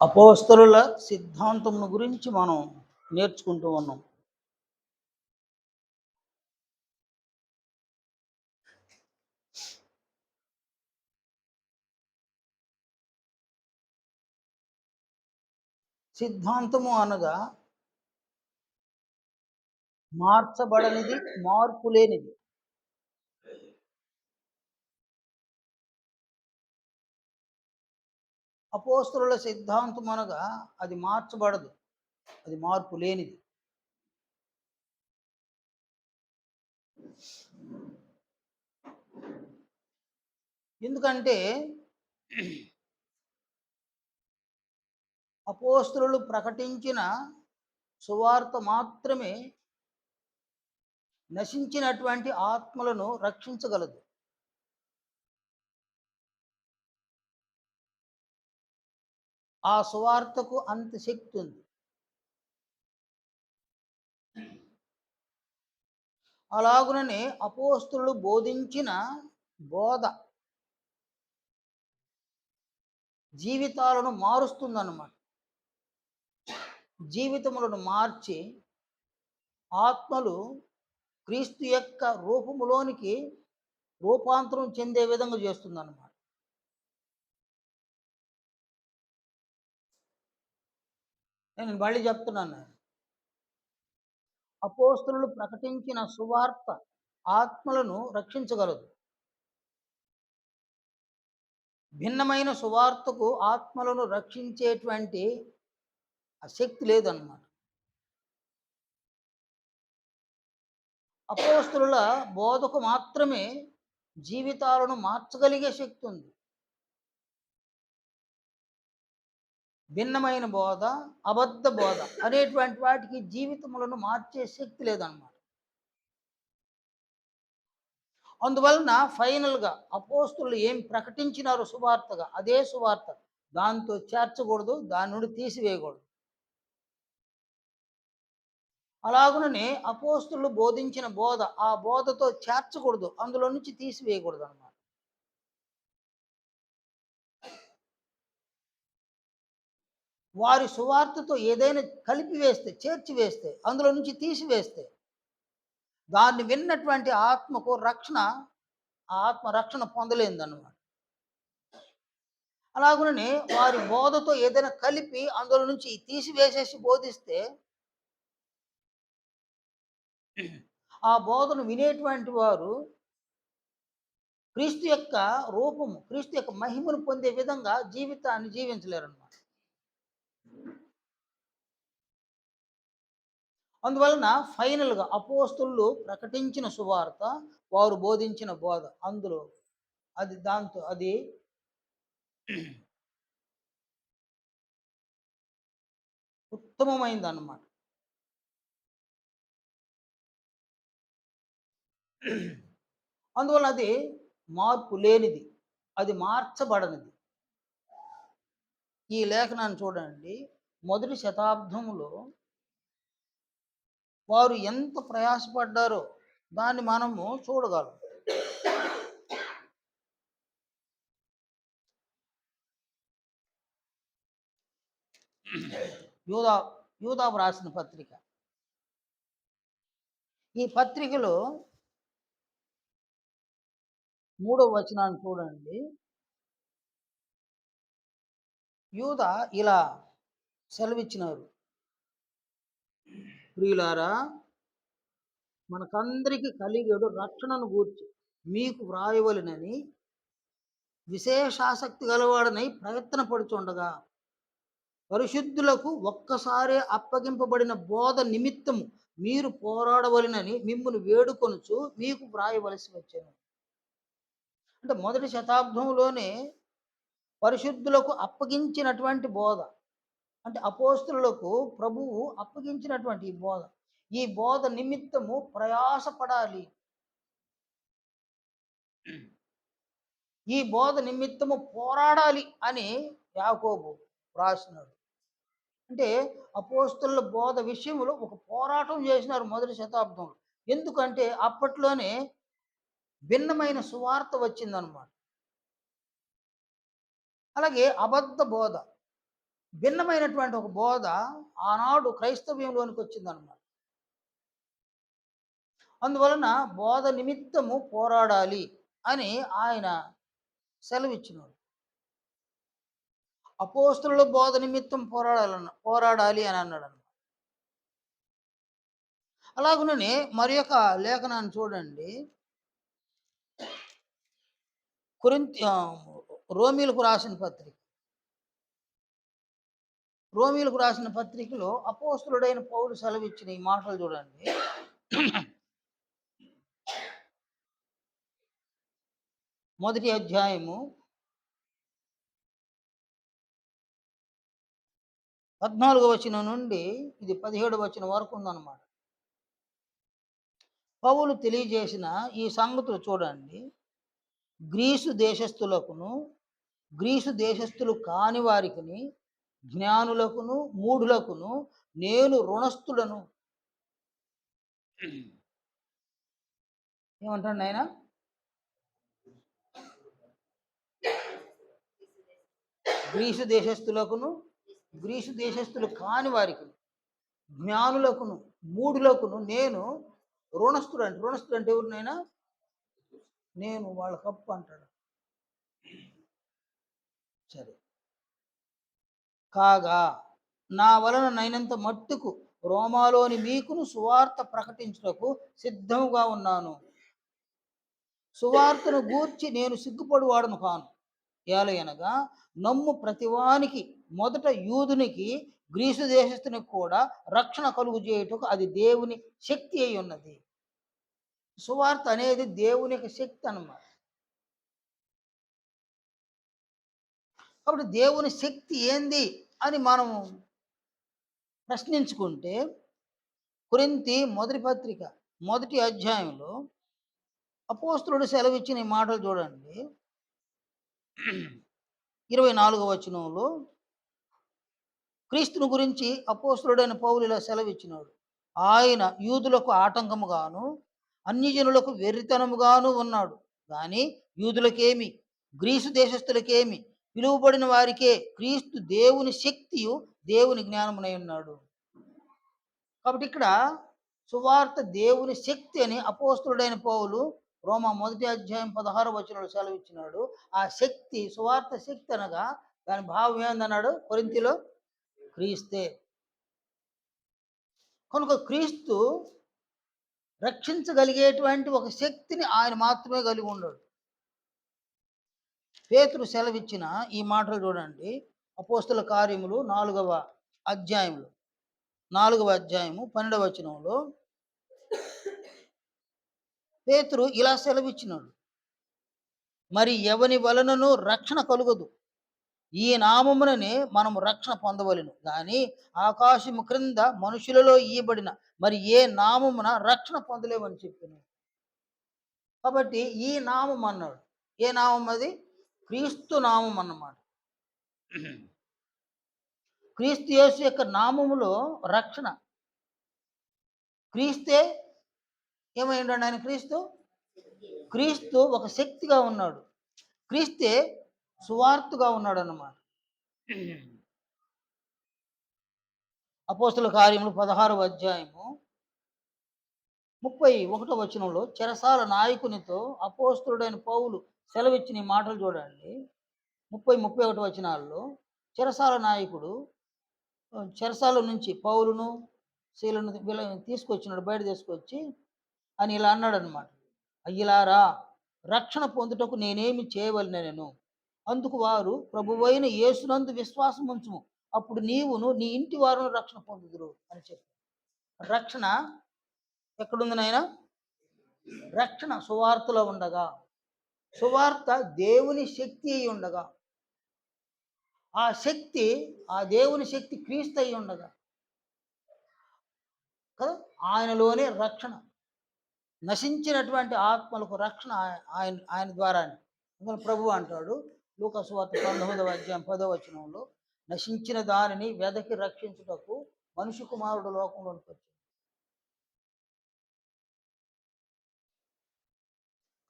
అపోస్తలుల సిద్ధాంతమును గురించి మనం నేర్చుకుంటూ ఉన్నాం. సిద్ధాంతము అనగా మార్చబడనిది, మార్పు లేనిది. అపోస్తలుల సిద్ధాంతం అనగా అది మార్చబడదు, అది మార్పు లేనిది. ఎందుకంటే అపోస్తలులు ప్రకటించిన సువార్త మాత్రమే నశించినటువంటి ఆత్మలను రక్షించగలదు. ఆ సువార్తకు అంత శక్తి ఉంది. అలాగుననే అపోస్తలులు బోధించిన బోధ జీవితాలను మారుస్తుందన్నమాట. జీవితములను మార్చి ఆత్మలు క్రీస్తు యొక్క రూపములోనికి రూపాంతరం చెందే విధంగా చేస్తుందన్నమాట. నేను మళ్ళీ చెప్తున్నాను, అపోస్తలులు ప్రకటించిన సువార్త ఆత్మలను రక్షించగలదు. భిన్నమైన సువార్తకు ఆత్మలను రక్షించేటువంటి శక్తి లేదన్నమాట. అపోస్తలుల బోధకు మాత్రమే జీవితాలను మార్చగలిగే శక్తి ఉంది. భిన్నమైన బోధ, అబద్ధ బోధ అనేటువంటి వాటికి జీవితములను మార్చే శక్తి లేదన్నమాట. అందువలన ఫైనల్గా అపోస్తలులు ఏం ప్రకటించినారో సువార్తగా అదే సువార్త, దాంతో చేర్చకూడదు, దాని నుండి తీసివేయకూడదు. అలాగుననే అపోస్తలులు బోధించిన బోధ ఆ బోధతో చేర్చకూడదు, అందులో నుంచి తీసివేయకూడదు అన్నమాట. వారి సువార్తతో ఏదైనా కలిపివేస్తే, చేర్చివేస్తే, అందులో నుంచి తీసివేస్తే దాన్ని విన్నటువంటి ఆత్మకు రక్షణ, ఆత్మ రక్షణ పొందలేదన్నమాట. అలాగుననే వారి బోధతో ఏదైనా కలిపి అందులో నుంచి తీసివేసేసి బోధిస్తే ఆ బోధను వినేటువంటి వారు క్రీస్తు యొక్క రూపము, క్రీస్తు యొక్క మహిమను పొందే విధంగా జీవితాన్ని జీవించలేరన్నమాట. అందువలన ఫైనల్గా అపోస్తలులు ప్రకటించిన సువార్త, వారు బోధించిన బోధ, అందులో దాంతో అది ఉత్తమమైంది అన్నమాట. అందువల్ల అది మార్పు లేనిది, అది మార్చబడనిది. ఈ లేఖనాన్ని చూడండి, మొదటి శతాబ్దంలో వారు ఎంత ప్రయాసపడ్డారో దాన్ని మనము చూడగలం. యూదాకు రాసిన పత్రిక, ఈ పత్రికలో 3వ వచనాన్ని చూడండి. యూదా ఇలా సెలవిచ్చినారు: ప్రియులారా, మనకందరికి కలిగేడు రక్షణను గూర్చి మీకు వ్రాయవలెనని విశేషాసక్తి గలవాడనై ప్రయత్న పడుచుండగా పరిశుద్ధులకు ఒక్కసారే అప్పగింపబడిన బోధ నిమిత్తము మీరు పోరాడవలెనని మిమ్మల్ని వేడుకొనుచు మీకు వ్రాయవలసి వచ్చాను. అంటే మొదటి శతాబ్దంలోనే పరిశుద్ధులకు అప్పగించినటువంటి బోధ, అంటే అపోస్తలులకు ప్రభువు అప్పగించినటువంటి ఈ బోధ నిమిత్తము ప్రయాసపడాలి, ఈ బోధ నిమిత్తము పోరాడాలి అని యాకోబు రాసినాడు. అంటే అపోస్తలుల బోధ విషయంలో ఒక పోరాటం చేసినారు మొదటి శతాబ్దంలో. ఎందుకంటే అప్పట్లోనే భిన్నమైన సువార్త వచ్చిందనమాట. అలాగే అబద్ధ బోధ, భిన్నమైనటువంటి ఒక బోధ ఆనాడు క్రైస్తవ్యంలోనికి వచ్చిందనమాట. అందువలన బోధ నిమిత్తము పోరాడాలి అని ఆయన సెలవిచ్చినాడు. అపోస్తలుల బోధ నిమిత్తం పోరాడాలి అని అన్నాడు. అలాగుననే మరి యొక్క లేఖనాన్ని చూడండి. కొరింథీ రోమీలకు రాసిన పత్రిక. రోమీలకు రాసిన పత్రికలో అపోస్తలుడైన పౌలు సెలవిచ్చిన ఈ మాటలు చూడండి. మొదటి అధ్యాయము 14వ వచనం నుండి ఇది 17వ వచనం వరకు ఉందన్నమాట. పౌలు తెలియజేసిన ఈ సంగతులు చూడండి. గ్రీసు దేశస్థులకును, గ్రీసు దేశస్థులు కాని వారికిని, జ్ఞానులకును, మూఢులకును నేను రుణస్థుడను. ఏమంటాడు ఆయన? గ్రీసు దేశస్థులకును, గ్రీసు దేశస్థులు కాని వారికి, జ్ఞానులకును, మూఢులకును నేను రుణస్థుడు. అంటే రుణస్థుడు అంటే ఎవరినైనా నేను వాళ్ళ కప్పు అంటాడు. సరే, కాగా నా వలన నైనంత మట్టుకు రోమాలోని మీకును సువార్త ప్రకటించుటకు సిద్ధముగా ఉన్నాను. సువార్తను గూర్చి నేను సిగ్గుపడువాడను కాను. ఏలయనగా నమ్ము ప్రతివానికి మొదట యూదునికి, గ్రీసు దేశస్థునికి కూడా రక్షణ కలుగు చేయుటకు అది దేవుని శక్తి అయి ఉన్నది. సువార్త అనేది దేవుని శక్తి అన్నమాట. కాబట్టి దేవుని శక్తి ఏంది అని మనం ప్రశ్నించుకుంటే, కొరింథీ మొదటి పత్రిక మొదటి అధ్యాయంలో అపోస్తలుడు సెలవిచ్చిన ఈ మాటలు చూడండి. 24వ వచనంలో క్రీస్తుని గురించి అపోస్తలుడైన పౌలు ఇలా సెలవిచ్చినాడు. ఆయన యూదులకు ఆటంకముగాను, అన్యజనులకు వెర్రితనముగాను ఉన్నాడు. కానీ యూదులకేమి, గ్రీసు దేశస్థులకేమి, పిలువబడిన వారికే క్రీస్తు దేవుని శక్తియు దేవుని జ్ఞానమునై ఉన్నాడు. కాబట్టి ఇక్కడ సువార్త దేవుని శక్తి అని అపోస్తలుడైన పౌలు రోమా మొదటి అధ్యాయం 16వ వచనంలో సెలవిచ్చినాడు. ఆ శక్తి, సువార్త శక్తి అనగా దాని భావం ఏందన్నాడు కొరింథీలో? క్రీస్తే. కనుక క్రీస్తు రక్షించగలిగేటువంటి ఒక శక్తిని ఆయన మాత్రమే కలిగి ఉన్నాడు. పేతురు సెలవిచ్చిన ఈ మాటలు చూడండి. అపోస్తల కార్యములు 4వ అధ్యాయంలో 4వ అధ్యాయము 12వ వచనంలో పేతురు ఇలా సెలవిచ్చినాడు. మరి ఎవని వలనను రక్షణ కలుగదు, ఈ నామముననే మనము రక్షణ పొందవలెను. కానీ ఆకాశము క్రింద మనుషులలో ఇయ్యబడిన మరి ఏ నామమున రక్షణ పొందలేమని చెప్పాను. కాబట్టి ఈ నామం అన్నాడు. ఏ నామం అది? క్రీస్తు నామం అన్నమాట. క్రీస్తు యేసు యొక్క నామములో రక్షణ. క్రీస్తే ఏమై ఉన్నాడు? ఆయన క్రీస్తు ఒక శక్తిగా ఉన్నాడు. క్రీస్తే సువార్తగా ఉన్నాడు అన్నమాట. అపోస్తల కార్యములు 16వ అధ్యాయము 31వ వచనంలో చెరసాల నాయకునితో అపోస్తలుడైన పౌలు సెలవిచ్చిన మాటలు చూడండి. 30-31 వచనాల్లో చెరసాల నాయకుడు చెరసాల నుంచి పౌలును శీలను తీసుకొచ్చినాడు, బయట తీసుకొచ్చి అని ఇలా అన్నాడు అనమాట. అయ్యలారా, రక్షణ పొందుటకు నేనేమి చేయవలెనను? అందుకు వారు, ప్రభువైన యేసునందు విశ్వాసం ఉంచుము, అప్పుడు నీవును నీ ఇంటి వారును రక్షణ పొందుదురు అని చెప్పి. రక్షణ ఎక్కడుంది నాయన? రక్షణ సువార్తలో ఉండగా, సువార్త దేవుని శక్తి అయి ఉండగా, ఆ శక్తి, ఆ దేవుని శక్తి క్రీస్తు అయి ఉండగా కదా, ఆయనలోనే రక్షణ. నశించినటువంటి ఆత్మలకు రక్షణ ఆయన ఆయన ద్వారానే. ప్రభు అంటాడు లూకా సువార్త 19వ అధ్యాయం 10వ వచనంలో, నశించిన దానిని వెదకి రక్షించుటకు మనిషి కుమారుడు లోకంలోనికి వచ్చాడు.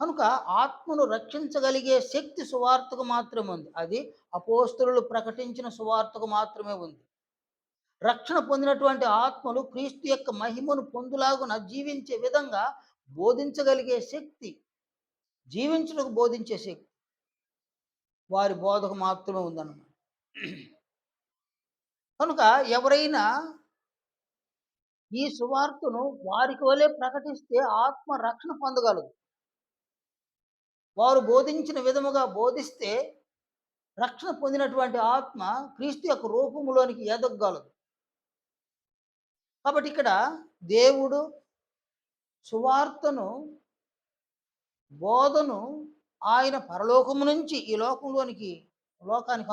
కనుక ఆత్మను రక్షించగలిగే శక్తి సువార్తకు మాత్రమే ఉంది. అది అపోస్తలులు ప్రకటించిన సువార్తకు మాత్రమే ఉంది. రక్షణ పొందినటువంటి ఆత్మలు క్రీస్తు యొక్క మహిమను పొందులాగున జీవించే విధంగా బోధించగలిగే శక్తి, జీవించుటకు బోధించే శక్తి వారి బోధకు మాత్రమే ఉందన్నమాట. కనుక ఎవరైనా ఈ సువార్తను వారికి వలె ప్రకటిస్తే ఆత్మ రక్షణ పొందగలదు. వారు బోధించిన విధముగా బోధిస్తే రక్షణ పొందినటువంటి ఆత్మ క్రీస్తు యొక్క రూపములోనికి ఎదగగలదు. కాబట్టి ఇక్కడ దేవుడు సువార్తను, బోధను ఆయన పరలోకము నుంచి ఈ లోకానికి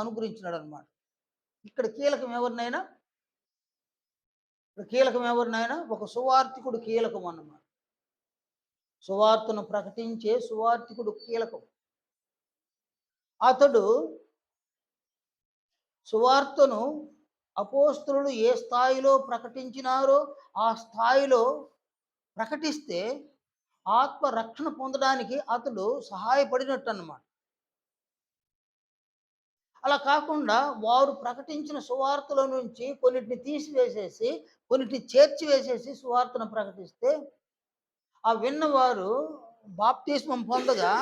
అనుగ్రహించినాడనమాట. ఇక్కడ కీలకం ఎవరినైనా ఒక సువార్తికుడు కీలకం అన్నమాట. సువార్తను ప్రకటించే సువార్తికుడు కీలకం. అతడు సువార్తను అపోస్తలులు ఏ స్థాయిలో ప్రకటించినారో ఆ స్థాయిలో ప్రకటిస్తే ఆత్మ రక్షణ పొందడానికి అతడు సహాయపడినట్టు అన్నమాట. అలా కాకుండా వారు ప్రకటించిన సువార్తల నుంచి కొన్నిటిని తీసివేసేసి, కొన్నిటిని చేర్చివేసేసి సువార్తను ప్రకటిస్తే ఆ విన్నవారు బాప్తిస్మం పొందగా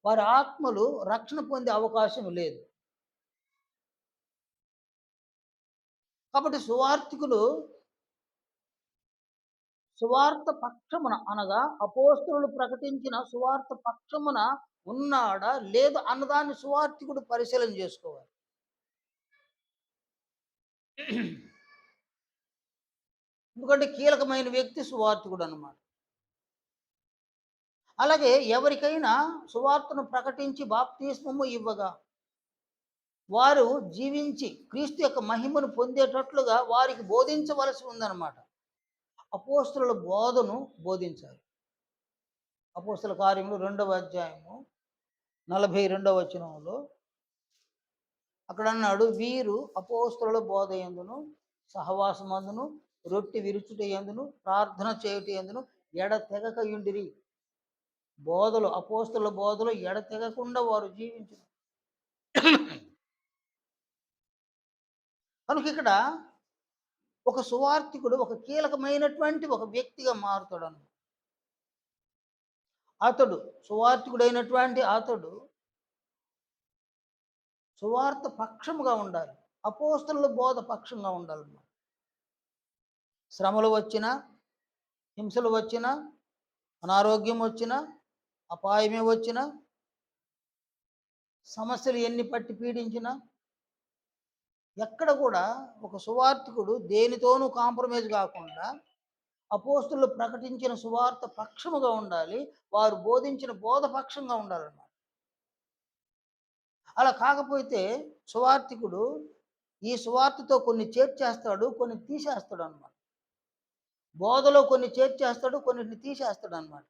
వారి ఆత్మలు రక్షణ పొందే అవకాశం లేదు. కాబట్టి సువార్తికులు సువార్త పక్షమున అనగా అపోస్తలులు ప్రకటించిన సువార్త పక్షమున ఉన్నాడా లేదు అన్నదాన్ని సువార్తికుడు పరిశీలన చేసుకోవాలి. ఎందుకంటే కీలకమైన వ్యక్తి సువార్తికుడు అన్నమాట. అలాగే ఎవరికైనా సువార్తను ప్రకటించి బాప్తిస్మము ఇవ్వగా వారు జీవించి క్రీస్తు యొక్క మహిమను పొందేటట్లుగా వారికి బోధించవలసి ఉందన్నమాట. అపోస్తలుల బోధను బోధించాలి. అపోస్తల కార్యములు 2వ అధ్యాయము 42వ వచనంలో అక్కడ అన్నాడు, వీరు అపోస్తలుల బోధ యందును, సహవాసమందును, రొట్టె విరుచుట యందును, ప్రార్థన చేయుట యందును ఎడతెగక యుండిరి. బోధలు, అపోస్తలుల బోధలు ఎడతెగకుండా వారు జీవించారు. కనుక ఇక్కడ ఒక సువార్తికుడు ఒక కీలకమైనటువంటి ఒక వ్యక్తిగా మారుతాడు అన్నమాట. అతడు సువార్తికుడైనటువంటి అతడు సువార్త పక్షముగా ఉండాలి. అపోస్తలుల బోధ పక్షంగా ఉండాలన్నమాట. శ్రమలు వచ్చినా, హింసలు వచ్చినా, అనారోగ్యం వచ్చినా, అపాయమే వచ్చినా, సమస్యలు ఎన్ని పట్టి పీడించినా ఎక్కడ కూడా ఒక సువార్తికుడు దేనితోనూ కాంప్రమైజ్ కాకుండా అపోస్తలులు ప్రకటించిన సువార్త పక్షముగా ఉండాలి. వారు బోధించిన బోధ పక్షంగా ఉండాలన్నమాట. అలా కాకపోతే సువార్తికుడు ఈ సువార్తతో కొన్ని చేర్చేస్తాడు, కొన్ని తీసేస్తాడు అన్నమాట. బోధలో కొన్ని చేర్చేస్తాడు, కొన్నిటిని తీసేస్తాడు అన్నమాట.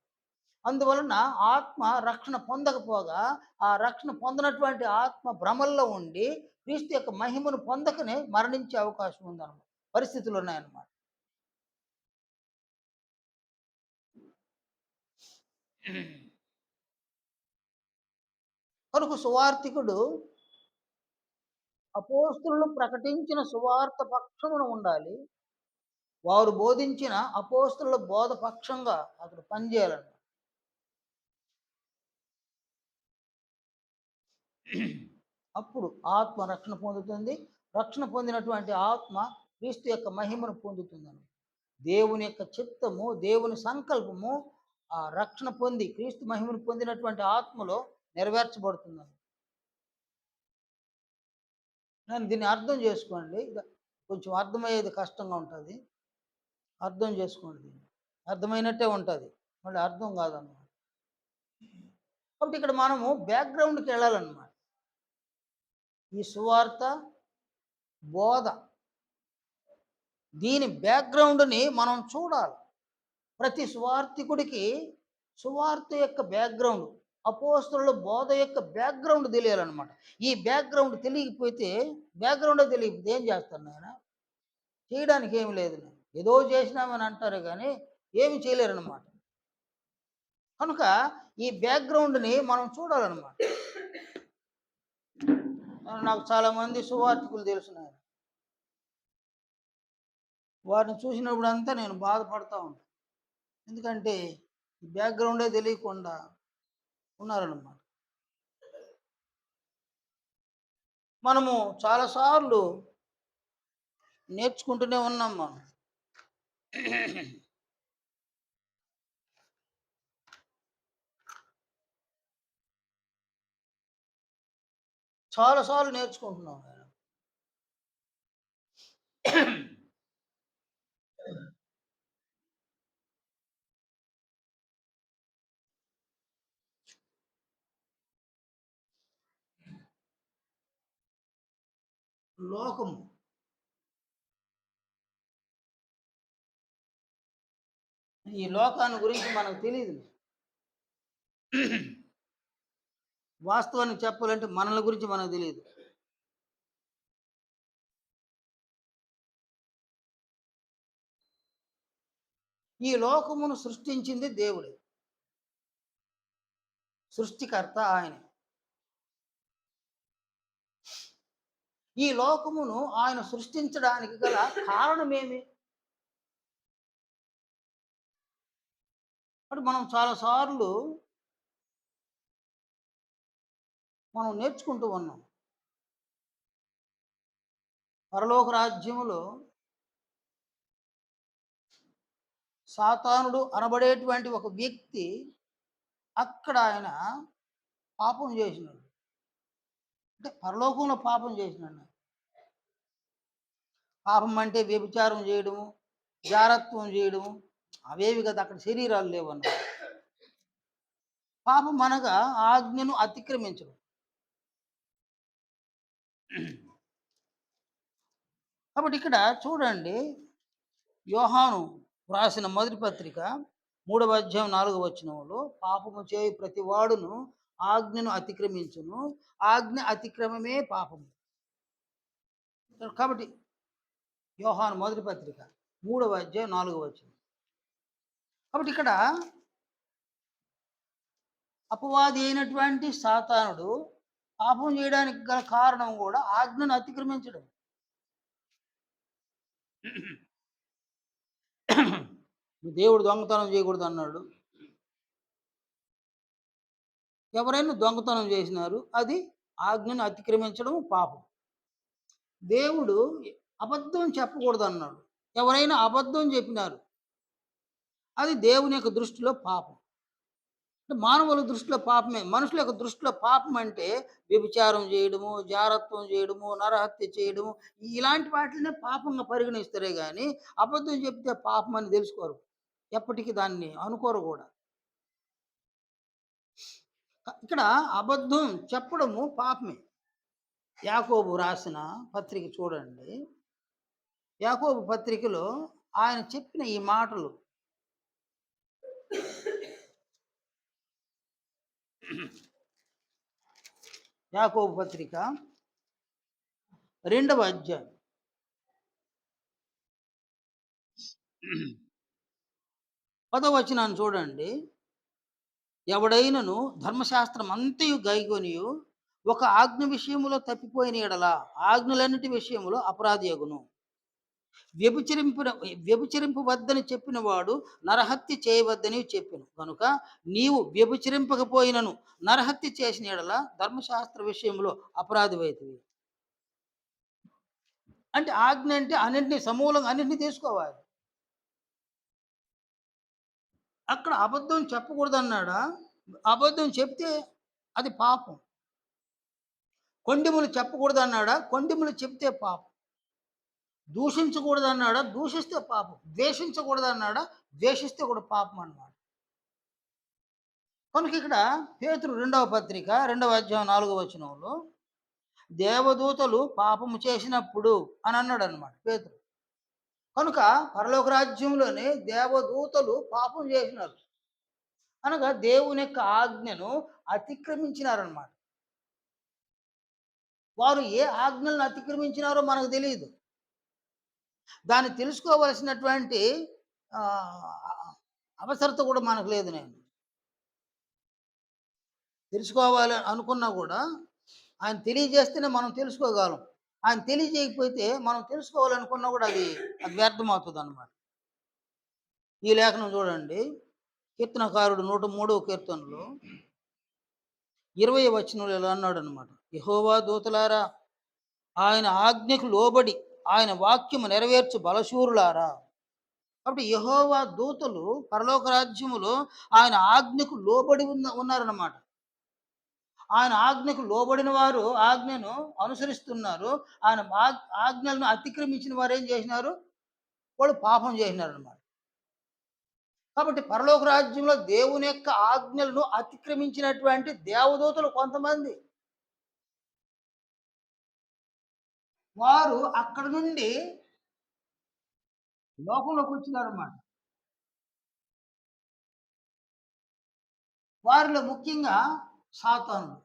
అందువలన ఆత్మ రక్షణ పొందకపోగా ఆ రక్షణ పొందినటువంటి ఆత్మ భ్రమల్లో ఉండి క్రీస్తు యొక్క మహిమను పొందకనే మరణించే అవకాశం ఉందన్నమాట. పరిస్థితులు ఉన్నాయన్నమాట. కనుక సువార్తికుడు అపోస్తలులు ప్రకటించిన సువార్త పక్షమున ఉండాలి. వారు బోధించిన అపోస్తలుల బోధ పక్షంగా అతడు పనిచేయాలన్నమాట. అప్పుడు ఆత్మ రక్షణ పొందుతుంది. రక్షణ పొందినటువంటి ఆత్మ క్రీస్తు యొక్క మహిమను పొందుతుందని దేవుని యొక్క చిత్తము, దేవుని సంకల్పము ఆ రక్షణ పొంది క్రీస్తు మహిమను పొందినటువంటి ఆత్మలో నెరవేర్చబడుతుందని. నేను దీన్ని అర్థం చేసుకోండి. కొంచెం అర్థమయ్యేది కష్టంగా ఉంటుంది. అర్థం చేసుకోండి. దీన్ని అర్థమైనట్టే ఉంటుంది, మళ్ళీ అర్థం కాదన్నమాట. కాబట్టి ఇక్కడ మనము బ్యాక్గ్రౌండ్కి వెళ్ళాలన్నమాట. ఈ సువార్త బోధ దీని బ్యాక్గ్రౌండ్ని మనం చూడాలి. ప్రతి సువార్తికుడికి సువార్త యొక్క బ్యాక్గ్రౌండ్, అపోస్తలుల బోధ యొక్క బ్యాక్గ్రౌండ్ తెలియాలన్నమాట. ఈ బ్యాక్గ్రౌండ్ తెలియకపోతే ఏం చేస్తాను నాయన? చేయడానికి ఏమి లేదు. ఏదో చేసినామని అంటారు కానీ ఏమి చేయలేరన్నమాట. కనుక ఈ బ్యాక్‌గ్రౌండ్‌ని మనం చూడాలనమాట. నాకు చాలామంది సువార్థికులు తెలుసు నాకు. వారిని చూసినప్పుడంతా నేను బాధపడతా ఉంటాను. ఎందుకంటే ఈ బ్యాక్‌గ్రౌండే తెలియకుండా ఉన్నారనమాట. మనము చాలా సార్లు నేర్చుకుంటూనే ఉన్నాం మనం. చాలా సార్లు నేర్చుకుంటున్నాం. లోకము ఈ లోకాన్ని గురించి మనకు తెలీదు. వాస్తవానికి చెప్పాలంటే మనల గురించి మనకు తెలీదు. ఈ లోకమును సృష్టించింది దేవుడే. సృష్టికర్త ఆయనే. ఈ లోకమును ఆయన సృష్టించడానికి గల కారణమేమి? అంటే మనం చాలా సార్లు మనం నేర్చుకుంటూ ఉన్నాం. పరలోక రాజ్యములో సాతానుడు అనబడేటువంటి ఒక వ్యక్తి అక్కడ ఆయన పాపం చేసినాడు. అంటే పరలోకంలో పాపం చేసినాడు. పాపం అంటే వ్యభిచారం చేయడము, జారత్వం చేయడము అవేవి కదా, అక్కడ శరీరాలు లేవన్నమాట. పాపం అనగా ఆజ్ఞను అతిక్రమించడం. కాబట్టి ఇక్కడ చూడండి, యోహాను వ్రాసిన మొదటి పత్రిక 3వ అధ్యాయం 4వ వచనంలో పాపము చేయు ప్రతి వాడును ఆజ్ఞను అతిక్రమించును. ఆజ్ఞ అతిక్రమమే పాపము. కాబట్టి యోహాను మొదటి పత్రిక 3వ అధ్యాయం 4వ వచనం. కాబట్టి ఇక్కడ అపవాది అయినటువంటి సాతానుడు పాపం చేయడానికి గల కారణం కూడా ఆజ్ఞను అతిక్రమించడం. దేవుడు దొంగతనం చేయకూడదు అన్నాడు. ఎవరైనా దొంగతనం చేసినారు, అది ఆజ్ఞను అతిక్రమించడం పాపం. దేవుడు అబద్ధం చెప్పకూడదు అన్నాడు. ఎవరైనా అబద్ధం చెప్పినారు, అది దేవుని యొక్క దృష్టిలో పాపం. అంటే మానవుల దృష్టిలో పాపమే. మనుషుల యొక్క దృష్టిలో పాపం అంటే వ్యభిచారం చేయడము, జారత్వం చేయడము, నరహత్య చేయడము, ఇలాంటి వాటినే పాపంగా పరిగణిస్తారే గాని, అబద్ధం చెప్తే పాపం అని తెలుసుకోరు. ఎప్పటికి దాన్ని అనుకోరు కూడా. ఇక్కడ అబద్ధం చెప్పడము పాపమే. యాకోబు రాసిన పత్రిక చూడండి. యాకోబు పత్రికలో ఆయన చెప్పిన ఈ మాటలు యాకోబు పత్రిక 2వ అధ్యాయం 10వ వచనాన్ని చూడండి. ఎవడైనను ధర్మశాస్త్రం అంతయు గైకొనియు ఒక ఆజ్ఞ విషయములో తప్పిపోయిన యెడల ఆజ్ఞలన్నిటి విషయములో అపరాధి అగును. వ్యభిచరింపున వ్యభిచరింపవద్దని చెప్పిన వాడు నరహత్య చేయవద్దని చెప్పెను గనుక నీవు వ్యభిచరింపకపోయినను నరహత్య చేసిన యెడల ధర్మశాస్త్ర విషయంలో అపరాధివైతివి. అంటే ఆజ్ఞ అంటే అన్నింటిని సమూలంగా అన్నింటిని తీసుకోవాలి. అక్కడ అబద్ధం చెప్పకూడదన్నాడా? అబద్ధం చెప్తే అది పాపం. కొండెములు చెప్పకూడదన్నాడా? కొండెములు చెప్తే పాపం. దూషించకూడదన్నాడా? దూషిస్తే పాపం. ద్వేషించకూడదన్నాడా? ద్వేషిస్తే కూడా పాపం అన్నమాట. కనుక ఇక్కడ పేతురు 2వ పత్రిక 2వ అధ్యాయం 4వ వచనంలో దేవదూతలు పాపము చేసినప్పుడు అని అన్నాడన్నమాట పేతురు. కనుక పరలోక రాజ్యంలోనే దేవదూతలు పాపం చేసినారు. అనగా దేవుని యొక్క ఆజ్ఞను అతిక్రమించినారన్నమాట. వారు ఏ ఆజ్ఞలను అతిక్రమించినారో మనకు తెలీదు. దాన్ని తెలుసుకోవలసినటువంటి ఆహ్, అవసరత కూడా మనకు లేదు నేను. తెలుసుకోవాలి అనుకున్నా కూడా ఆయన తెలియజేస్తేనే మనం తెలుసుకోగలం. ఆయన తెలియజేయకపోతే మనం తెలుసుకోవాలనుకున్నా కూడా అది వ్యర్థమవుతుందనమాట. ఈ లేఖనం చూడండి. కీర్తనకారుడు 103వ కీర్తనలో 20వ వచనంలో ఇలా అన్నాడనమాట. యెహోవా దూతలారా, ఆయన ఆజ్ఞకు లోబడి ఆయన వాక్యము నెరవేర్చు బలశూరులారా. కాబట్టి యెహోవా దూతలు పరలోక రాజ్యములో ఆయన ఆజ్ఞకు లోబడి ఉన్నారన్నమాట. ఆయన ఆజ్ఞకు లోబడిన వారు ఆజ్ఞను అనుసరిస్తున్నారు. ఆయన ఆజ్ఞలను అతిక్రమించిన వారు ఏం చేసినారు? వాళ్ళు పాపం చేసినారన్నమాట. కాబట్టి పరలోక రాజ్యంలో దేవుని యొక్క ఆజ్ఞలను అతిక్రమించినటువంటి దేవదూతలు కొంతమంది. వారు అక్కడి నుండి లోకంలోకి వచ్చినారన్నమాట. వారిలో ముఖ్యంగా సాతానుడు.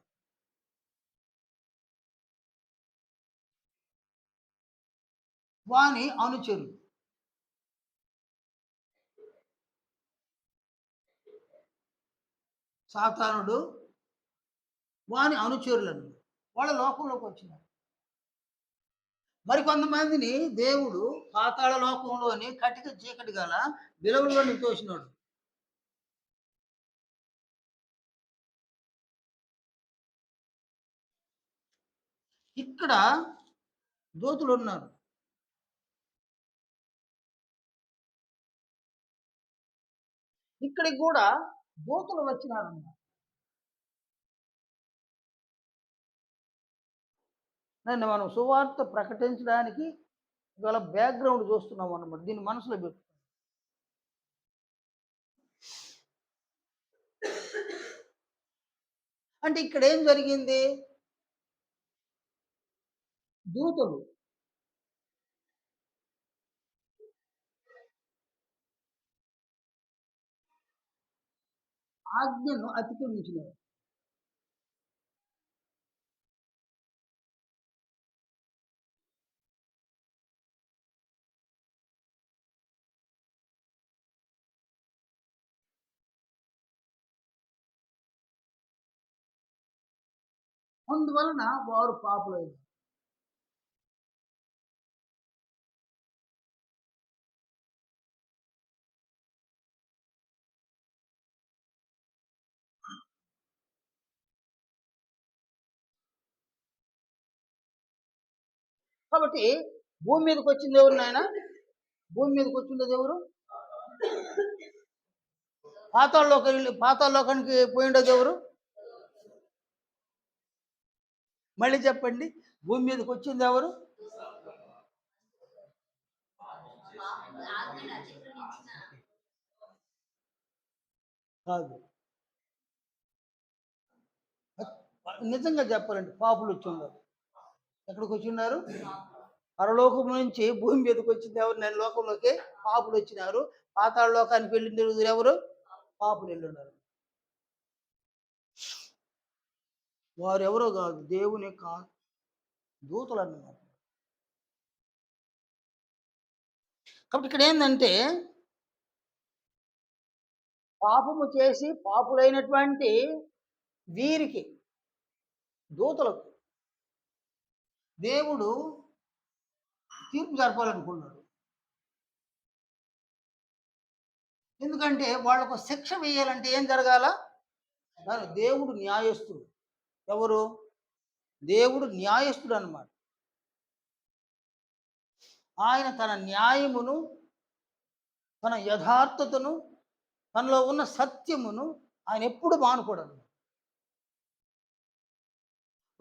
వాని అనుచరులు. సాతానుడు, వాని అనుచరులను వాళ్ళ లోకంలోకి వచ్చినారు. మరికొంతమందిని దేవుడు పాతాళ లోకంలోని కటిక చీకటి గల విలువలోని తోసినాడు. ఇక్కడ దూతలు ఉన్నారు. ఇక్కడికి కూడా దూతలు వచ్చినారన్నమాట. నన్ను మనం సువార్త ప్రకటించడానికి గల బ్యాక్గ్రౌండ్ చూస్తున్నాం అన్నమాట. దీన్ని మనసులో పెట్టు. అంటే ఇక్కడ ఏం జరిగింది? దూతలు ఆజ్ఞను అతిక్రమించినారు. అందువలన వారు పాపులైనారు. కాబట్టి భూమి మీదకి వచ్చింది ఎవరు నాయన? భూమి మీదకి వచ్చిండేది ఎవరు? పాతాళలోకానికి పోయిండేది ఎవరు? మళ్ళీ చెప్పండి. భూమి మీదకి వచ్చింది ఎవరు? కాదు. నిజంగా చెప్పాలంటే పాపులు వచ్చిన్నారు. ఎక్కడికి వచ్చిన్నారు? పరలోకం నుంచి భూమి మీదకి వచ్చింది ఎవరు? నేను లోకంలోకి పాపులు వచ్చినారు. పాతాళ లోకానికి వెళ్ళింది ఎవరు? పాపులు వెళ్ళున్నారు. వారు ఎవరో కాదు, దేవుని యొక్క దూతలు అన్నమాట. కాబట్టి ఇక్కడ ఏంటంటే పాపము చేసి పాపులైనటువంటి వీరికి దూతలకు దేవుడు తీర్పు జరపాలనుకున్నాడు. ఎందుకంటే వాళ్ళకు శిక్ష వేయాలంటే ఏం జరగాల? దేవుడు న్యాయస్థుడు. ఎవరు? దేవుడు న్యాయస్థుడు అన్నమాట. ఆయన తన న్యాయమును, తన యథార్థతను, తనలో ఉన్న సత్యమును ఆయన ఎప్పుడు మానుకోడను.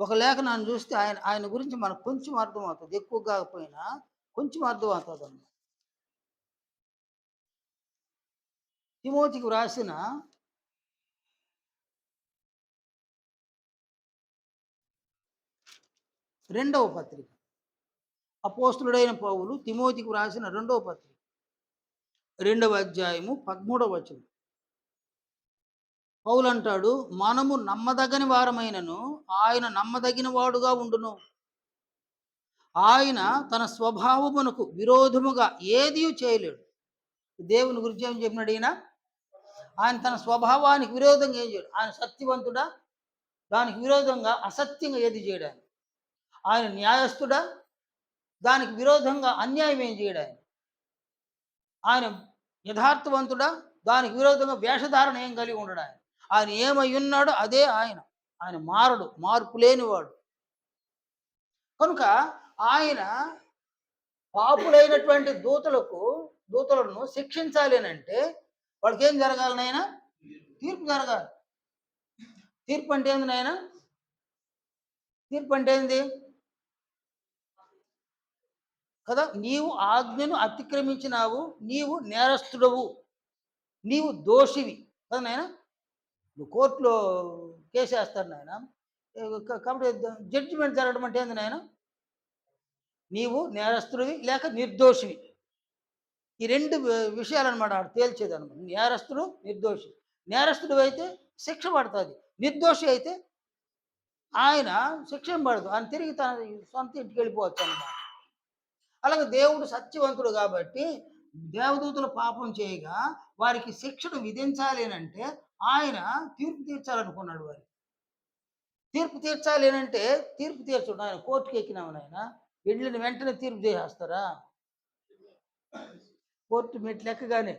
ఒక లేఖనాన్ని చూస్తే ఆయన ఆయన గురించి మనకు కొంచెం అర్థమవుతుంది. ఎక్కువ కాకపోయినా కొంచెం అర్థమవుతుందన్నమాట. తిమోతికి వ్రాసిన రెండవ పత్రిక. అపోస్తలుడైన పౌలు తిమోతికి వ్రాసిన రెండవ పత్రిక 2వ అధ్యాయము 13వ వచనం. పౌలు అంటాడు, మనము నమ్మదగని వారమైనను ఆయన నమ్మదగిన వాడుగా ఉండును. ఆయన తన స్వభావమునకు విరోధముగా ఏదీ చేయలేడు. దేవుని గురించి ఏం చెప్పినాడు ఈయన? ఆయన తన స్వభావానికి విరోధంగా ఏం చేయడు. ఆయన సత్యవంతుడా, దానికి విరోధంగా అసత్యంగా ఏది చేయడానికి? ఆయన న్యాయస్థుడా? దానికి విరోధంగా అన్యాయం ఏం చేయడు ఆయన? ఆయన యథార్థవంతుడా? దానికి విరోధంగా వేషధారణ ఏం కలిగి ఉండడు ఆయన. ఆయన ఏమై ఉన్నాడో అదే ఆయన. ఆయన మారడు, మార్పు లేనివాడు. కనుక ఆయన పాపులైనటువంటి దూతలను శిక్షించాలి అనంటే వాళ్ళకేం జరగాలి నాయనా? తీర్పు జరగాలి. తీర్పు అంటే ఏంది నాయనా? తీర్పు అంటే ఏంది? కదా! నీవు ఆజ్ఞను అతిక్రమించినావు, నీవు నేరస్తుడవు, నీవు దోషివి కదా నాయనా? నువ్వు కోర్టులో కేసేస్తారు నాయన. కాబట్టి జడ్జిమెంట్ జరగడం అంటే ఏంది నాయన? నీవు నేరస్తుడివి లేక నిర్దోషివి. ఈ 2 విషయాలన్నమాట ఆడ తేల్చేదనమాట. నేరస్తుడు, నిర్దోషి. నేరస్తుడు అయితే శిక్ష పడుతుంది. నిర్దోషి అయితే ఆయన శిక్ష ఏం పడదు. ఆయన తిరిగి తన సొంత ఇంటికి వెళ్ళిపోవచ్చు అన్నమాట. అలాగే దేవుడు సత్యవంతుడు కాబట్టి దేవదూతలు పాపం చేయగా వారికి శిక్షను విధించాలి అంటే ఆయన తీర్పు తీర్చాలనుకున్నాడు వారికి. తీర్పు తీర్చాలి అంటే తీర్పు తీర్చుడు. ఆయన కోర్టుకి ఎక్కినామని ఆయన వెళ్ళిన వెంటనే తీర్పు చేసేస్తారా? కోర్టు మెట్లు ఎక్కగానే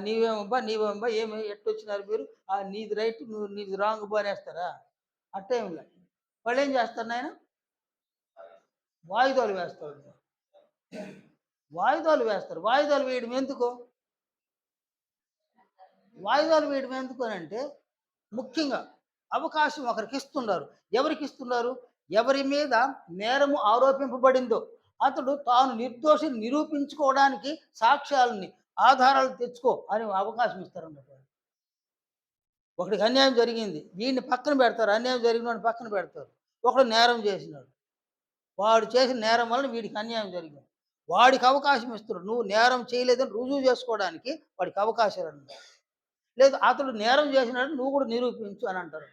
నీవేమబ్బా ఏమి ఎట్టొచ్చినారు మీరు, నీది రైట్, నువ్వు నీది రాంగ్ బానేస్తారా? అట్టేమిలే. వాళ్ళు ఏం చేస్తారు నాయన? వాయిదాలు వేస్తారు. వాయిదాలు వేస్తారు. వాయిదాలు వేయడం ఎందుకు? వాయిదాలు వేయడం ఎందుకు అంటే ముఖ్యంగా అవకాశం ఒకరికి ఇస్తున్నారు. ఎవరికి ఇస్తున్నారు? ఎవరి మీద నేరము ఆరోపింపబడిందో అతడు తాను నిర్దోషిని నిరూపించుకోవడానికి సాక్ష్యాలని, ఆధారాలు తెచ్చుకో అని అవకాశం ఇస్తారన్నమాట. ఒకడికి అన్యాయం జరిగింది, వీడిని పక్కన పెడతారు. అన్యాయం జరిగిన వాడిని పక్కన పెడతారు. ఒకడు నేరం చేసినాడు, వాడు చేసిన నేరం వలన వీడికి అన్యాయం జరిగింది, వాడికి అవకాశం ఇస్తున్నారు. నువ్వు నేరం చేయలేదని రుజువు చేసుకోవడానికి వాడికి అవకాశాలు అన్నారు. లేదు అతడు నేరం చేసినాడు, నువ్వు కూడా నిరూపించు అని అంటారు.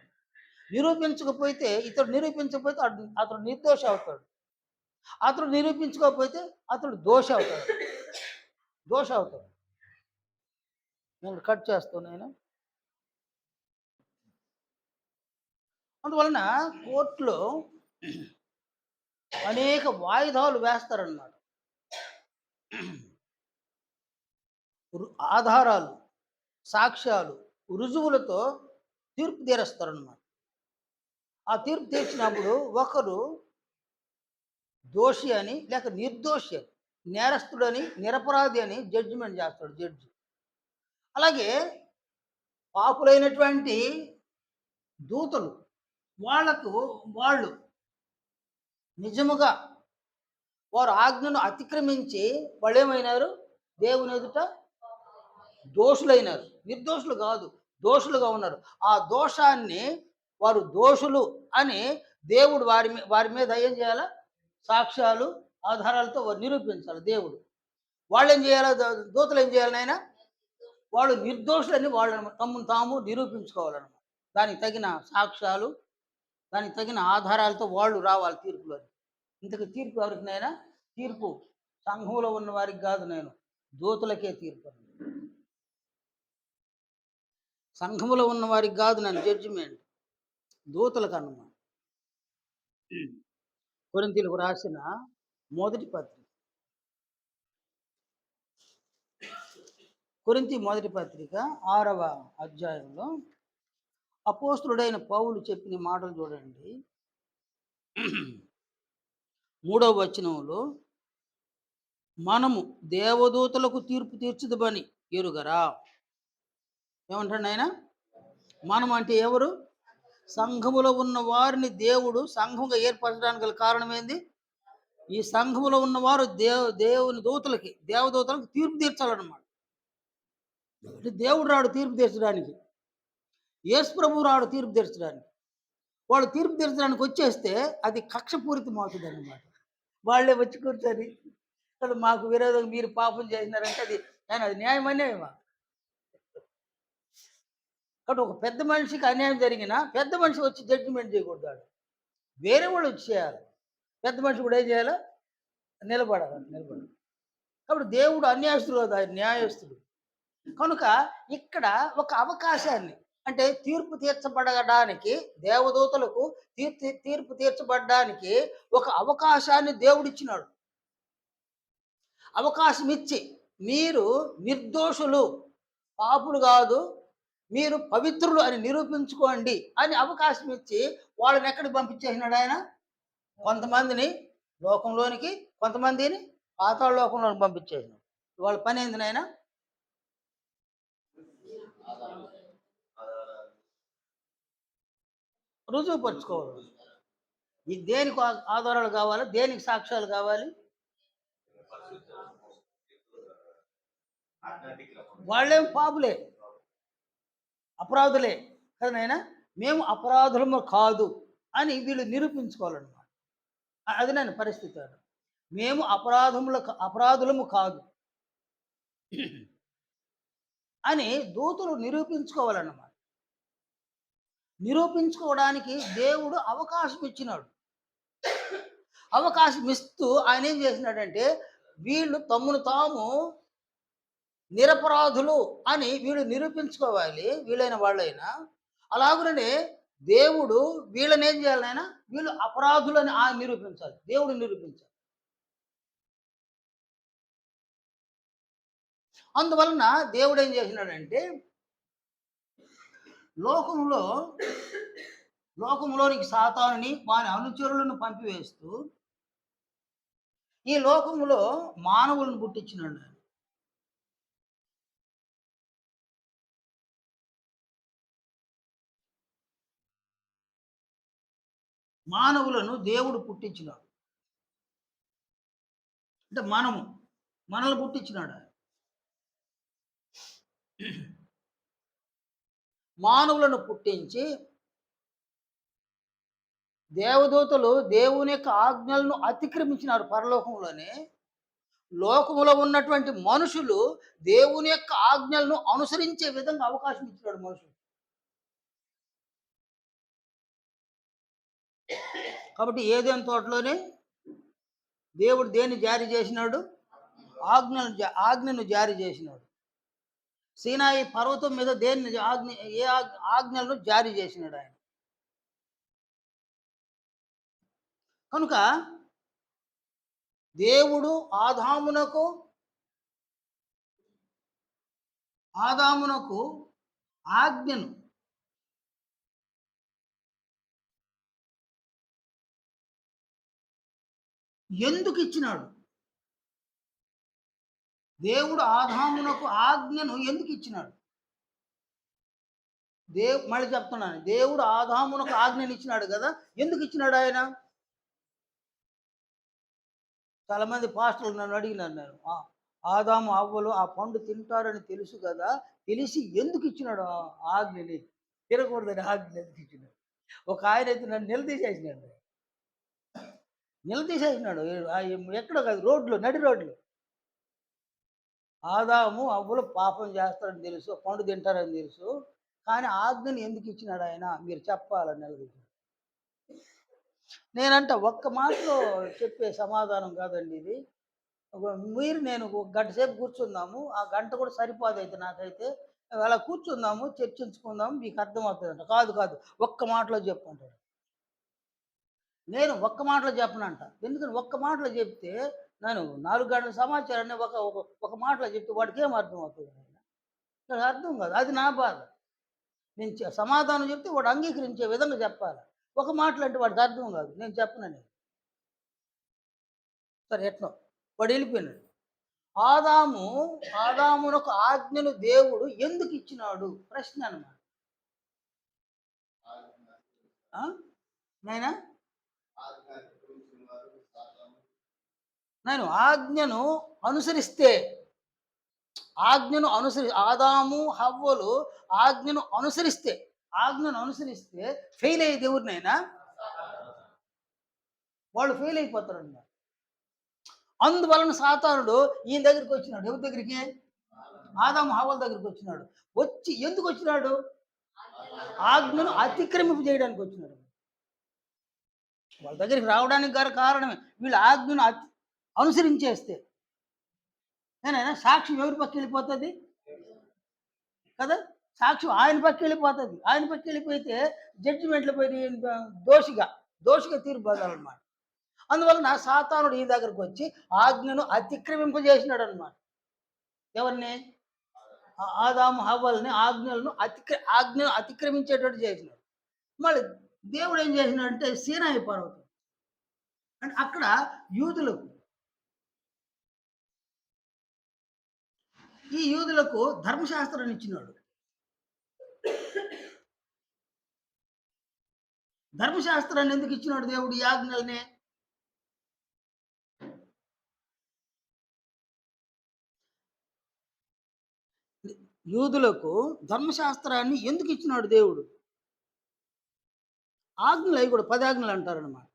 నిరూపించకపోతే ఇతడు నిరూపించకపోతే అతడు నిర్దోషి అవుతాడు. అతడు నిరూపించుకోకపోతే అతడు దోషి అవుతాడు. దోషి అవుతాడు. నేను కట్ చేస్తాను నేను. అందువలన కోర్టులో అనేక వాయిదాలు వేస్తారన్నమాట. ఆధారాలు, సాక్ష్యాలు, రుజువులతో తీర్పు తీరుస్తారన్నమాట. ఆ తీర్పు తీర్చినప్పుడు ఒకరు దోషి అని లేక నిర్దోషి అని, నేరస్తుడని నిరపరాధి అని జడ్జిమెంట్ చేస్తాడు జడ్జి. అలాగే పాపులైనటువంటి దూతలు వాళ్ళు నిజముగా వారు ఆజ్ఞను అతిక్రమించి వాళ్ళు ఏమైనారు? దేవుని ఎదుట దోషులైనారు. నిర్దోషులు కాదు, దోషులుగా ఉన్నారు. ఆ దోషాన్ని వారు దోషులు అని దేవుడు వారి మీద ఏం చేయాలా? సాక్ష్యాలు, ఆధారాలతో వారు నిరూపించాలి దేవుడు. వాళ్ళు ఏం చేయాలి? దూతలు ఏం చేయాలి నాయన? వాళ్ళు నిర్దోషులని వాళ్ళని తమను తాము నిరూపించుకోవాలన్నమాట. దానికి తగిన సాక్ష్యాలు, దానికి తగిన ఆధారాలతో వాళ్ళు రావాలి తీర్పులో. ఇంతకు తీర్పు ఎవరికినైనా? తీర్పు సంఘంలో ఉన్న వారికి కాదు, నేను దూతలకే తీర్పు. సంఘములో ఉన్న వారికి కాదు నేను జడ్జిమెంట్, దూతలకు అన్నమాట. కొరింథీయులకు రాసిన మొదటి పత్రిక, కొరింథీ మొదటి పత్రిక 6వ అధ్యాయంలో అపోస్తలుడైన పౌలు చెప్పిన మాటలు చూడండి. 3వ వచనంలో, మనము దేవదూతలకు తీర్పు తీర్చుదుమని ఎరుగరా? ఏమంటాడు ఆయన? మనం అంటే ఎవరు? సంఘములో ఉన్న వారిని దేవుడు సంఘంగా ఏర్పరచడానికి గల కారణం ఏంది? ఈ సంఘములో ఉన్నవారు దేవుని దేవదూతలకు తీర్పు తీర్చాలన్నమాట. దేవుడు రాడు తీర్పు తీర్చడానికి, యేసు ప్రభువు రాడు తీర్పు తీర్చడానికి. వాళ్ళు తీర్పు తీర్చడానికి వచ్చేస్తే అది కక్షపూరితం అవుతుంది అన్నమాట. వాళ్ళే వచ్చి కూర్చొని మాకు విరోధంగా మీరు పాపం చేసినారంటే అది న్యాయం అన్యాయమా? కాబట్టి ఒక పెద్ద మనిషికి అన్యాయం జరిగినా పెద్ద మనిషి వచ్చి జడ్జిమెంట్ చేయకూడదు, వేరే వాళ్ళు వచ్చి చేయాలి. పెద్ద మనిషి కూడా ఏం చేయాలి? నిలబడాలి. కాబట్టి దేవుడు అన్యాయస్తుడు కాదు, ఆయన న్యాయస్తుడు. కనుక ఇక్కడ ఒక అవకాశాన్ని, అంటే తీర్పు తీర్చబడడానికి, దేవదూతలకు తీర్పు తీర్చబడడానికి ఒక అవకాశాన్ని దేవుడిచ్చినాడు. అవకాశం ఇచ్చి, మీరు నిర్దోషులు, పాపులు కాదు, మీరు పవిత్రులు అని నిరూపించుకోండి అని అవకాశం ఇచ్చి వాళ్ళని ఎక్కడికి పంపించేసినాడు ఆయన? కొంతమందిని లోకంలోనికి, కొంతమందిని పాతాళ లోకంలోనికి పంపించేసినాడు. వాళ్ళ పని ఏంది నాయన? రుజువుపరుచుకోవాలి. ఈ దేనికి ఆధారాలు కావాలి? దేనికి సాక్ష్యాలు కావాలి? వాళ్ళేం పాపులే, అపరాధులే కదా నాయన. మేము అపరాధులము కాదు అని వీళ్ళు నిరూపించుకోవాలన్నమాట. అది నేను పరిస్థితి. మేము అపరాధులము కాదు అని దూతలు నిరూపించుకోవాలన్నమాట. నిరూపించుకోవడానికి దేవుడు అవకాశం ఇచ్చినాడు. అవకాశం ఇస్తూ ఆయన ఏం చేసినాడంటే, వీళ్ళు తమ్మును తాము నిరపరాధులు అని వీళ్ళు నిరూపించుకోవాలి, వీళ్ళైన వాళ్ళైనా. అలాగనే దేవుడు వీళ్ళని ఏం చేయాలి ఆయన? వీళ్ళు అపరాధులని ఆయన నిరూపించాలి, దేవుడు నిరూపించాలి. అందువలన దేవుడు ఏం చేసినాడంటే, లోకంలోనికి సాతానుని వాని అనుచరులను పంపివేస్తూ ఈ లోకములో మానవులను పుట్టించినాడు. మానవులను దేవుడు పుట్టించినాడు. అంటే మనల్ని పుట్టించినాడు. మానవులను పుట్టించి దేవదూతలు దేవుని యొక్క ఆజ్ఞలను అతిక్రమించినారు పరలోకంలోనే. లోకములో ఉన్నటువంటి మనుషులు దేవుని యొక్క ఆజ్ఞలను అనుసరించే విధంగా అవకాశం ఇచ్చినాడు మనుషులు. కాబట్టి ఏదైనా తోటలోనే దేవుడు దేన్ని జారీ చేసినాడు? ఆజ్ఞను జారీ చేసినాడు. సీనాయి పర్వతం మీద ఆజ్ఞలను జారీ చేసినాడు ఆయన. కనుక దేవుడు ఆదామునకు ఆజ్ఞను ఎందుకు ఇచ్చినాడు? దేవుడు ఆదామునకు ఆజ్ఞను ఎందుకు ఇచ్చినాడు? మళ్ళీ చెప్తున్నాను, దేవుడు ఆదామునకు ఆజ్ఞను ఇచ్చినాడు కదా, ఎందుకు ఇచ్చినాడు ఆయన? చాలా మంది పాస్టర్లు నన్ను అడిగినారు, నేను ఆదాము అవ్వలు ఆ పండు తింటారని తెలుసు కదా, తెలిసి ఎందుకు ఇచ్చినాడు ఆజ్ఞని? తినకూడదని ఆజ్ఞ ఎందుకు ఇచ్చినాడు? ఒక ఆయన అయితే నన్ను నిలదీసేసినాడు. ఎక్కడో కాదు, నడి రోడ్లు. ఆదాము అవ్వలు పాపం చేస్తారని తెలుసు, పండు తింటారని తెలుసు, కానీ ఆజ్ఞని ఎందుకు ఇచ్చినాడు ఆయన? మీరు చెప్పాలని నిలదీశాడు. నేనంట ఒక్క మాటలో చెప్పే సమాధానం కాదండి ఇది. నేను ఒక గంట సేపు కూర్చుందాము, ఆ గంట కూడా సరిపోదు అయితే నాకైతే. అలా కూర్చుందాము, చర్చించుకుందాము, మీకు అర్థమవుతుందంట. కాదు ఒక్క మాటలో చెప్పుకుంటాడు. నేను ఒక్క మాటలో చెప్పనంట. ఎందుకని ఒక్క మాటలో చెప్తే, నేను 4 గంటల సమాచారాన్ని ఒక మాటలో చెప్తే వాడికి ఏం అర్థం అవుతుంది? నాకు అర్థం కాదు. అది నా బాధ. నేను సమాధానం చెప్తే వాడు అంగీకరించే విధంగా చెప్పాలి. ఒక మాటలు అంటే వాడికి అర్థం కాదు, నేను చెప్పనని. సరే, ఎట్నో వాడు వెళ్ళిపోయినాడు. ఆదామునకు ఆజ్ఞను దేవుడు ఎందుకు ఇచ్చినాడు? ప్రశ్న అన్నమాట. నేను ఆజ్ఞను అనుసరిస్తే ఆదాము హవ్వలు ఆజ్ఞను అనుసరిస్తే ఫెయిల్ అయ్యే దేవుడినైనా వాళ్ళు ఫెయిల్ అయిపోతారు అన్నమాట. అందువలన సాతానుడు ఈయన దగ్గరికి వచ్చినాడు. ఎవరి దగ్గరికి? ఆదాము హవ్వల దగ్గరికి వచ్చినాడు. వచ్చి ఎందుకు వచ్చినాడు? ఆజ్ఞను అతిక్రమింప చేయడానికి వచ్చినాడు. వాళ్ళ దగ్గరికి రావడానికి కారణమే వీళ్ళు ఆజ్ఞను అనుసరించేస్తే. నేనైనా సాక్ష్యం ఎవరి పక్క వెళ్ళిపోతుంది కదా? సాక్ష్యం ఆయన పక్కకి వెళ్ళిపోతుంది. ఆయన పక్కకి వెళ్ళిపోతే జడ్జిమెంట్లు పోయి దోషిగా దోషిగా తీర్పు పొందాలన్నమాట. అందువలన సాతానుడు ఈ దగ్గరకు వచ్చి ఆజ్ఞను అతిక్రమింపజేసినాడు అనమాట. ఎవరిని? ఆదాము హవ్వల్ని ఆజ్ఞను అతిక్రమించేటట్టు చేసినాడు. మళ్ళీ దేవుడు ఏం చేసినాడంటే సీనాయి పర్వతం అంటే అక్కడ యూదులకు ఈ యూదులకు ధర్మశాస్త్రాన్ని ఇచ్చినాడు. ధర్మశాస్త్రాన్ని ఎందుకు ఇచ్చినాడు దేవుడు ఈ ఆజ్ఞల్ని? యూదులకు ధర్మశాస్త్రాన్ని ఎందుకు ఇచ్చినాడు దేవుడు? ఆజ్ఞలు అవి కూడా 10 ఆజ్ఞలు అంటారనమాట.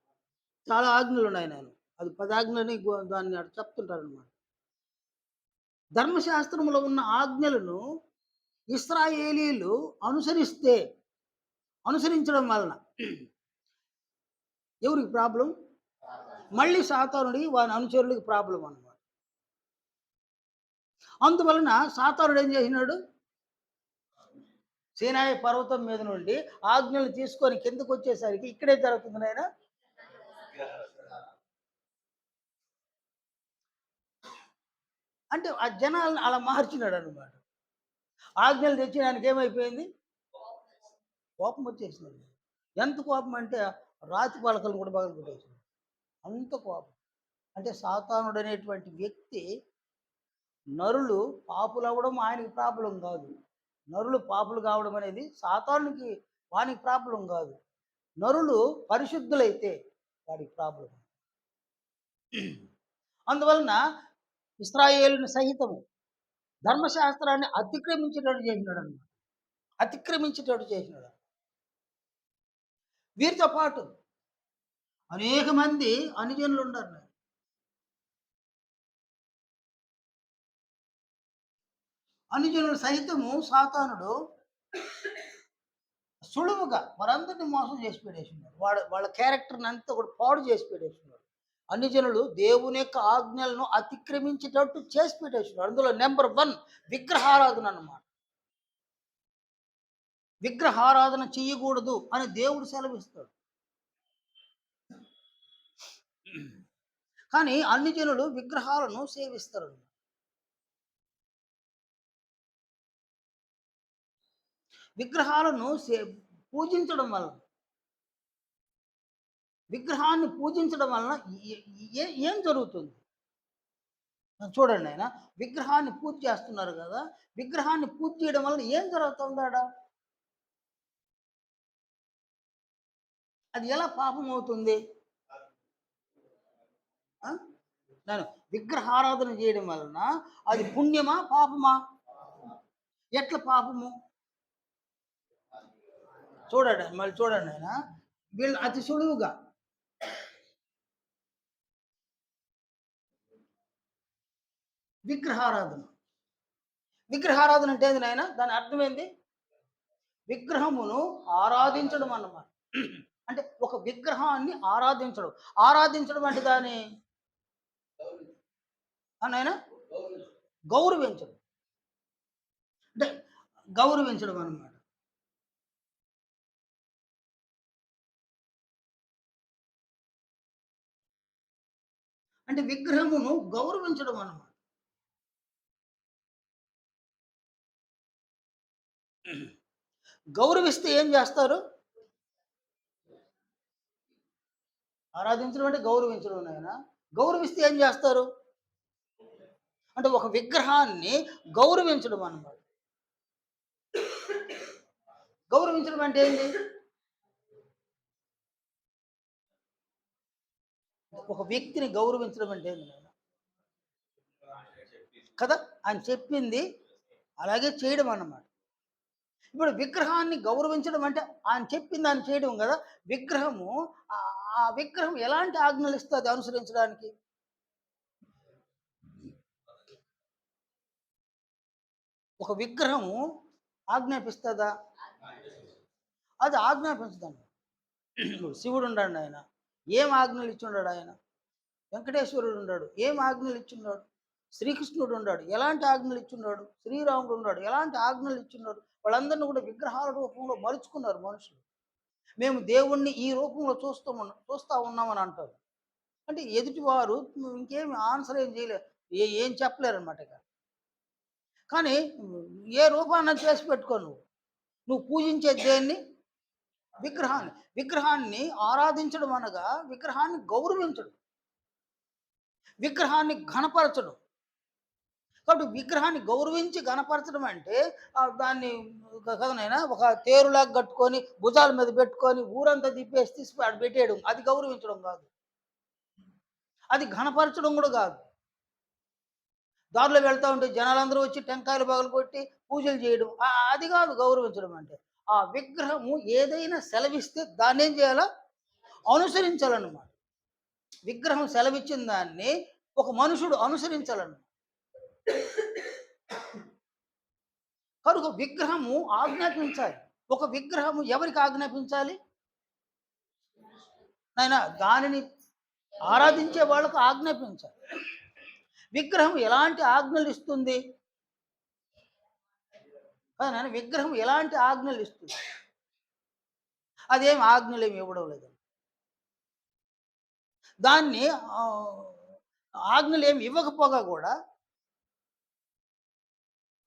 చాలా ఆజ్ఞలు ఉన్నాయి నేను. అది 10 ఆజ్ఞలని దాన్ని అటు చెప్తుంటారనమాట. ధర్మశాస్త్రంలో ఉన్న ఆజ్ఞలను ఇశ్రాయేలీలు అనుసరించడం వలన ఎవరికి ప్రాబ్లం? మళ్ళీ సాతానుడికి వాని అనుచరులకి ప్రాబ్లం అన్నమాట. అందువలన సాతానుడు ఏం చేసినాడు? సీనాయి పర్వతం మీద నుండి ఆజ్ఞలు తీసుకొని కిందకు వచ్చేసరికి ఇక్కడే జరుగుతుంది నాయన. అంటే ఆ జనాలను అలా మార్చినాడు అనమాట. ఆజ్ఞలు తెచ్చినానికి ఏమైపోయింది? కోపం వచ్చేసింది. ఎంత కోపం అంటే రాతి పలకలను కూడా పగలగొట్టేసింది. అంత కోపం. అంటే సాతానుడు అనేటువంటి వ్యక్తి నరులు పాపులవ్వడం ఆయనకి ప్రాబ్లం కాదు. నరులు పాపులు కావడం అనేది సాతానునికి వానికి ప్రాబ్లం కాదు. నరులు పరిశుద్ధులైతే వాడికి ప్రాబ్లం. అందువలన ఇశ్రాయేలుని సహితము ధర్మశాస్త్రాన్ని అతిక్రమించేటట్టు చేసినాడు అన్నమాట. అతిక్రమించేటట్టు చేసినాడు. వీరితో పాటు అనేక మంది అనుజనులు ఉన్నారు. అనుజనులు సహితము సాతానుడు సులువుగా వారందరినీ మోసం చేసి పెట్టేసినాడు. వాళ్ళ క్యారెక్టర్ని అంతా కూడా పాడు చేసి పెట్టేసినాడు. అన్ని జనులు దేవుని యొక్క ఆజ్ఞలను అతిక్రమించేటట్టు చేసి పెట్టేసినాడు. అందులో నెంబర్ 1 విగ్రహారాధన అన్నమాట. విగ్రహారాధన చెయ్యకూడదు అని దేవుడు సెలవిస్తాడు. కానీ అన్ని జనులు విగ్రహాలను సేవిస్తారు. విగ్రహాలను పూజించడం వలన విగ్రహాన్ని పూజించడం వలన ఏం జరుగుతుంది చూడండి. ఆయన విగ్రహాన్ని పూజ చేస్తున్నారు కదా, విగ్రహాన్ని పూజ చేయడం వలన ఏం జరుగుతుందాడా? అది ఎలా పాపం అవుతుంది? నేను విగ్రహారాధన చేయడం వలన అది పుణ్యమా పాపమా? ఎట్లా పాపము? చూడండి, మళ్ళీ చూడండి. ఆయన వీళ్ళు అతి సులువుగా విగ్రహారాధన అంటే ఏంది నాయన? దాని అర్థం ఏంది? విగ్రహమును ఆరాధించడం అన్నమాట. అంటే ఒక విగ్రహాన్ని ఆరాధించడం అంటే దాని నాయన గౌరవించడం, అంటే గౌరవించడం అన్నమాట. అంటే విగ్రహమును గౌరవించడం అన్నమాట. గౌరవిస్తే ఏం చేస్తారు? ఆరాధించడం అంటే గౌరవించడం నాయన. గౌరవిస్తే ఏం చేస్తారు? అంటే ఒక విగ్రహాన్ని గౌరవించడం అన్నమాట. గౌరవించడం అంటే ఏంటి? ఒక వ్యక్తిని గౌరవించడం అంటే ఏంటి కదా? ఆయన చెప్పింది అలాగే చేయడం అన్నమాట. ఇప్పుడు విగ్రహాన్ని గౌరవించడం అంటే ఆయన చెప్పింది ఆయన చేయడం కదా. ఆ విగ్రహం ఎలాంటి ఆజ్ఞలు ఇస్తుంది అనుసరించడానికి? ఒక విగ్రహము ఆజ్ఞాపిస్తుందా? అది ఆజ్ఞాపించదండి. శివుడు ఉన్నాడు, ఆయన ఏం ఆజ్ఞలు ఇచ్చున్నాడు? ఆయన వెంకటేశ్వరుడు ఉన్నాడు, ఏం ఆజ్ఞలు ఇచ్చున్నాడు? శ్రీకృష్ణుడు ఉన్నాడు, ఎలాంటి ఆజ్ఞలు ఇచ్చున్నాడు? శ్రీరాముడు ఉన్నాడు, ఎలాంటి ఆజ్ఞలు ఇచ్చున్నాడు? వాళ్ళందరినీ కూడా విగ్రహాల రూపంలో మలుచుకున్నారు మనుషులు. మేము దేవుణ్ణి ఈ రూపంలో చూస్తా ఉన్నామని అంటారు. అంటే ఎదుటివారు ఇంకేమి ఆన్సర్ ఏం చేయలేరు. ఏం చెప్పలేరనమాట ఇక. కానీ ఏ రూపాన్న చేసి పెట్టుకో నువ్వు. నువ్వు పూజించేది దేన్ని? విగ్రహాన్ని. విగ్రహాన్ని ఆరాధించడం అనగా విగ్రహాన్ని గౌరవించడం. విగ్రహాన్ని ఘనపరచడం. కాబట్టి విగ్రహాన్ని గౌరవించి ఘనపరచడం అంటే దాన్ని కదా నాయనా ఒక తేరులాగా కట్టుకొని భుజాల మీద పెట్టుకొని ఊరంతా తిప్పేసి తీసిపోయి ఆడ పెట్టేయడం. అది గౌరవించడం కాదు. అది ఘనపరచడం కూడా కాదు. దారిలో వెళ్తా ఉంటే జనాలందరూ వచ్చి టెంకాయలు పగలగొట్టి పూజలు చేయడం. అది కాదు గౌరవించడం అంటే. ఆ విగ్రహము ఏదైనా సెలవిస్తే దాన్నేం చేయాలా? అనుసరించాలన్నమాట. విగ్రహం సెలవిచ్చిన దాన్ని ఒక మనుషుడు అనుసరించాలన్నమాట. కనుక విగ్రహము ఆజ్ఞాపించాలి. ఒక విగ్రహము ఎవరికి ఆజ్ఞాపించాలి? నాయనా దానిని ఆరాధించే వాళ్ళకు ఆజ్ఞాపించాలి. విగ్రహం ఎలాంటి ఆజ్ఞలు ఇస్తుంది? నాయన విగ్రహం ఎలాంటి ఆజ్ఞలు ఇస్తుంది? అదేం ఆజ్ఞలు ఏమి ఇవ్వడం లేదు. దాన్ని ఆజ్ఞలు ఏమి ఇవ్వకపోగా కూడా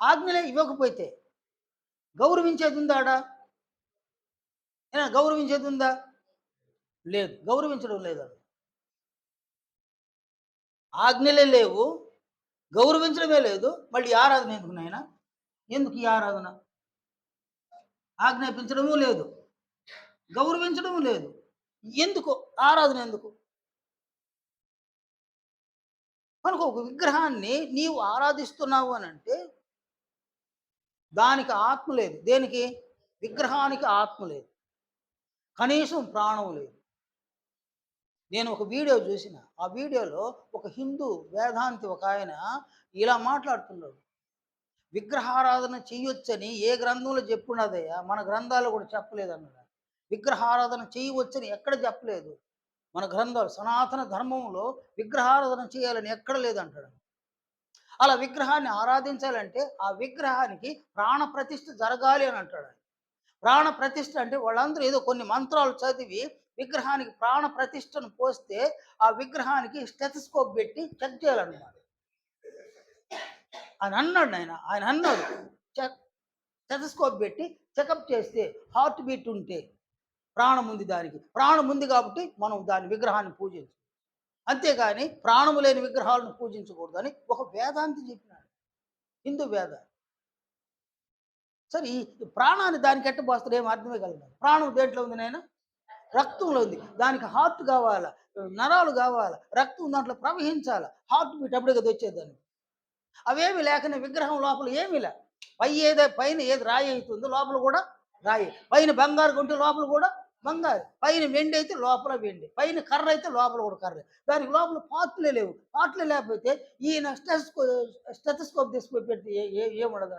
ఆజ్ఞలే ఇవ్వకపోతే గౌరవించేది ఉందా? గౌరవించేది ఉందా? లేదు. గౌరవించడం లేదు. ఆజ్ఞలే లేవు, గౌరవించడమే లేదు. మళ్ళీ ఆరాధన ఎందుకు నాయన? ఎందుకు ఈ ఆరాధన? ఆజ్ఞాపించడము లేదు, గౌరవించడము లేదు. ఎందుకు ఆరాధన? ఎందుకు? కనుక ఒక విగ్రహాన్ని నీవు ఆరాధిస్తున్నావు అని అంటే దానికి ఆత్మ లేదు. దేనికి? విగ్రహానికి ఆత్మ లేదు, కనీసం ప్రాణం లేదు. నేను ఒక వీడియో చూసిన. ఆ వీడియోలో ఒక హిందూ వేదాంతి ఒక ఆయన ఇలా మాట్లాడుతున్నాడు. విగ్రహారాధన చెయ్యొచ్చని ఏ గ్రంథంలో చెప్పున్నదయ్యా? మన గ్రంథాలు కూడా చెప్పలేదన్నాడు. విగ్రహారాధన చేయవచ్చని ఎక్కడ చెప్పలేదు. మన గ్రంథాలు సనాతన ధర్మంలో విగ్రహారాధన చేయాలని ఎక్కడ లేదంటాడు. అలా విగ్రహాన్ని ఆరాధించాలంటే ఆ విగ్రహానికి ప్రాణ ప్రతిష్ఠ జరగాలి అని అంటాడు. ప్రాణ ప్రతిష్ఠ అంటే వాళ్ళందరూ ఏదో కొన్ని మంత్రాలు చదివి విగ్రహానికి ప్రాణ ప్రతిష్టను పోస్తే ఆ విగ్రహానికి స్టెథోస్కోప్ పెట్టి చెక్ చేయాలన్నమాట. ఆయన అన్నాడు. ఆయన అన్నాడు స్టెథోస్కోప్ పెట్టి చెకప్ చేస్తే హార్ట్ బీట్ ఉంటే ప్రాణం ఉంది. దానికి ప్రాణం ఉంది కాబట్టి మనం దాని విగ్రహాన్ని పూజించు. అంతేగాని ప్రాణము లేని విగ్రహాలను పూజించకూడదని ఒక వేదాంతి చెప్పినాడు, హిందూ వేదాంతి. సరే ఈ ప్రాణాన్ని దానికి ఎట్ట పోస్తాడు? ఏం అర్థమే కలదు. ప్రాణం దేంట్లో ఉంది నాయన? రక్తంలో ఉంది. దానికి హార్ట్ కావాలా, నరాలు కావాలా, రక్తం దాంట్లో ప్రవహించాలా, హార్ట్ బీట్ అప్పుడే కదా వచ్చేదాన్ని. అవేమి లేకనే విగ్రహం లోపల ఏమీ లే. పైన ఏది రాయి అవుతుందో లోపల కూడా రాయి. పైన బంగారు కొంటే లోపల కూడా బంగారు. పైన వెండి అయితే లోపల వెండి. పైన కర్ర అయితే లోపల కూడా కర్ర. దానికి లోపల పార్ట్లే లేవు. పార్ట్లే లేకపోతే ఈయన స్టెథోస్కోప్ తీసుకొని పెడితే ఏముండదు.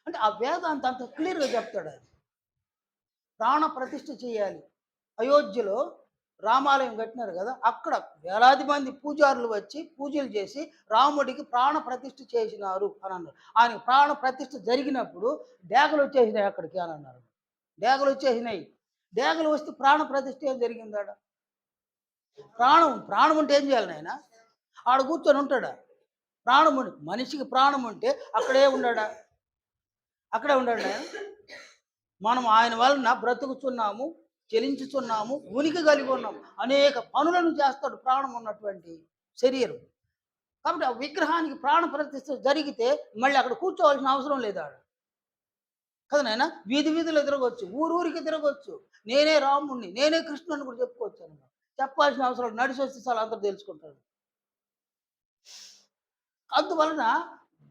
అంటే ఆ వేదాంత అంత క్లియర్గా చెప్తాడు. అది ప్రాణ ప్రతిష్ఠ చేయాలి. అయోధ్యలో రామాలయం కట్టినారు కదా, అక్కడ వేలాది మంది పూజారులు వచ్చి పూజలు చేసి రాముడికి ప్రాణ ప్రతిష్ఠ చేసినారు అని అన్నారు. ఆయన ప్రాణ ప్రతిష్ఠ జరిగినప్పుడు డేగలు వచ్చేసినాయి అక్కడికి అని అన్నారు. డేగలు వచ్చేసినాయి. డేగలు వస్తే ప్రాణ ప్రతిష్ఠ ఏం జరిగిందాడ? ప్రాణం ఉంటే ఏం చేయాలి నాయన? ఆడ కూర్చొని ఉంటాడా? ప్రాణం ఉండి మనిషికి ప్రాణం ఉంటే అక్కడే ఉన్నాడా? అక్కడే ఉన్నాడు నాయన. మనం ఆయన వలన బ్రతుకుతున్నాము, చెలించుతున్నాము, ఉనికి కలిగి ఉన్నాము. అనేక పనులను చేస్తాడు ప్రాణం ఉన్నటువంటి శరీరం. కాబట్టి ఆ విగ్రహానికి ప్రాణ ప్రతిష్ఠ జరిగితే మళ్ళీ అక్కడ కూర్చోవలసిన అవసరం లేదు ఆడ కదా నాయన. వీధులు తిరగవచ్చు, ఊరికి తిరగవచ్చు. నేనే రాముణ్ణి, నేనే కృష్ణుని కూడా చెప్పుకోవచ్చు అన్నమాట. చెప్పాల్సిన అవసరం నడిచి వస్తే చాలా అందరూ తెలుసుకుంటారు. అందువలన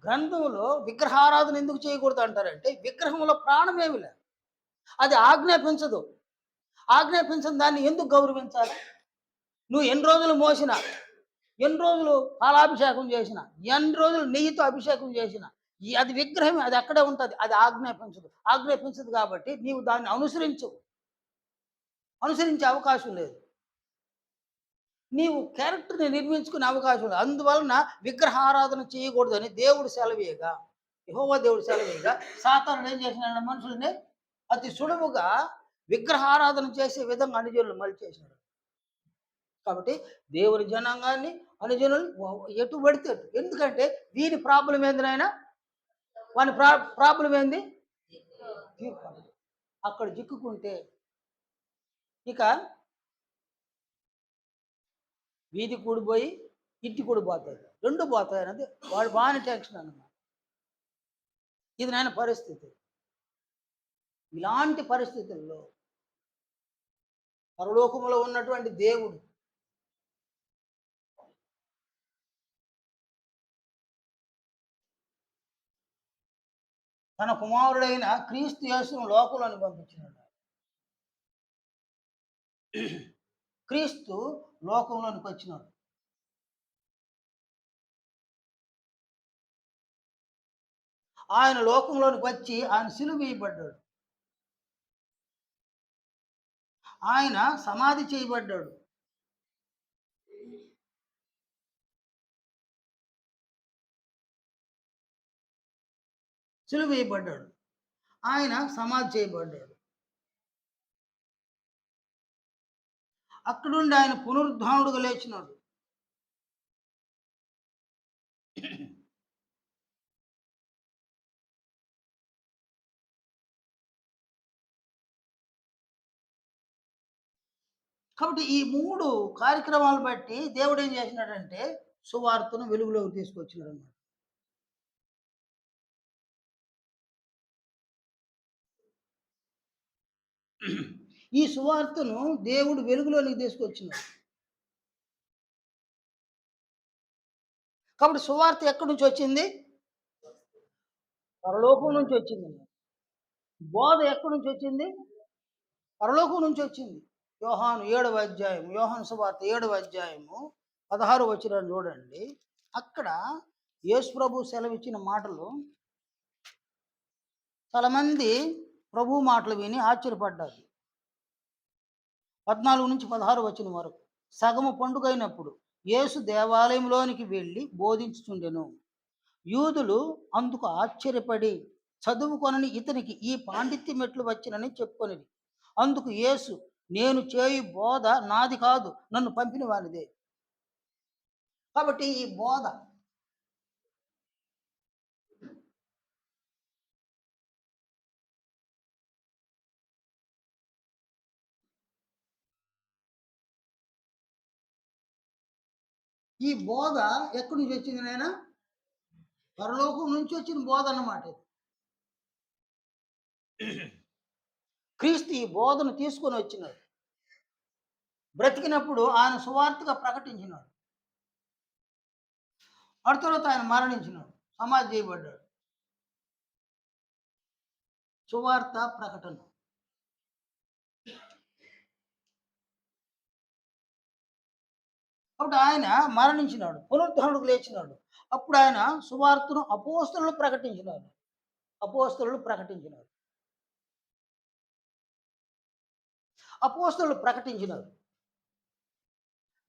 గ్రంథంలో విగ్రహారాధన ఎందుకు చేయకూడదు అంటారంటే విగ్రహంలో ప్రాణమేమి లేదు, అది ఆజ్ఞాపించదు. ఆజ్ఞాపించని దాన్ని ఎందుకు గౌరవించాలి? నువ్వు ఎన్ని రోజులు మోసినా, ఎన్ని రోజులు పాలాభిషేకం చేసిన, ఎన్ని రోజులు నెయ్యితో అభిషేకం చేసిన, అది విగ్రహమే, అది అక్కడే ఉంటుంది. అది ఆజ్ఞాపించదు కాబట్టి నీవు దాన్ని అనుసరించే అవకాశం లేదు. నీవు క్యారెక్టర్ని నిర్మించుకునే అవకాశం లేదు. అందువలన విగ్రహారాధన చేయకూడదని దేవుడు సెలవేయగా యెహోవా దేవుడు సెలవేయగా సాతానుడు ఏం చేసినాడు? మనుషుల్ని అతి సులువుగా విగ్రహారాధన చేసే విధంగా అనుజనులు మలిచేసినాడు. కాబట్టి దేవుని జనాంగాన్ని అనుజనులు ఎటు పడితే అటు. ఎందుకంటే దీని ప్రాబ్లం ఏంది నాయన? వాని ప్రాబ్లం ఏంది? తీర్పు. అక్కడ చిక్కుకుంటే ఇక వీధి కూడిపోయి ఇంటి కూడి పోతాయి. 2 పోతాయి అన్నది వాడు బాగానే టెన్షన్ అన్నమాట. ఇది నాయన పరిస్థితి. ఇలాంటి పరిస్థితుల్లో పరలోకములో ఉన్నటువంటి దేవుడు తన కుమారుడైన క్రీస్తు యేసును లోకంలోనికి పంపించినాడు. క్రీస్తు లోకంలోనికి వచ్చినాడు. ఆయన లోకంలోనికి వచ్చి ఆయన సిలువ వేయబడ్డాడు. ఆయన సమాధి చేయబడ్డాడు. సిలువ వేయబడ్డాడు. ఆయన సమాధి చేయబడ్డాడు. అక్కడుండి ఆయన పునరుద్ధానుడుగా లేచినాడు. కాబట్టి ఈ 3 కార్యక్రమాలు బట్టి దేవుడు ఏం చేసినాడంటే సువార్తను వెలుగులోకి తీసుకొచ్చినాడన్నమాట. ఈ సువార్తను దేవుడు వెలుగులోనికి తీసుకొచ్చినాడు. కాబట్టి సువార్త ఎక్కడి నుంచి వచ్చింది? పరలోకం నుంచి వచ్చింది. బోధ ఎక్కడి నుంచి వచ్చింది? పరలోకం నుంచి వచ్చింది. యోహాను 7వ అధ్యాయం, యోహాను సువార్త 7వ అధ్యాయము 16వ వచనాన్ని చూడండి. అక్కడ యేసు ప్రభు సెలవిచ్చిన మాటలు చాలామంది ప్రభు మాటలు విని ఆశ్చర్యపడ్డారు. 14-16 వచనం వరకు. సగము పండుగైనప్పుడు యేసు దేవాలయంలోనికి వెళ్ళి బోధించుచుండెను. యూదులు అందుకు ఆశ్చర్యపడి చదువుకొనని ఇతనికి ఈ పాండిత్యం ఎట్లు వచ్చినని చెప్పుకొనిది. అందుకు యేసు, నేను చేయు బోధ నాది కాదు, నన్ను పంపిన వానిదే. కాబట్టి ఈ బోధ ఈ బోధ ఎక్కడి నుంచి వచ్చింది నాయన? పరలోకం నుంచి వచ్చిన బోధ అన్నమాట. క్రీస్తు ఈ బోధను తీసుకొని వచ్చినాడు. బ్రతికినప్పుడు ఆయన సువార్తగా ప్రకటించినాడు. ఆ తర్వాత ఆయన మరణించినాడు, సమాధి చేయబడ్డాడు. సువార్త ప్రకటన. కాబట్టి ఆయన మరణించినాడు, పునరుద్ధరణకు లేచినాడు. అప్పుడు ఆయన సువార్తను అపోస్తలులు ప్రకటించినాడు. అపోస్తలులు ప్రకటించినారు. అపోస్తలులు ప్రకటించినారు.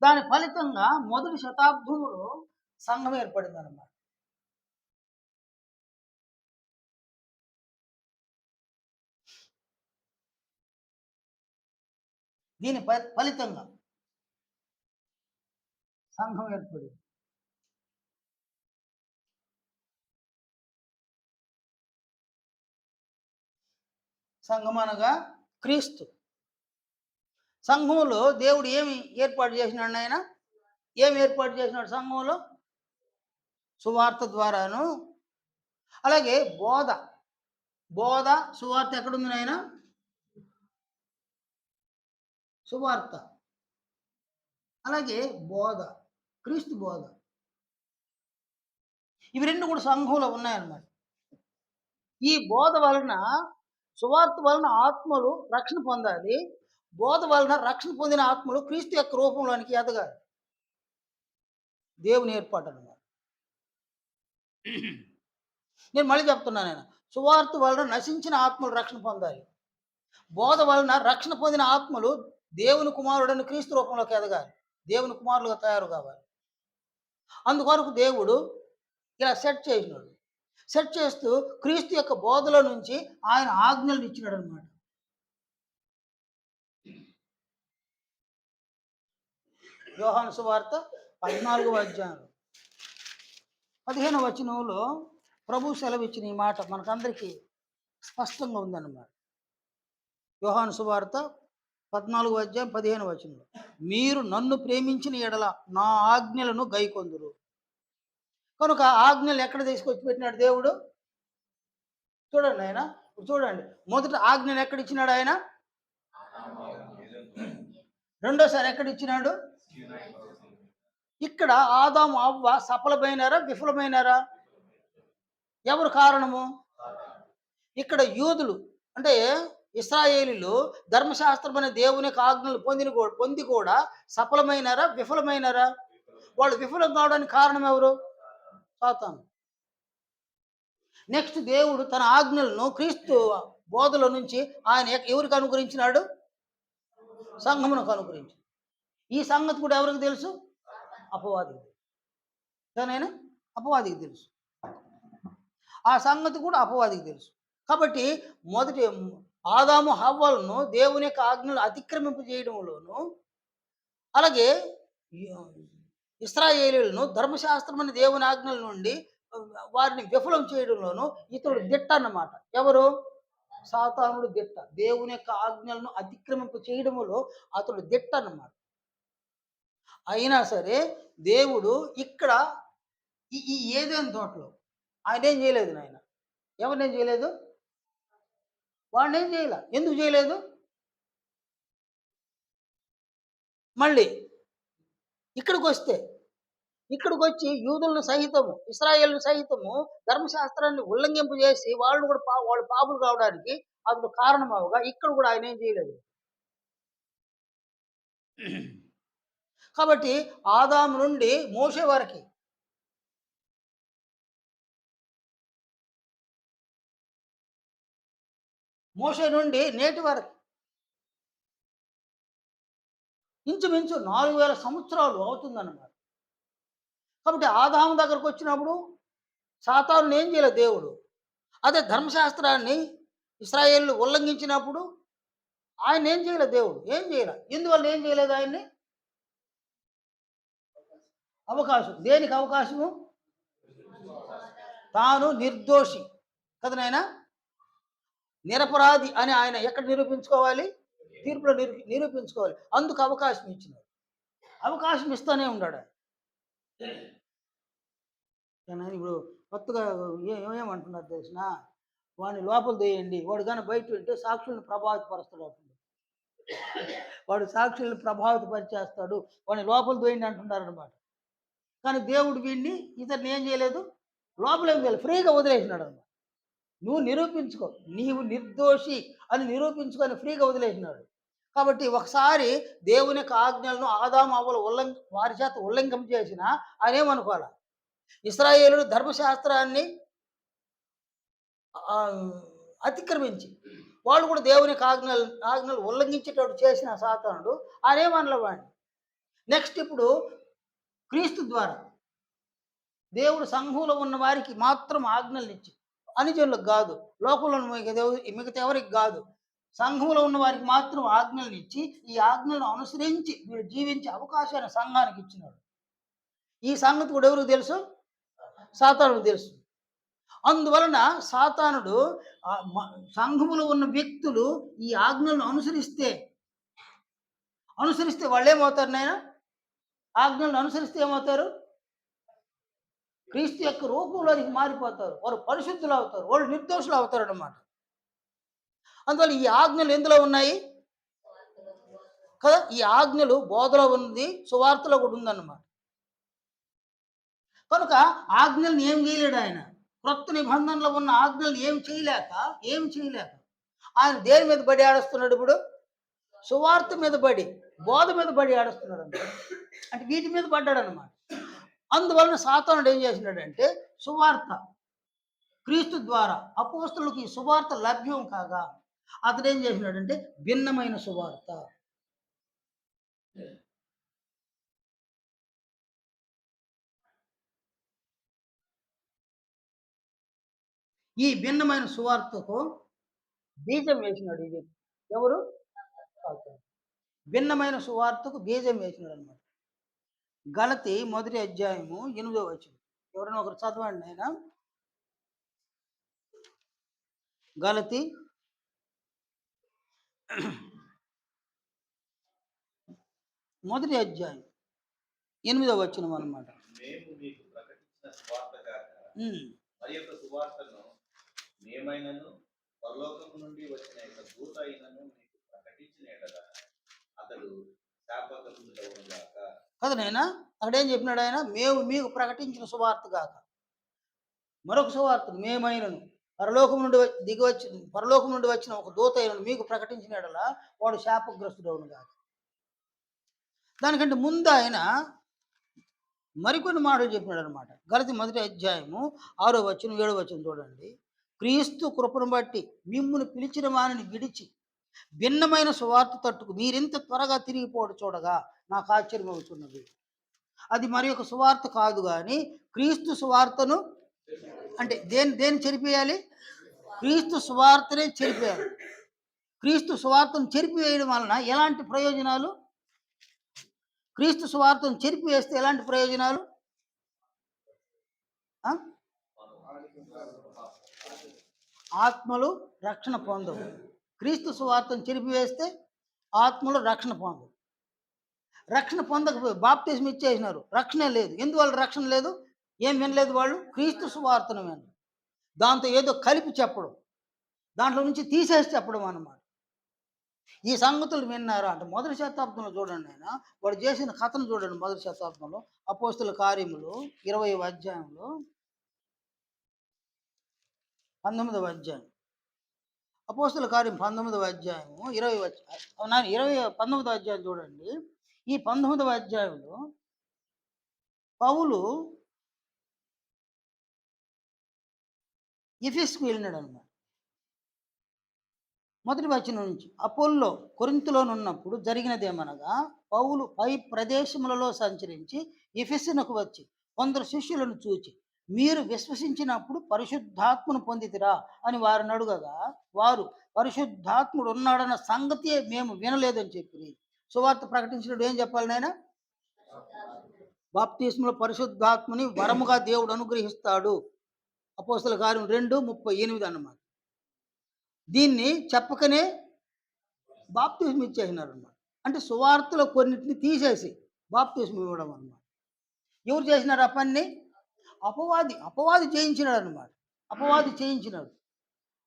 దాని ఫలితంగా మొదటి శతాబ్దంలో సంఘం ఏర్పడిందన్నమాట. దీని ఫలితంగా సంఘం ఏర్పడింది. సంఘం అనగా క్రీస్తు. సంఘంలో దేవుడు ఏమి ఏర్పాటు చేసినాడు ఆయన? ఏమి ఏర్పాటు చేసినాడు సంఘంలో? సువార్త ద్వారాను, అలాగే బోధ. బోధ సువార్త ఎక్కడుంది నాయన? సువార్త, అలాగే బోధ, క్రీస్తు బోధ. ఇవి 2 కూడా సంఘంలో ఉన్నాయన్నమాట. ఈ బోధ వలన, సువార్త వలన ఆత్మలు రక్షణ పొందాలి. బోధ వలన రక్షణ పొందిన ఆత్మలు క్రీస్తు యొక్క రూపంలోనికి ఎదగాలి. దేవుని ఏర్పాటు అన్నమాట. నేను మళ్ళీ చెప్తున్నాను నేను. సువార్త వలన నశించిన ఆత్మలు రక్షణ పొందాలి. బోధ వలన రక్షణ పొందిన ఆత్మలు దేవుని కుమారుడైన క్రీస్తు రూపంలోకి ఎదగాలి. దేవుని కుమారులుగా తయారు కావాలి. అందుకొరకు దేవుడు ఇలా సెట్ చేసినాడు. సెట్ చేస్తూ క్రీస్తు యొక్క బోధలో నుంచి ఆయన ఆజ్ఞలను ఇచ్చినాడు అనమాట. యోహాను సువార్త 14వ అధ్యాయం 15వ వచనంలో ప్రభు సెలవిచ్చిన ఈ మాట మనకందరికీ స్పష్టంగా ఉందన్నమాట. యోహాను సువార్త 14వ అధ్యాయం 15వ వచనంలో, మీరు నన్ను ప్రేమించిన ఎడల నా ఆజ్ఞలను గైకొందురు. కనుక ఆజ్ఞలు ఎక్కడ తీసుకొచ్చి పెట్టినాడు దేవుడు? చూడండి ఆయన, చూడండి, మొదట ఆజ్ఞలు ఎక్కడ ఇచ్చినాడు ఆయన? రెండోసారి ఎక్కడ ఇచ్చినాడు? ఇక్కడ ఆదాము అవ్వ సఫలమైనారా విఫలమైనారా? ఎవరు కారణము? ఇక్కడ యూదులు అంటే ఇశ్రాయేలీలు ధర్మశాస్త్రం అనే దేవుని యొక్క ఆజ్ఞలు పొంది కూడా సఫలమైనారా విఫలమైనారా? వాళ్ళు విఫలం కావడానికి కారణం ఎవరు? సాతాను. నెక్స్ట్ దేవుడు తన ఆజ్ఞలను క్రీస్తు బోధలో నుంచి ఆయన ఎవరికి అనుగ్రహించినాడు? సంఘమునకు అనుగ్రహించి. ఈ సంగతి కూడా ఎవరికి తెలుసు? అపవాదికి. దానైనా అపవాదికి తెలుసు. ఆ సంగతి కూడా అపవాదికి తెలుసు. కాబట్టి మొదటి ఆదాము హవ్వలను దేవుని యొక్క ఆజ్ఞలు అతిక్రమింప చేయడంలోను, అలాగే ఇశ్రాయేలీయులను ధర్మశాస్త్రం అనే దేవుని ఆజ్ఞల నుండి వారిని విఫలం చేయడంలోను ఇతడు దిట్ట అన్నమాట. ఎవరు? సాతానుడు దిట్ట. దేవుని యొక్క ఆజ్ఞలను అతిక్రమింప చేయడంలో అతడు దిట్ట అన్నమాట. అయినా సరే దేవుడు ఇక్కడ ఈ ఏదైనా తోటలో ఆయన ఏం చేయలేదు. నాయన ఎవరినేం చేయలేదు? వాడిని ఏం చేయలే. ఎందుకు చేయలేదు? మళ్ళీ ఇక్కడికి వచ్చి యూదులను సహితము ఇశ్రాయేలును సహితము ధర్మశాస్త్రాన్ని ఉల్లంఘింపు చేసి వాళ్ళు కూడా వాళ్ళు పాపులు కావడానికి అతడు కారణం అవగా ఇక్కడ కూడా ఆయన ఏం చేయలేదు. కాబట్టి ఆదాము నుండి మోషే వరకు మోషే నుండి నేటి వరకు ఇంచుమించు 4000 సంవత్సరాలు అవుతుందన్నమాట. కాబట్టి ఆదాము దగ్గరకు వచ్చినప్పుడు సాతాను ఏం చేయలేదు దేవుడు. అదే ధర్మశాస్త్రాన్ని ఇశ్రాయేలు ఉల్లంఘించినప్పుడు ఆయన ఏం చేయలేదు దేవుడు. ఏం చేయలేదు. ఎందువల్ల ఏం చేయలేదు ఆయన్ని? అవకాశం. దేనికి అవకాశము? తాను నిర్దోషి కదా నాయన, నిరపరాధి అని ఆయన ఎక్కడ నిరూపించుకోవాలి? తీర్పులో నిరూపించుకోవాలి. అందుకు అవకాశం ఇచ్చినాడు. అవకాశం ఇస్తూనే ఉన్నాడు. ఇప్పుడు కొత్తగా ఏమేమంటున్నారు తెలిసిన, వాడిని లోపల తీయండి, వాడు కానీ బయట ఉంటే సాక్షులను ప్రభావితపరుస్తాడు అంటుంది. వాడు సాక్షులను ప్రభావితపరిచేస్తాడు, వాడిని లోపల తోయండి అంటున్నారు అనమాట. కానీ దేవుడు వీడిని ఇతన్ని ఏం చేయలేదు, లోపలేం చేయలేదు, ఫ్రీగా వదిలేసినాడు అనమాట. నువ్వు నిరూపించుకో, నీవు నిర్దోషి అని నిరూపించుకొని ఫ్రీగా వదిలేసినాడు. కాబట్టి ఒకసారి దేవుని యొక్క ఆజ్ఞలను ఆదాము అవ్వలు వారి చేత ఉల్లంఘన చేసిన ఆయన ఏమనుకోవాలి? ఇశ్రాయేలుడు ధర్మశాస్త్రాన్ని అతిక్రమించి వాళ్ళు కూడా దేవుని యొక్క ఆజ్ఞలు ఉల్లంఘించేటట్టు చేసిన సాతానుడు ఆయన ఏమనలే వాడిని. నెక్స్ట్ ఇప్పుడు క్రీస్తు ద్వారా దేవుడు సంఘంలో ఉన్న వారికి మాత్రం ఆజ్ఞలు ఇచ్చి, అనుజనులకు కాదు, లోకంలో మిగతా ఎవరికి కాదు, సంఘంలో ఉన్న వారికి మాత్రం ఆజ్ఞలను ఇచ్చి ఈ ఆజ్ఞలను అనుసరించి వీళ్ళు జీవించే అవకాశాన్ని సంఘానికి ఇచ్చినాడు. ఈ సంగతి కూడా ఎవరికి తెలుసు? సాతానుడు తెలుసు. అందువలన సాతానుడు సంఘములో ఉన్న వ్యక్తులు ఈ ఆజ్ఞలను అనుసరిస్తే వాళ్ళు ఏమవుతారు నాయన? ఆజ్ఞలను అనుసరిస్తే ఏమవుతారు? క్రీస్తు యొక్క రూపంలోనికి మారిపోతారు. వారు పరిశుద్ధులు అవుతారు, వాళ్ళు నిర్దోషులు అవుతారు అన్నమాట. అందువల్ల ఈ ఆజ్ఞలు ఎందులో ఉన్నాయి కదా? ఈ ఆజ్ఞలు బోధలో ఉంది, సువార్తలో కూడా ఉందన్నమాట. కనుక ఆజ్ఞలను ఏం చేయలేడు ఆయన. క్రొత్త నిబంధనలో ఉన్న ఆజ్ఞలు ఏం చేయలేక ఆయన దేని మీద బడి ఆడుస్తున్నాడు? ఇప్పుడు సువార్త మీద బడి, బోధ మీద బడి ఆడుస్తున్నాడు అన్నమాట. అంటే వీటి మీద పడ్డాడు అన్నమాట. అందువలన సాతానుడు ఏం చేసినాడంటే సువార్త క్రీస్తు ద్వారా అపోస్తలులకు ఈ సువార్త లభ్యం కాగా అతడు ఏం చేసినాడంటే భిన్నమైన సువార్త ఈ భిన్నమైన సువార్తకు బీజం వేసినాడు ఈ వ్యక్తి. ఎవరు? సాతాను. భిన్నమైన సువార్తకు బీజం వేసినాడనమాట. గలతీ మొదటి అధ్యాయము 8వ వచనం. ఎవరైనా ఒకరు చదవండి నాయనా. గలతీ మొదటి అధ్యాయం 8వ వచనం అన్నమాట. మేము మీకు ప్రకటించిన సువార్త కాక హ్మ్. మరి యొక్క సువార్తను మేమైనను పరలోకము నుండి వచ్చిన యొక్క దూత అయినను మీకు ప్రకటించిన ఎడల అతడు శాపగ్రస్తుడవుగాక. కదా నాయనా, అక్కడేం చెప్పినాడు ఆయన? మేము మీకు ప్రకటించిన సువార్త కాక మరొక సువార్త మేమైనను పరలోకం నుండి వచ్చిన ఒక దూత అయినను మీకు ప్రకటించిన యెడల వాడు శాపగ్రస్తుడవును కాక. దానికంటే ముందు ఆయన మరికొన్ని మాటలు చెప్పినాడు అనమాట. గలతీ మొదటి అధ్యాయము 6వ వచనం 7వ వచనం చూడండి. క్రీస్తు కృపను బట్టి మిమ్మును పిలిచిన వానిని విడిచి భిన్నమైన సువార్త తట్టుకు మీరింత త్వరగా తిరిగిపోవడం చూడగా నాకు ఆశ్చర్యం అవుతున్నది. అది మరి ఒక సువార్త కాదు కానీ క్రీస్తు సువార్తను, అంటే దేన్ని చెరిపేయాలి? క్రీస్తు సువార్తనే చెరిపేయాలి. క్రీస్తు సువార్తను చెరిపివేయడం వలన ఎలాంటి ప్రయోజనాలు? క్రీస్తు సువార్తను చెరిపివేస్తే ఎలాంటి ప్రయోజనాలు? ఆ? ఆత్మలు రక్షణ పొందవు. క్రీస్తు సువార్తను చెరిపివేస్తే ఆత్మలు రక్షణ పొందవు. రక్షణ పొందకపోయి బాప్తిజం ఇచ్చేసినారు, రక్షణే లేదు. ఎందువల్ల రక్షణ లేదు? ఏం వినలేదు వాళ్ళు? క్రీస్తు సువార్తను వినరు. దాంతో ఏదో కలిపి చెప్పడం, దాంట్లో నుంచి తీసేసి చెప్పడం అన్నమాట. ఈ సంగతులు విన్నారా అంటే మొదటి శతాబ్దంలో చూడండి ఆయన, వాడు చేసిన కథను చూడండి. మొదటి శతాబ్దంలో అపోస్తుల కార్యములు 20వ అధ్యాయంలో 19వ అధ్యాయం. అపోస్తుల కార్యం 19వ అధ్యాయము 19వ అధ్యాయం చూడండి. ఈ 19వ అధ్యాయంలో పౌలు ఎఫెసుకు వెళ్ళినాడు అనమాట. మొదటి వచనం నుంచి, అపోల్లో కొరింథులోనున్నప్పుడు జరిగినదేమనగా పౌలు పై ప్రదేశములలో సంచరించి ఎఫెసునకు వచ్చి కొందరు శిష్యులను చూచి మీరు విశ్వసించినప్పుడు పరిశుద్ధాత్మను పొందితిరా అని వారిని అడుగగా వారు పరిశుద్ధాత్ముడు ఉన్నాడన్న సంగతి మేము వినలేదని చెప్పి సువార్త ప్రకటించినప్పుడు ఏం చెప్పాలి నాయన? బాప్తిస్మలో పరిశుద్ధాత్మని వరముగా దేవుడు అనుగ్రహిస్తాడు. అపోస్తుల కార్యం 2:38 అన్నమాట. దీన్ని చెప్పకనే బాప్తిస్మ ఇచ్చేసినారు అన్నమాట. అంటే సువార్తలో కొన్నిటిని తీసేసి బాప్తిస్మ ఇవ్వడం అన్నమాట. ఎవరు చేసినారు ఆ పని? అపవాది చేయించినాడు అన్నమాట. అపవాది చేయించినాడు.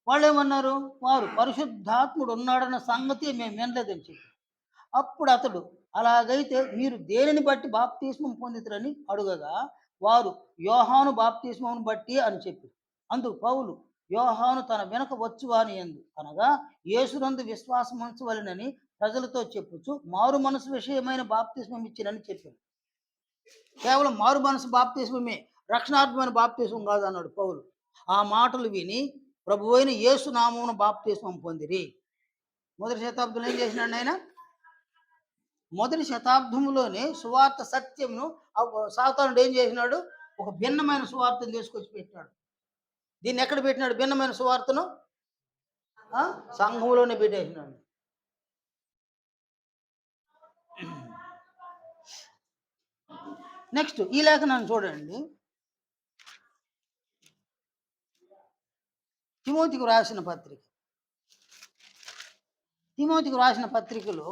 వాళ్ళు ఏమన్నారు? వారు పరిశుద్ధాత్ముడు ఉన్నాడన్న సంగతి మేము వినలేదని చెప్పి. అప్పుడు అతడు అలాగైతే మీరు దేనిని బట్టి బాప్తిస్మం పొందితురని అడుగగా వారు యోహాను బాప్తిస్మం బట్టి అని చెప్పి. అందుకు పౌలు యోహాను తన వెనక వచ్చువాని ఎందు అనగా యేసునందు విశ్వాసం ఉంచవలెనని ప్రజలతో చెప్పుచు మారు మనసు విషయమైన బాప్తిస్మం ఇచ్చినని చెప్పాడు. కేవలం మారు మనసు బాప్తిస్మమే, రక్షణార్థమైన బాప్తిస్మం కాదు అన్నాడు పౌలు. ఆ మాటలు విని ప్రభువైన యేసు నామమున బాప్తిస్మం పొందిరి. మొదటి శతాబ్దంలో ఏం చేసినాడు ఆయన? మొదటి శతాబ్దంలోనే సువార్త సత్యంను సాతానుడు ఏం చేసినాడు? ఒక భిన్నమైన సువార్తను తీసుకొచ్చి పెట్టినాడు. దీన్ని ఎక్కడ పెట్టినాడు? భిన్నమైన సువార్తను సంఘంలోనే పెట్టేసినాడు. నెక్స్ట్ ఈ లేఖనాన్ని చూడండి. తిమోతికి రాసిన పత్రికలో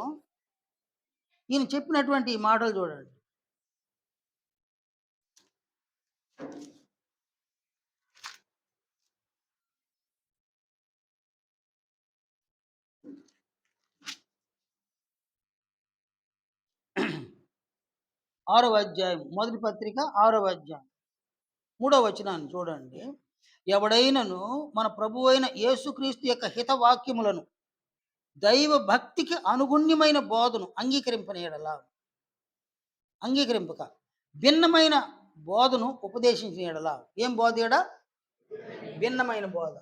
ఈయన చెప్పినటువంటి ఈ మాటలు చూడండి. ఆరవ అధ్యాయం, మొదటి పత్రిక 6వ అధ్యాయం 3వ వచనాన్ని చూడండి. ఎవడైనను మన ప్రభువైన యేసుక్రీస్తు యొక్క హితవాక్యములను దైవ భక్తికి అనుగుణ్యమైన బోధను అంగీకరింపక భిన్నమైన బోధను ఉపదేశించిన ఎడల. ఏం బోధ ఎడ? భిన్నమైన బోధ.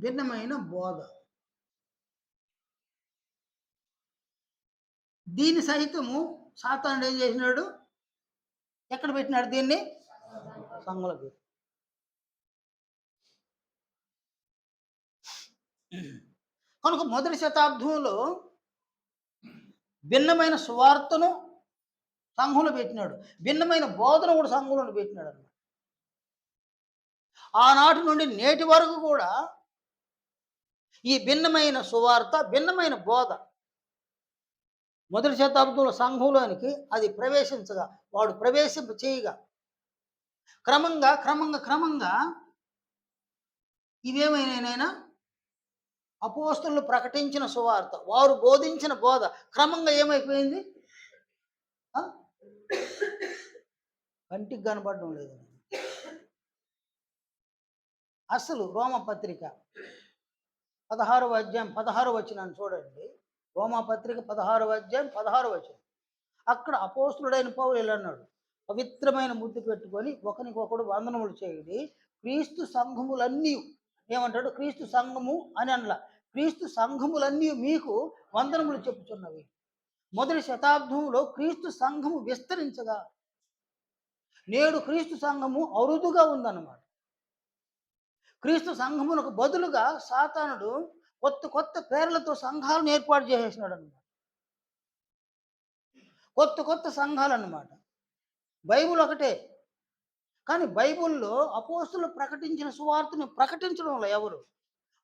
భిన్నమైన బోధ. దీని సహితము సాతానుడు ఏం చేసినాడు? ఎక్కడ పెట్టినాడు దీన్ని? సంఘంలో పెట్టి. కనుక మొదటి శతాబ్దంలో భిన్నమైన సువార్తను సంఘంలో పెట్టినాడు. భిన్నమైన బోధన కూడా సంఘంలో పెట్టినాడు అన్నమాట. ఆనాటి నుండి నేటి వరకు కూడా ఈ భిన్నమైన సువార్త, భిన్నమైన బోధ మొదటి శతాబ్దంలో సంఘంలోనికి అది ప్రవేశించగా, వాడు ప్రవేశింప చేయగా క్రమంగా ఇవేమైనాయినైనా అపోస్తలులు ప్రకటించిన సువార్త, వారు బోధించిన బోధ క్రమంగా ఏమైపోయింది? ఆ? కంటికి కనపడడం లేదు. అసలు రోమపత్రిక 16వ అధ్యాయం 16వ వచనాన్ని చూడండి. రోమపత్రిక 16వ అధ్యాయం 16వ వచనం. అక్కడ అపోస్తలుడైన పౌలు ఇలా అన్నాడు, పవిత్రమైన ముద్దు పెట్టుకొని ఒకరికొకడు వందనములు చేయుడి, క్రీస్తు సంఘములన్నీ, ఏమంటాడు? క్రీస్తు సంఘము అని అనలా, క్రీస్తు సంఘములన్నీ మీకు వందనములు చెప్పుచున్నవి. మొదటి శతాబ్దంలో క్రీస్తు సంఘము విస్తరించగా నేడు క్రీస్తు సంఘము అరుదుగా ఉందన్నమాట. క్రీస్తు సంఘమునకు బదులుగా సాతానుడు కొత్త పేర్లతో సంఘాలను ఏర్పాటు చేసేసినాడు అనమాట. కొత్త సంఘాలు అన్నమాట. బైబిల్ ఒకటే, కానీ బైబిల్లో అపోస్తులు ప్రకటించిన సువార్తను ప్రకటించడంలో ఎవరు?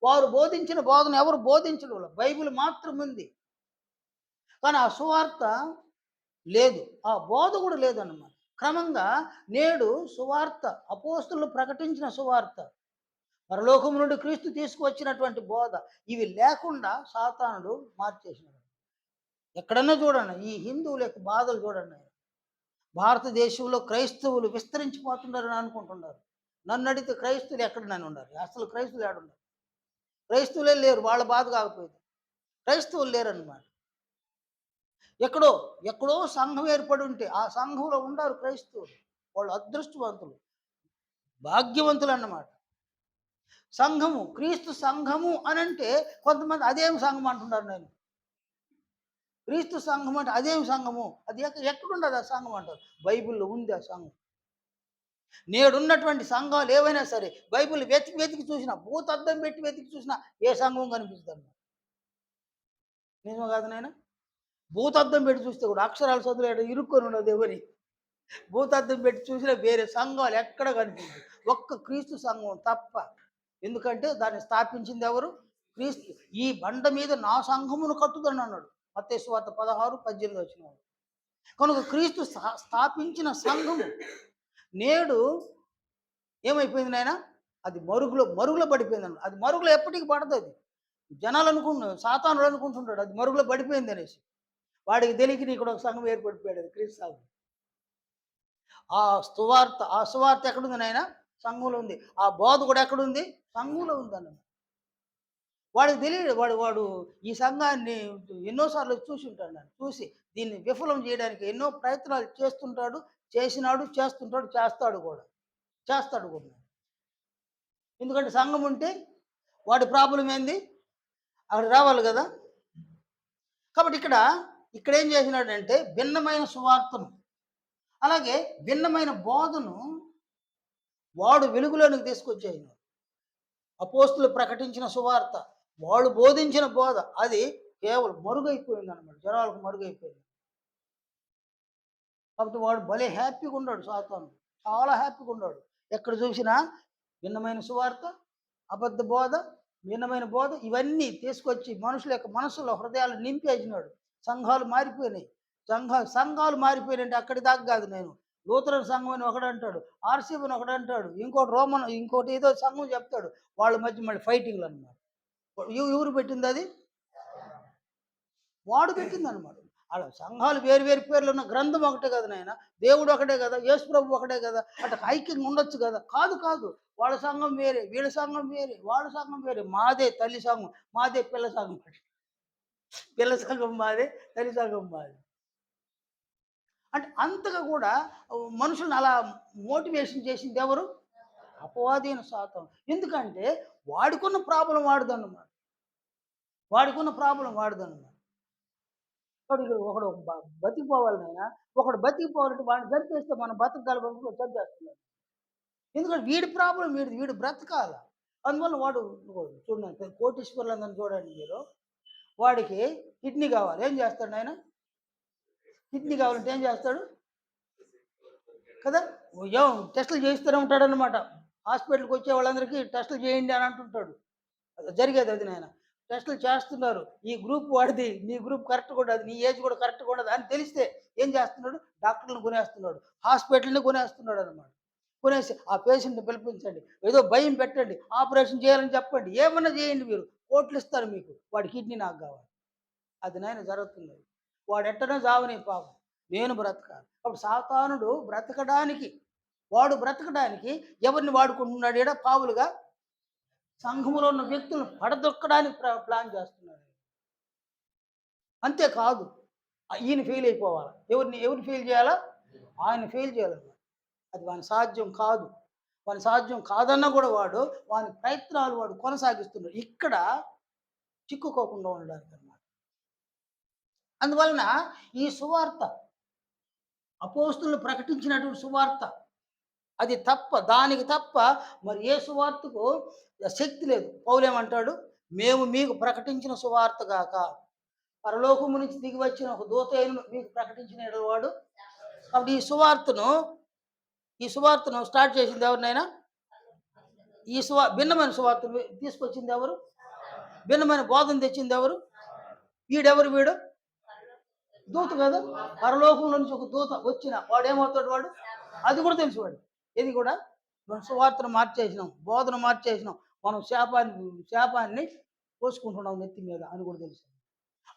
వారు బోధించిన బోధన ఎవరు బోధించడంలో? బైబిల్ మాత్రం ఉంది, కానీ ఆ సువార్త లేదు, ఆ బోధ కూడా లేదన్నమాట. క్రమంగా నేడు సువార్త, అపోస్తులు ప్రకటించిన సువార్త, పరలోకం నుండి క్రీస్తు తీసుకువచ్చినటువంటి బోధ, ఇవి లేకుండా సాతానుడు మార్చేసినాడు. ఎక్కడన్నా చూడండి ఈ హిందువుల యొక్క బాధలు చూడండి. భారతదేశంలో క్రైస్తవులు విస్తరించిపోతున్నారని అనుకుంటున్నారు. నన్ను అడిగితే క్రైస్తవులు ఎక్కడనైనా ఉన్నారు? అసలు క్రైస్తవులు ఏడున్నారు? క్రైస్తవులే లేరు. వాళ్ళ బాధ కాకపోయింది, క్రైస్తవులు లేరన్నమాట. ఎక్కడో సంఘం ఏర్పడి ఉంటే ఆ సంఘంలో ఉండారు క్రైస్తవులు. వాళ్ళు అదృష్టవంతులు, భాగ్యవంతులు అన్నమాట. సంఘము, క్రీస్తు సంఘము అని అంటే కొంతమంది అదేం సంఘం అంటున్నారు. నేను క్రీస్తు సంఘం అంటే అదేం సంఘము, అది ఎక్కడుండదు ఆ సంఘం అంటారు. బైబిల్లో ఉంది ఆ సంఘం. నేడున్నటువంటి సంఘాలు ఏవైనా సరే బైబిల్ వెతికి చూసినా, భూతద్దం పెట్టి వెతికి చూసినా ఏ సంఘం కనిపిస్తుంది? నిజమే కాదు నాయన? భూతద్దం పెట్టి చూస్తే కూడా అక్షరాలు చదువులేడు ఇరుక్కొని ఉండదు ఎవరి. భూతద్దం పెట్టి చూసినా వేరే సంఘాలు ఎక్కడ కనిపించదు, ఒక్క క్రీస్తు సంఘం తప్ప. ఎందుకంటే దాన్ని స్థాపించింది ఎవరు? క్రీస్తు. ఈ బండ మీద నా సంఘమును కట్టుదని అన్నాడు మత్తయి సువార్త 16:18 వచ్చిన. కనుక క్రీస్తు స్థాపించిన సంఘము నేడు ఏమైపోయింది నాయన? అది మరుగులో పడిపోయింది అన్నాడు. అది మరుగులో ఎప్పటికీ పడదు. అది జనాలు సాతానుడు అనుకుంటుంటాడు అది మరుగులో పడిపోయింది అనేసి. వాడికి తెలియక ఇక్కడ ఒక సంఘం ఏర్పడిపోయాడు, అది క్రీస్తు సంఘం. ఆ సువార్త ఎక్కడుంది నాయన? సంఘంలో ఉంది. ఆ బోధ కూడా ఎక్కడుంది? సంఘంలో ఉంది అన్నమాట. వాడికి తెలియదు. వాడు ఈ సంఘాన్ని ఎన్నోసార్లు చూసి ఉంటాడు. నన్ను చూసి దీన్ని విఫలం చేయడానికి ఎన్నో ప్రయత్నాలు చేసినాడు, చేస్తాడు కూడా. ఎందుకంటే సంఘం ఉంటే వాడి ప్రాబ్లం ఏంది? అక్కడ రావాలి కదా. కాబట్టి ఇక్కడ ఏం చేసినాడంటే భిన్నమైన సువార్తను, అలాగే భిన్నమైన బోధను వాడు వెలుగులోనికి తీసుకొచ్చేసినాడు. అపోస్తులు ప్రకటించిన సువార్త, వాడు బోధించిన బోధ అది కేవలం మరుగైపోయింది అనమాట. జనాలకు మరుగైపోయింది. కాబట్టి వాడు భలే హ్యాపీగా ఉన్నాడు సాతాను, చాలా హ్యాపీగా ఉన్నాడు. ఎక్కడ చూసినా భిన్నమైన సువార్త, అబద్ధ బోధ, భిన్నమైన బోధ ఇవన్నీ తీసుకొచ్చి మనుషుల యొక్క మనసులో హృదయాలు నింపేసినాడు. సంఘాలు మారిపోయినాయి. సంఘాలు మారిపోయినాయంటే అక్కడి దాకా కాదు. నేను లూథరన్ సంఘం అని ఒకడంటాడు, ఆర్సీబీ అని ఒకడంటాడు, ఇంకోటి ఏదో సంఘం చెప్తాడు. వాళ్ళ మధ్య మళ్ళీ ఫైటింగ్లు అనమాట. ఎవరు పెట్టింది? అది వాడు పెట్టింది అనమాట. అలా సంఘాలు వేరు పేర్లు ఉన్న గ్రంథం ఒకటే కదా నాయన, దేవుడు ఒకటే కదా, యేసు ప్రభు ఒకటే కదా, అట్లా ఐక్యంగా ఉండొచ్చు కదా. కాదు, వాళ్ళ సంఘం వేరే, వీళ్ళ సంఘం వేరే, వాళ్ళ సంఘం వేరే. మాదే తల్లి సంఘం, మాదే పిల్ల సంఘం. పిల్ల సంఘం మాదే, తల్లి సంఘం మాదే. అంటే అంతగా కూడా మనుషులను అలా మోటివేషన్ చేసింది ఎవరు? అపవాదైన సాతాను. ఎందుకంటే వాడికున్న ప్రాబ్లం వాడుదన్నమాట. కాబట్టి ఇక్కడ ఒకడు బతికిపోవాలి నాయన. ఒకడు బతికిపోవాలంటే వాడిని చంపేస్తే మనం బతకగలమని చంపేస్తున్నాడు. ఎందుకంటే వీడి ప్రాబ్లమ్ వీడిది. వీడు బ్రతకాల. అందువల్ల వాడు చూడండి కోటీశ్వరులందరిని చూడండి మీరు. వాడికి కిడ్నీ కావాలి. ఏం చేస్తాడు నాయన? కిడ్నీ కావాలంటే ఏం చేస్తాడు? కదా! టెస్టులు చేయిస్తూనే ఉంటాడనమాట. హాస్పిటల్‌కి వచ్చే వాళ్ళందరికీ టెస్టులు చేయండి అని అంటుంటాడు. జరిగేది అది నాయన. టెస్టులు చేస్తున్నారు. ఈ గ్రూప్ వాడిది, నీ గ్రూప్ కరెక్ట్‌గా ఉండదు. నీ ఏజ్ కూడా కరెక్ట్‌గా ఉండదు అని తెలిస్తే ఏం చేస్తున్నాడు? డాక్టర్‌లను కొనేస్తున్నాడు. హాస్పిటల్‌ని కొనేస్తున్నాడనమాట. కొనేసి ఆ పేషెంట్‌ని పిలిపించండి. ఏదో భయం పెట్టండి. ఆపరేషన్ చేయాలని చెప్పండి. ఏమన్నా చేయండి మీరు. కోట్లు ఇస్తారు మీకు. వాడి కిడ్నీ నాకు కావాలి. అది నాయన జరుగుతున్నది. వాడు ఎట్టనో చావని పాపం. నేను బ్రతకాలి. అప్పుడు సాతానుడు వాడు బ్రతకడానికి ఎవరిని వాడుకుంటున్నాడు ఈడ పావులుగా? సంఘములో ఉన్న వ్యక్తులను పడదొక్కడానికి ప్లాన్ చేస్తున్నాడు. అంతేకాదు ఈయన ఫెయిల్ అయిపోవాలి. ఎవరిని ఫెయిల్ చేయాలా? ఆయన ఫెయిల్ చేయాలన్నమాట. అది వాని సాధ్యం కాదు. వాని సాధ్యం కాదన్నా కూడా వాని ప్రయత్నాలు కొనసాగిస్తున్నాడు. ఇక్కడ చిక్కుకోకుండా ఉండడానికి అన్నమాట. అందువలన ఈ సువార్త, అపోస్తులు ప్రకటించినటువంటి సువార్త, అది తప్ప, దానికి తప్ప మరి ఏ సువార్తకు శక్తి లేదు. పౌలేమంటాడు? మేము మీకు ప్రకటించిన సువార్త గాక పరలోకము నుంచి దిగి వచ్చిన ఒక దూత మీకు ప్రకటించిన వాడు. కాబట్టి ఈ సువార్తను స్టార్ట్ చేసింది ఎవరినైనా? భిన్నమైన సువార్తను తీసుకొచ్చింది ఎవరు? భిన్నమైన బోధన తెచ్చింది ఎవరు? వీడు దూత కదా. పరలోకంలో నుంచి ఒక దూత వచ్చిన వాడు ఏమవుతాడు? అది కూడా తెలుసు వాడు. ఇది కూడా మనం సువార్తను మార్చేసినాం, బోధన మార్చేసినాం, మనం శాపాన్ని పోసుకుంటున్నాం నెత్తి మీద అని కూడా తెలుసు.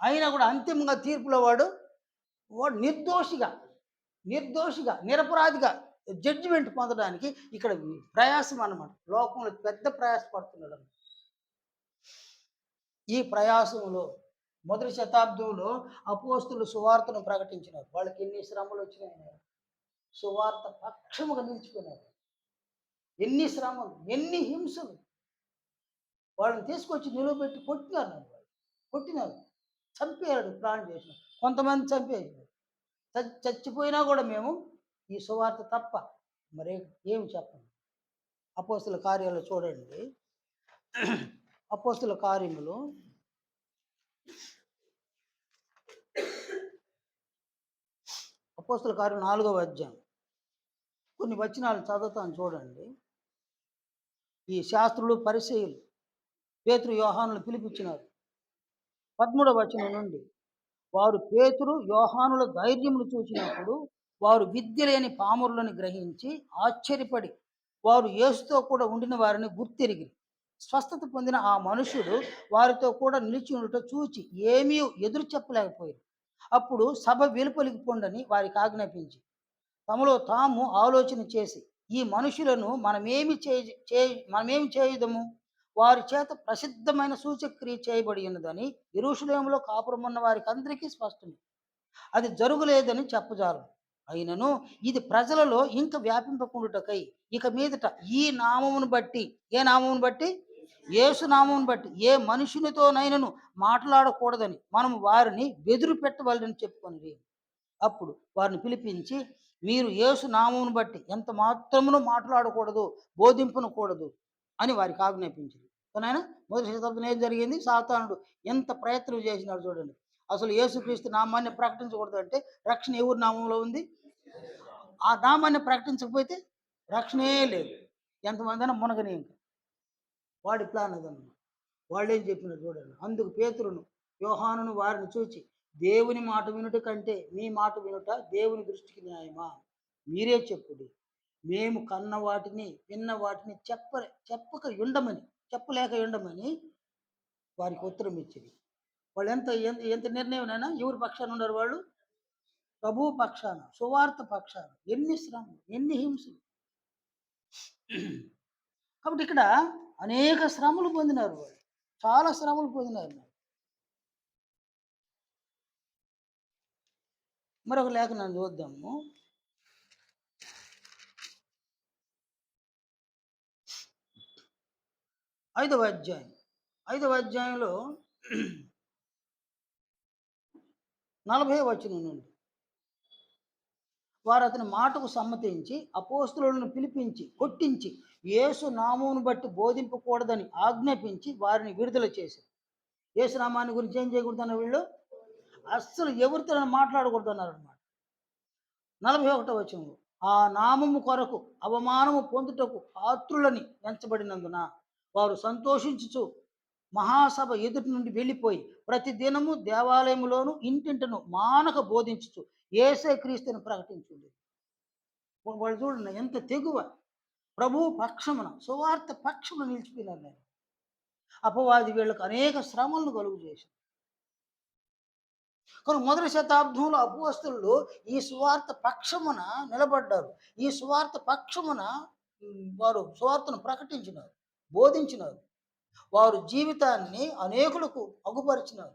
అయినా కూడా అంతిమంగా తీర్పులో వాడు నిర్దోషిగా నిరపరాధిగా జడ్జిమెంట్ పొందడానికి ఇక్కడ ప్రయాసం అన్నమాట. లోకంలో పెద్ద ప్రయాస పడుతున్నాడు. ఈ ప్రయాసంలో మొదటి శతాబ్దంలో అపోస్తులు సువార్తను ప్రకటించినారు. వాళ్ళకి ఎన్ని శ్రమలు వచ్చినాయి. సువార్త పక్షముగా నిలిచిపోయినారు. ఎన్ని శ్రమలు, ఎన్ని హింసలు. వాళ్ళని తీసుకొచ్చి నిలబెట్టి కొట్టినారు, చంపేయాడు, ప్రాణం చేసినారు. కొంతమంది చంపేసినారు. చచ్చిపోయినా కూడా మేము ఈ సువార్త తప్ప మరి ఏమి చెప్పండి. అపోస్తుల కార్యాలు చూడండి. అపోస్తుల కార్యములు 4వ అధ్యాయం కొన్ని వచనాలు చదువుతాను చూడండి. ఈ శాస్త్రులు పరిసయ్యులు పేతురు యోహానులు పిలిపించినారు. 13వ వచనం నుండి వారు పేతురు యోహానుల ధైర్యమును చూసినప్పుడు వారు విద్య లేని పామరులను గ్రహించి ఆశ్చర్యపడి వారు యేసుతో కూడా ఉండిన వారిని గుర్తెరిగి స్వస్థత పొందిన ఆ మనుషుడు వారితో కూడా నిలిచి ఉండటం చూచి ఏమీ ఎదురు చెప్పలేకపోయారు. అప్పుడు సభ వెలుపలికి పొండని వారికి ఆజ్ఞాపించి తమలో తాము ఆలోచన చేసి ఈ మనుషులను మనమేమి చేయుదము? వారి చేత ప్రసిద్ధమైన సూచక్రియ చేయబడి ఉన్నదని యెరూషలేములో కాపురమున్న వారికి అందరికీ స్పష్టమే. అది జరుగులేదని చెప్పజాలం. అయినను ఇది ప్రజలలో ఇంకా వ్యాపింపకుండుటకై ఇక మీదట ఈ నామమును బట్టి, ఏ నామమును బట్టి? యేసు నామమును బట్టి ఏ మనుషునితోనైనను మాట్లాడకూడదని మనం వారిని బెదురు పెట్టవలెనని చెప్పుకొనిరి. అప్పుడు వారిని పిలిపించి మీరు యేసు నామమును బట్టి ఎంత మాత్రమును మాట్లాడకూడదు, బోధింపనకూడదు అని వారికి ఆజ్ఞాపించింది. కానీ మొదటి శతాబ్దంలో ఏం జరిగింది? సాతానుడు ఎంత ప్రయత్నం చేసినాడు చూడండి. అసలు యేసుక్రీస్తు నామాన్ని ప్రకటించకూడదు అంటే రక్షణ ఎవరి నామంలో ఉంది? ఆ నామాన్ని ప్రకటించకపోతే రక్షణే లేదు. ఎంతమంది అయినా మునగని. ఇంకా వాడి ప్లాన్ అదన్నమాట. వాళ్ళు ఏం చెప్పినారు చూడండి. అందుకు పేతురును యోహానును వారిని చూచి దేవుని మాట వినుట కంటే మీ మాట వినుట దేవుని దృష్టికి న్యాయమా? మీరే చెప్పుడి. మేము కన్న వాటిని విన్న వాటిని చెప్పలేక ఉండమని వారికి ఉత్తరం ఇచ్చింది. వాళ్ళు ఎంత ఎంత నిర్ణయమైనా ఎవరి పక్షాన ఉన్నారు? వాళ్ళు ప్రభు పక్షాన, సువార్త పక్షాన. ఎన్ని శ్రమలు, ఎన్ని హింసలు. కాబట్టి ఇక్కడ అనేక శ్రమలు పొందినారు వాళ్ళు, చాలా శ్రమలు పొందినారు. మరొక లేఖనాన్ని చూద్దాము. ఐదవ అధ్యాయంలో 40వ వచనం నుండి. వారు అతని మాటకు సమ్మతించి అపోస్తలులను పిలిపించి కొట్టించి యేసు నామమును బట్టి బోధింపకూడదని ఆజ్ఞాపించి వారిని విడుదల చేశారు. యేసు నామాన్ని గురించి ఏం చేయకూడదన్న వీళ్ళు? అస్సలు ఎవరితో మాట్లాడకూడదు అన్నారనమాట. 41వ వచనంలో ఆ నామము కొరకు అవమానము పొందుటకు పాత్రులని ఎంచబడినందున వారు సంతోషించుచు మహాసభ ఎదుటి నుండి వెళ్ళిపోయి ప్రతి దినము దేవాలయములోను ఇంటింటను మానక బోధించుచు యేసే క్రీస్తుని ప్రకటించుంది. వాళ్ళు చూడండి ఎంత తెగువ. ప్రభువు పక్షమున సువార్త పక్షమున నిలిచిపోయినారు. నేను అపవాది వీళ్ళకు అనేక శ్రమలను కలుగు చేశారు. కానీ మొదటి శతాబ్దంలో అపోస్తలులు ఈ సువార్త పక్షమున నిలబడ్డారు. ఈ సువార్త పక్షమున వారు సువార్తను ప్రకటించినారు, బోధించినారు. వారు జీవితాన్ని అనేకులకు అగుపరిచినారు.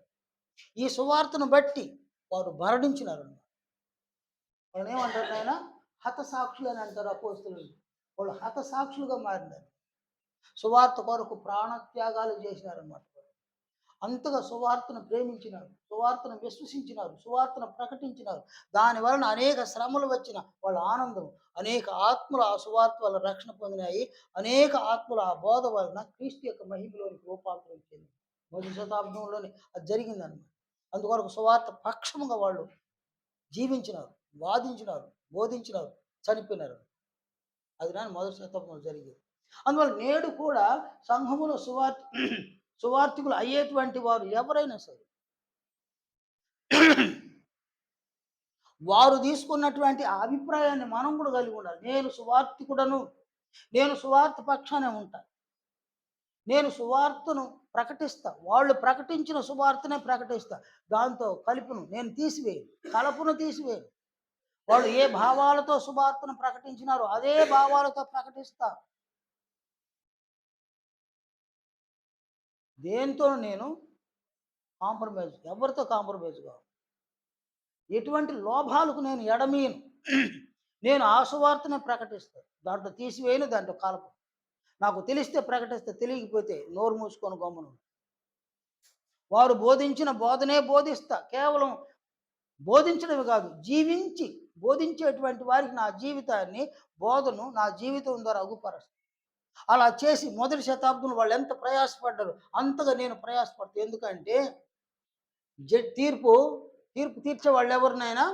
ఈ సువార్తను బట్టి వారు మరణించినారు. వాళ్ళని ఏమంటారు ఆయన? హతసాక్షులు అని అంటారు అపోస్తలులు. వాళ్ళు హతసాక్షులుగా మారినారు. సువార్త కొరకు ప్రాణత్యాగాలు చేసినారన్నమాట. అంతగా సువార్తను ప్రేమించినారు, సువార్తను విశ్వసించినారు, సువార్తను ప్రకటించినారు. దాని వలన అనేక శ్రమలు వచ్చిన వాళ్ళ ఆనందం, అనేక ఆత్మలు ఆ సువార్త వల్ల రక్షణ పొందినాయి. అనేక ఆత్మలు ఆ బోధ వలన క్రీస్తు యొక్క మహిమలోనికి రూపాంతరం చెంది మొదటి శతాబ్దంలోనే అది జరిగిందన్నమాట. అందుకొరకు సువార్త పక్షముగా వాళ్ళు జీవించినారు, వాదించినారు, బోధించినారు, చనిపోయినారు. అది నా మొదటి శతాబ్దంలో జరిగేది. అందువల్ల నేడు కూడా సంఘములో సువార్థికులు అయ్యేటువంటి వారు ఎవరైనా సరే వారు తీసుకున్నటువంటి ఆ అభిప్రాయాన్ని మనం కూడా కలిగి ఉండాలి. నేను సువార్థికుడను, నేను సువార్త పక్షానే ఉంటా, నేను సువార్తను ప్రకటిస్తా, వాళ్ళు ప్రకటించిన సువార్తనే ప్రకటిస్తా. దాంతో కలుపును నేను తీసివేయను, కలపును తీసివేయను. వాళ్ళు ఏ భావాలతో సువార్తను ప్రకటించినారో అదే భావాలతో ప్రకటిస్తా. దేంతో నేను ఎవరితో కాంప్రమైజ్ కావు. ఎటువంటి లోభాలకు నేను ఎడమీయను. నేను ఆ సువార్తనే ప్రకటిస్తాను. దాంట్లో తీసివేయను, దాంట్లో కలపను. నాకు తెలిస్తే ప్రకటిస్తే, తెలియకపోతే నోరు మూసుకొని గమ్మును. వారు బోధించిన బోధనే బోధిస్తా. కేవలం బోధించడమే కాదు, జీవించి బోధించేటువంటి వారికి నా జీవితాన్ని, బోధను నా జీవితం ద్వారా అగుపరుస్తాను. అలా చేసి మొదటి శతాబ్దంలో వాళ్ళు ఎంత ప్రయాసపడ్డారు అంతగా నేను ప్రయాసపడతాను. ఎందుకంటే తీర్పు తీర్చే వాళ్ళు ఎవరినైనా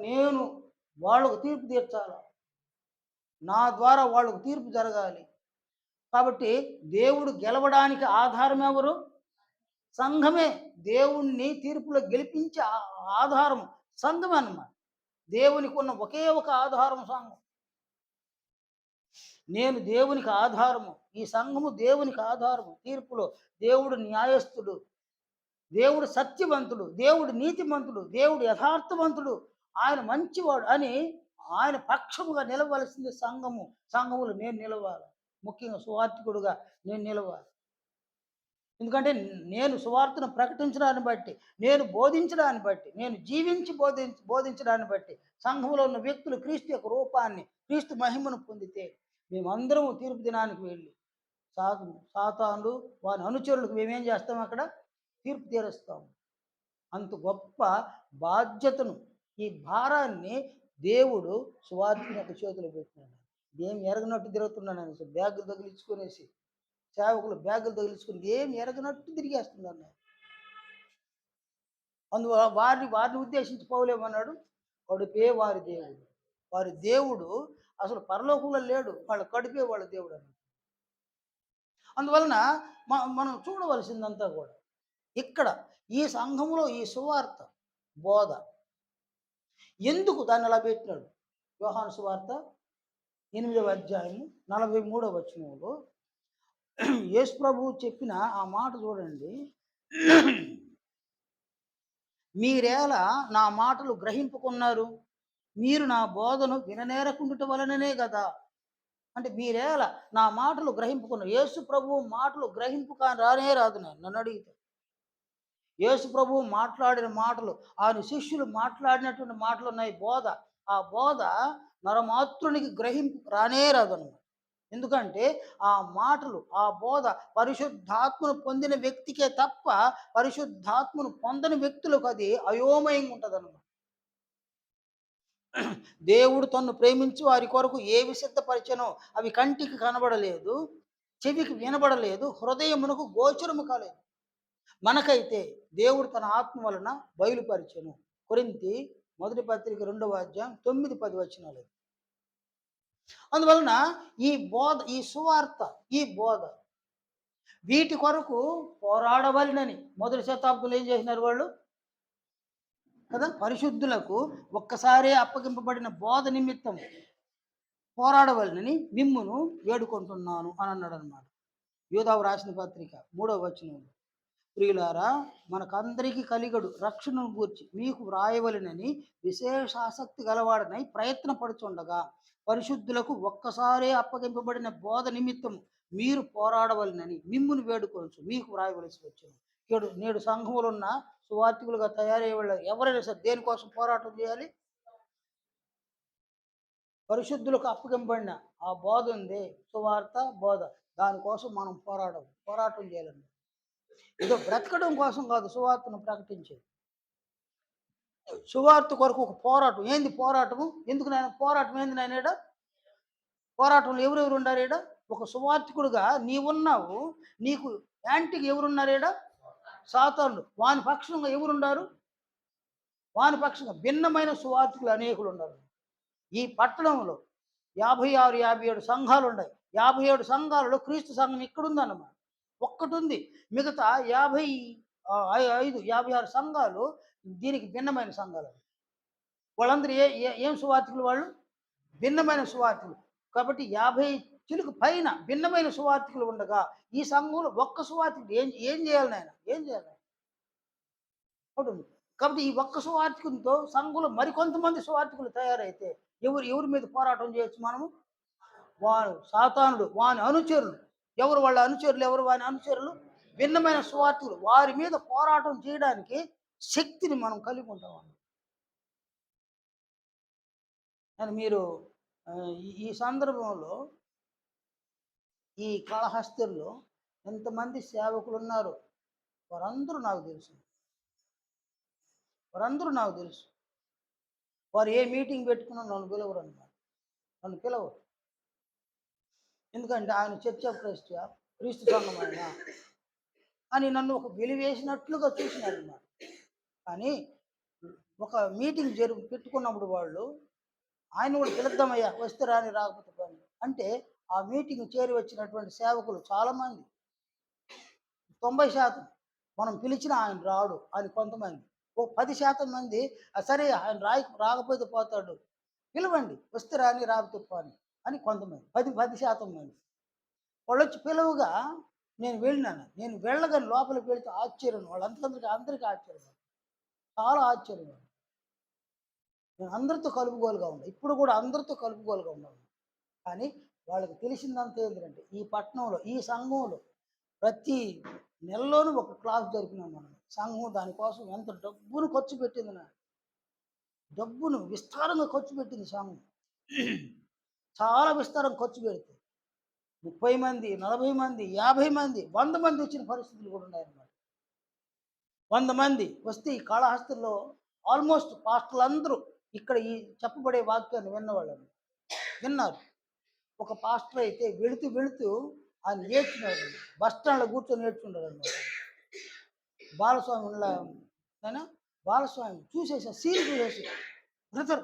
నేను వాళ్ళకు తీర్పు తీర్చాల, నా ద్వారా వాళ్ళకు తీర్పు జరగాలి. కాబట్టి దేవుడు గెలవడానికి ఆధారం ఎవరు? సంఘమే. దేవుణ్ణి తీర్పులో గెలిపించే ఆధారం సంఘమే అన్నమాట. దేవునికి ఉన్న ఒకే ఒక ఆధారం సంఘం. నేను దేవునికి ఆధారము, ఈ సంఘము దేవునికి ఆధారము. తీర్పులో దేవుడు న్యాయస్థుడు, దేవుడు సత్యవంతుడు, దేవుడు నీతిమంతుడు, దేవుడు యథార్థవంతుడు, ఆయన మంచివాడు అని ఆయన పక్షముగా నిలవలసింది సంఘము. సంఘములు నేను నిలవాలి, ముఖ్యంగా సువార్థికుడుగా నేను నిలవాలి. ఎందుకంటే నేను సువార్తను ప్రకటించడాన్ని బట్టి, నేను బోధించడాన్ని బట్టి, నేను జీవించి బోధించడాన్ని బట్టి సంఘంలో ఉన్న వ్యక్తులు క్రీస్తు యొక్క రూపాన్ని, క్రీస్తు మహిమను పొందితే మేమందరము తీర్పు దినానికి వెళ్ళి సాతానుడు వారి అనుచరులకు మేమేం చేస్తాం? అక్కడ తీర్పు తీరుస్తాము. అంత గొప్ప బాధ్యతను, ఈ భారాన్ని దేవుడు సువార్తిని యొక్క చేతులు పెట్టినాడు. ఏం ఎరగనట్టు తిరుగుతున్నాను అనేసి బ్యాగులు తగిలించుకునేసి, సేవకులు బ్యాగులు తగిలించుకుని ఏం ఎరగనట్టు తిరిగేస్తున్నారు. అందువల్ల వారిని ఉద్దేశించి పౌలేమన్నాడు? కడుపే వారి దేవుడు. వారి దేవుడు అసలు పరలోకంలో లేడు, వాళ్ళ కడుపే వాళ్ళ దేవుడు అన్నాడు. అందువలన మనం చూడవలసిందంతా కూడా ఇక్కడ ఈ సంఘంలో ఈ సువార్త బోధ ఎందుకు దాన్ని అలా పెట్టినాడు? యోహాను సువార్త 8వ అధ్యాయము 43వ వచనంలో యేసు ప్రభువు చెప్పిన ఆ మాట చూడండి. మీరేలా నా మాటలు గ్రహింపుకున్నారు? మీరు నా బోధను విననేరకుండుట వలననే కదా. అంటే మీరేలా నా మాటలు గ్రహింపుకున్నారు? యేసు ప్రభువు మాటలు గ్రహింపు కానీ రానే రాదు. నన్ను అడిగితే యేసు ప్రభువు మాట్లాడిన మాటలు, ఆయన శిష్యులు మాట్లాడినటువంటి మాటలు ఉన్నాయి, బోధ. ఆ బోధ నరమాతృనికి గ్రహింపు రానే రాదు అన్నమాట. ఎందుకంటే ఆ మాటలు, ఆ బోధ పరిశుద్ధాత్మను పొందిన వ్యక్తికే తప్ప పరిశుద్ధాత్మను పొందని వ్యక్తులకు అది అయోమయంగా ఉంటదనమాట. దేవుడు తన్ను ప్రేమించి వారి కొరకు ఏవి సిద్ధపరిచెనో అవి కంటికి కనబడలేదు, చెవికి వినబడలేదు, హృదయమునకు గోచరము కాలేదు. మనకైతే దేవుడు తన ఆత్మ వలన బయలుపరిచెను. కొరింథీ మొదటి పత్రిక 2వ అధ్యాయం 9, 10 వచనాలు. అందువలన ఈ సువార్త, ఈ బోధ వీటి కొరకు పోరాడవలెనని మొదటి శతాబ్దంలో ఏం చేసినారు వాళ్ళు? కదా! పరిశుద్ధులకు ఒక్కసారే అప్పగింపబడిన బోధ నిమిత్తం పోరాడవలెనని మిమ్మును వేడుకుంటున్నాను అని అన్నాడనమాట. యూదావు రాసిన పత్రిక 3వ వచనంలో. ప్రియులారా, మనకందరికీ కలిగడు రక్షణను గూర్చి మీకు వ్రాయవలెనని విశేష ఆసక్తి గలవాడనై ప్రయత్నపడుచుండగా పరిశుద్ధులకు ఒక్కసారే అప్పగింపబడిన బోధ నిమిత్తం మీరు పోరాడవలెనని మిమ్మును వేడుకొనుచు మీకు వ్రాయవలసి వచ్చాను. నేడు సంఘములు ఉన్న సువార్థికులుగా తయారయ్యే వాళ్ళు ఎవరైనా సరే దేనికోసం పోరాటం చేయాలి? పరిశుద్ధులకు అప్పగింపబడిన ఆ బోధ ఉంది, సువార్త బోధ. దానికోసం మనం పోరాటం చేయాలండి. ఏదో బ్రతకడం కోసం కాదు సువార్తను ప్రకటించేది. సువార్త కొరకు ఒక పోరాటం. ఏంది పోరాటము? ఎందుకు నాయన పోరాటం? ఏంది నాయన ఈడ? పోరాటంలో ఎవరెవరు ఉండారు ఈడ? ఒక సువార్థికుడుగా నీవున్నావు. నీకు యాంటీగా ఎవరున్నారు ఈడ? సాతానుడు. వాని పక్షంగా ఎవరున్నారు? వాని పక్షంగా భిన్నమైన సువార్థికులు అనేకులు ఉన్నారు. ఈ పట్టణంలో 56, 57 సంఘాలు ఉన్నాయి. 57 సంఘాలలో క్రీస్తు సంఘం ఇక్కడుందన్నమాట. ఒక్కటుంది. మిగతా 55, 56 సంఘాలు దీనికి భిన్నమైన సంఘాలు. వాళ్ళందరూ ఏం సువార్థికులు వాళ్ళు? భిన్నమైన సువార్థికులు. కాబట్టి 50 చిలుకు పైన భిన్నమైన సువార్థికులు ఉండగా ఈ సంఘంలో ఒక్క సువార్థికుడు ఏం చేయాలి నాయన? ఏం చేయాలి? ఒకటుంది. కాబట్టి ఈ ఒక్క సువార్థికునితో సంఘంలో మరికొంతమంది సువార్థికులు తయారైతే ఎవరి మీద పోరాటం చేయొచ్చు మనము? వాడు సాతానుడు, వాని అనుచరులు. ఎవరు వాళ్ళ అనుచరులు? ఎవరు వాని అనుచరులు? భిన్నమైన సువార్థికులు. వారి మీద పోరాటం చేయడానికి శక్తిని మనం కలిగి ఉంటాం. అని మీరు ఈ సందర్భంలో ఈ కాళహస్తిలో ఎంతమంది సేవకులు ఉన్నారు? వారందరూ నాకు తెలుసు. వారు ఏ మీటింగ్ పెట్టుకున్నా నన్ను పిలవరు అన్నమాట. నన్ను పిలవరు. ఎందుకంటే ఆయన చర్చ్ ఆఫ్ క్రీస్తు సంఘం ఆయన అని నన్ను ఒక వెలివేసినట్లుగా చూసినారన్నమాట. కానీ ఒక మీటింగ్ పెట్టుకున్నప్పుడు వాళ్ళు ఆయన కూడా పిలుద్దామయ్యా, వస్తే రాని రాకపోతే పని అంటే ఆ మీటింగ్ చేరి వచ్చినటువంటి సేవకులు చాలామంది, 90% మనం పిలిచిన ఆయన రాడు అని కొంతమంది, ఓ 10% మంది సరే ఆయన రాకపోతే పోతాడు, పిలవండి, వస్తే రాని రాకపోతే పని అని కొంతమంది, 10% మంది వాళ్ళు వచ్చి పిలువుగా నేను వెళ్ళినాను. నేను వెళ్ళగానే లోపలికి వెళితే ఆశ్చర్యం, అందరికీ ఆశ్చర్యం, చాలా ఆశ్చర్యం. నేను అందరితో కలుపుగోలుగా ఉన్నాను. ఇప్పుడు కూడా అందరితో కలుపుగోలుగా ఉన్నాను. కానీ వాళ్ళకి తెలిసిందంతా ఏంటంటే ఈ పట్టణంలో, ఈ సంఘంలో ప్రతి నెలలోనూ ఒక క్లాస్ జరిపినాం మనం. సంఘం దానికోసం ఎంత డబ్బును ఖర్చు పెట్టింది. డబ్బును విస్తారంగా ఖర్చు పెట్టింది సంఘం. చాలా విస్తారం ఖర్చు పెడితే 30 మంది, 40 మంది, 50 మంది, 100 మంది వచ్చిన పరిస్థితులు కూడా ఉన్నాయన్నమాట. 100 మంది వస్తే ఈ కాళహస్తిలో ఆల్మోస్ట్ పాస్టర్లు అందరూ ఇక్కడ ఈ చెప్పబడే వాక్యాన్ని విన్నారు. ఒక పాస్టర్ అయితే వెళుతూ ఆయన నేర్చున్నాడు. బస్ స్టాండ్లో కూర్చొని నేర్చుకున్నాడు అనమాట. బాలస్వామి చూసేసి సీన్ చూసేసి,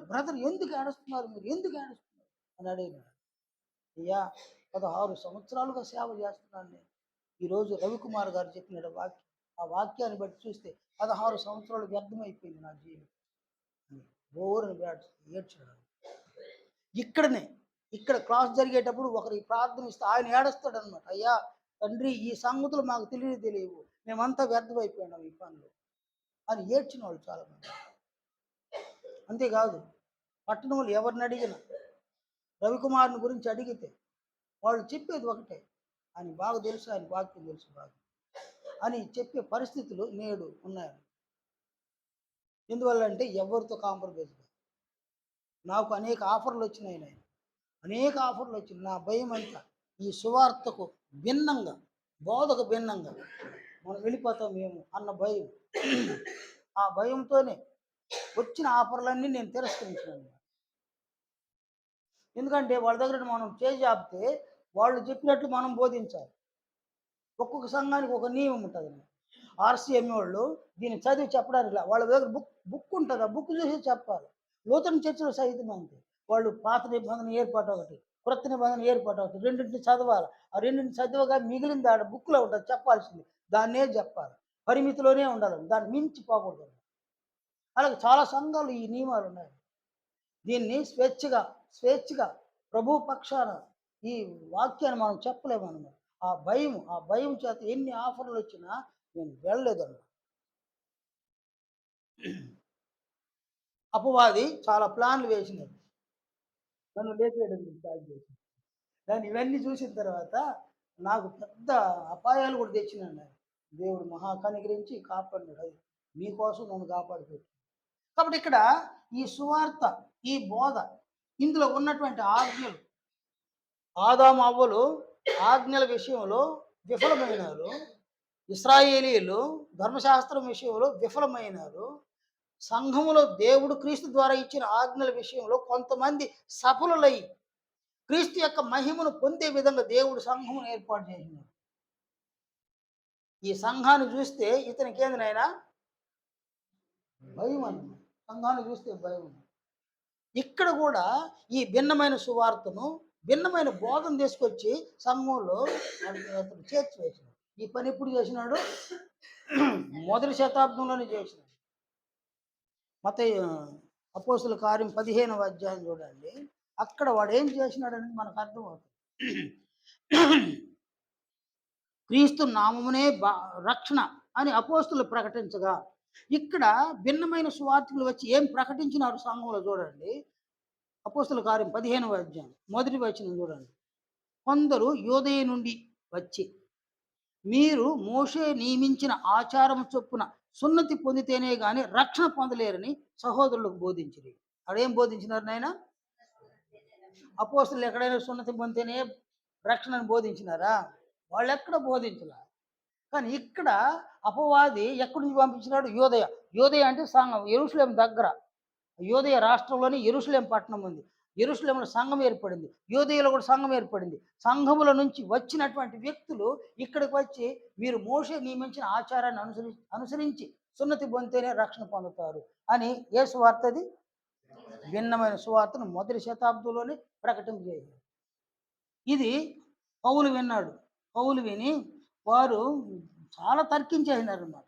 బ్రదర్ ఎందుకు ఏడుస్తున్నారు మీరు? ఎందుకు ఏడుస్తున్నారు అని అడిగినాడు. అయ్యా, 16 సంవత్సరాలుగా సేవ చేస్తున్నాను నేను. ఈరోజు రవికుమార్ గారు చెప్పిన వాక్యం, ఆ వాక్యాన్ని బట్టి చూస్తే 16 సంవత్సరాలు వ్యర్థమైపోయింది నా జీవితం అని ఓరని ఏడ్చాడు. ఇక్కడ క్లాస్ జరిగేటప్పుడు ఒకరికి ప్రార్థన ఇస్తే ఆయన ఏడుస్తాడు అనమాట. అయ్యా తండ్రి, ఈ సంగతులు మాకు తెలియవు, మేమంతా వ్యర్థమైపోయినాం ఈ పనులు అని ఏడ్చిన వాళ్ళు చాలామంది. అంతేకాదు, పట్టణంలో ఎవరిని అడిగినా రవికుమార్ని గురించి అడిగితే వాళ్ళు చెప్పేది ఒకటే, ఆయన బాగా తెలుసు, ఆయన వాక్యం తెలుసు బాగా అని చెప్పే పరిస్థితులు నేడు ఉన్నాయి. ఎందువల్ల అంటే ఎవరితో కాంప్రమైజ్. నాకు అనేక ఆఫర్లు వచ్చినాయి. నా భయం అంతా ఈ సువార్తకు భిన్నంగా, బోధకు భిన్నంగా మనం వెళ్ళిపోతామేమో అన్న భయం. ఆ భయంతోనే వచ్చిన ఆఫర్లన్నీ నేను తిరస్కరించాను. ఎందుకంటే వాళ్ళ దగ్గర మనం చేజాపితే వాళ్ళు చెప్పినట్లు మనం బోధించాలి. ఒక్కొక్క సంఘానికి ఒక నియమం ఉంటుంది. ఆర్సీఎం వాళ్ళు దీన్ని చదివి చెప్పడానికి వాళ్ళ దగ్గర బుక్ ఉంటుంది. ఆ బుక్ చూసి చెప్పాలి. నూతన చర్చలు సైతం అంతే. వాళ్ళు పాత నిబంధన ఏర్పాటు ఒకటి, క్రొత్త నిబంధన ఏర్పాటు ఒకటి, రెండింటిని చదవాలి. ఆ రెండింటిని చదివగా మిగిలింది ఆడ బుక్లో ఉంటుంది, చెప్పాల్సింది దాన్నే చెప్పాలి. పరిమితిలోనే ఉండాలి, దాన్ని మించి పోకూడదు. అలాగే చాలా సంఘాలు ఈ నియమాలు ఉన్నాయి. దీన్ని స్వేచ్ఛగా ప్రభు పక్షాన ఈ వాక్యాన్ని మనం చెప్పలేమన్నమాట. ఆ భయం చేత ఎన్ని ఆఫర్లు వచ్చినా నేను వెళ్ళలేదన్నమాట. అపవాది చాలా ప్లాన్లు వేసినాడు నన్ను లేపేయడం ప్లాన్ చేసి. దాన్ని ఇవన్నీ చూసిన తర్వాత నాకు పెద్ద అపాయాలు కూడా తెచ్చినాడు ఆయన. దేవుడు మహా కనికరించి కాపాడినాడు. అది మీకోసం నన్ను కాపాడిపెట్టు. కాబట్టి ఇక్కడ ఈ సువార్త, ఈ బోధ, ఇందులో ఉన్నటువంటి ఆజ్ఞలు, ఆదాము అవ్వలు ఆజ్ఞల విషయంలో విఫలమైనారు. ఇశ్రాయేలీయులు ధర్మశాస్త్రం విషయంలో విఫలమైనారు. సంఘములో దేవుడు క్రీస్తు ద్వారా ఇచ్చిన ఆజ్ఞల విషయంలో కొంతమంది సఫలులై క్రీస్తు యొక్క మహిమను పొందే విధంగా దేవుడు సంఘమును ఏర్పాటు చేసినాడు. ఈ సంఘాన్ని చూస్తే ఇతనికి ఏందినైనా భయం అన్నమాట. సంఘాన్ని చూస్తే భయం. ఇక్కడ కూడా ఈ భిన్నమైన సువార్తను, భిన్నమైన బోధన తీసుకొచ్చి సంఘంలో అతను చేర్చి వేసినాడు. ఈ పని ఎప్పుడు చేసినాడు? మొదటి శతాబ్దంలోనే చేసినాడు. మత్తయి అపోస్తుల కార్యం 15వ అధ్యాయం చూడండి. అక్కడ వాడు ఏం చేసినాడని మనకు అర్థమవుతుంది. క్రీస్తు నామమునే రక్షణ అని అపోస్తులు ప్రకటించగా, ఇక్కడ భిన్నమైన సువార్తికులు వచ్చి ఏం ప్రకటించినారు సంఘంలో చూడండి. అపోస్తుల కార్యం 15వ అధ్యాయం మొదటి వచనం చూడండి. కొందరు యూదయ నుండి వచ్చి, మీరు మోషే నియమించిన ఆచారం చొప్పున సున్నతి పొందితేనే కానీ రక్షణ పొందలేరని సహోదరులకు బోధించింది. అక్కడేం బోధించినారు నాయన? అపోస్తులు ఎక్కడైనా సున్నతి పొందితేనే రక్షణను బోధించినారా? వాళ్ళు ఎక్కడ బోధించలే. కానీ ఇక్కడ అపవాది ఎక్కడి నుంచి పంపించినాడు? యూదయ అంటే సంఘం, యెరూషలేం దగ్గర. యూదయ రాష్ట్రంలోని యెరూషలేం పట్టణం ఉంది. యెరూషలేంలో సంఘం ఏర్పడింది. యూదయలో కూడా సంఘం ఏర్పడింది. సంఘముల నుంచి వచ్చినటువంటి వ్యక్తులు ఇక్కడికి వచ్చి, మీరు మోషే నియమించిన ఆచారాన్ని అనుసరించి సున్నతి పొందితేనే రక్షణ పొందుతారు అని ఏ సువార్తది? భిన్నమైన సువార్తను మొదటి శతాబ్దంలోనే ప్రకటించేది. ఇది పౌలు విన్నాడు. పౌలు విని వారు చాలా తర్కించేసినారు అన్నమాట.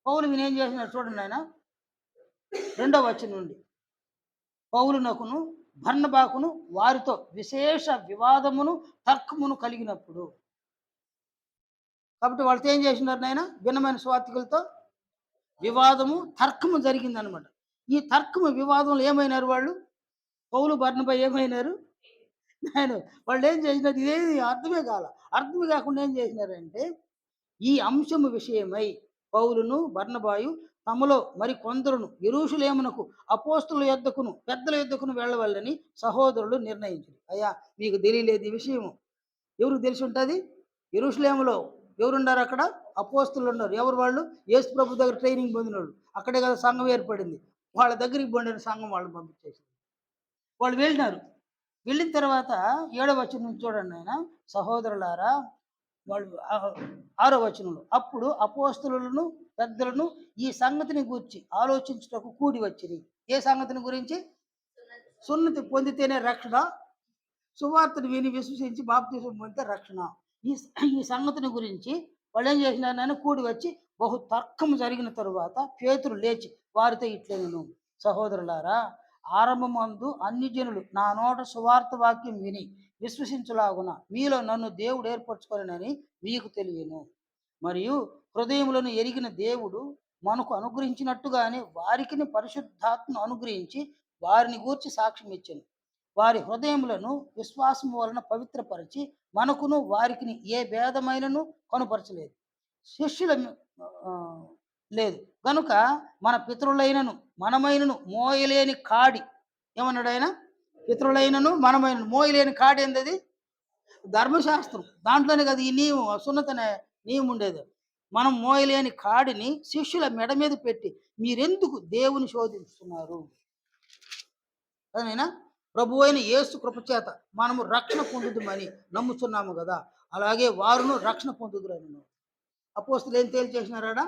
పౌలు విని ఏం చేసినారు చూడండి ఆయన 2వ వచనం నుండి. పౌలునకును బర్నబాకును వారితో విశేష వివాదమును తర్కమును కలిగినప్పుడు. కాబట్టి వాళ్ళతో ఏం చేసినారు నాయన? భిన్నమైన స్వార్థికులతో వివాదము, తర్కము జరిగిందనమాట. ఈ తర్కము వివాదంలో ఏమైనారు వాళ్ళు? పౌలు బర్నబా ఏమైనారు? ఆయన వాళ్ళు ఏం చేసినారు? ఇదేది అర్థమే కాకుండా ఏం చేసినారంటే, ఈ అంశము విషయమై పౌలును బర్నబాయు తమలో మరి కొందరును యెరూషలేమునకు అపోస్తుల యొద్దకును పెద్దల యొద్దకును వెళ్ళవల్లని సహోదరులు నిర్ణయించారు. అయ్యా, మీకు తెలియలేదు ఈ విషయము. ఎవరికి తెలిసి ఉంటుంది? యెరూషలేములో ఎవరున్నారు? అక్కడ అపోస్తులు ఉన్నారు. ఎవరు వాళ్ళు? యేసు ప్రభు దగ్గర ట్రైనింగ్ పొందినోళ్ళు. అక్కడే కదా సంఘం ఏర్పడింది. వాళ్ళ దగ్గరికి పొందిన సంఘం వాళ్ళని పంపించేసింది. వాళ్ళు వెళ్ళినారు. వెళ్ళిన తర్వాత 7వ వచనం నుంచి చూడండి ఆయన. సహోదరులారా, వాళ్ళు 6వ వచనంలో, అప్పుడు అపోస్తులను పెద్దలను ఈ సంగతిని గురించి ఆలోచించుటకు కూడి వచ్చింది. ఏ సంగతిని గురించి? సున్నతి పొందితేనే రక్షణ, సువార్తను విని విశ్వసించి బాప్తిసం పొందితే రక్షణ. ఈ సంగతిని గురించి వాళ్ళు ఏం చేసినారని కూడి వచ్చి బహు తర్కం జరిగిన తరువాత పేతురు లేచి వారితో ఇట్లనెను, సహోదరులారా, ఆరంభమందు అన్ని జనులు నా నోట సువార్త వాక్యం విని విశ్వసించులాగున మీలో నన్ను దేవుడు ఏర్పరచుకోనని మీకు తెలియను. మరియు హృదయములను ఎరిగిన దేవుడు మనకు అనుగ్రహించినట్టుగానే వారికి పరిశుద్ధాత్మను అనుగ్రహించి వారిని గూర్చి సాక్ష్యం ఇచ్చాను. వారి హృదయములను విశ్వాసం వలన పవిత్రపరిచి మనకును వారికి ఏ భేదమైనను కనుపరచలేదు, శిష్యుల లేదు గనుక మన పితరులైనను మనమైనను మోయలేని కాడి. ఏమన్నాడు ఆయన? పితరులైనను మనమైనను మోయలేని కాడి ఏందది? ధర్మశాస్త్రం దాంట్లోనే కదా ఈ నియమం, సున్నతి అనే నియమం ఉండేది. మనం మోయలేని కాడిని శిష్యుల మెడ మీద పెట్టి మీరెందుకు దేవుని శోధిస్తున్నారు అదేనా. ప్రభు అయిన యేసు కృపచేత మనము రక్షణ పొందుదుమని నమ్ముతున్నాము కదా, అలాగే వారును రక్షణ పొందుదురని అపోస్తులు ఏం తేల్చేసినారాడ.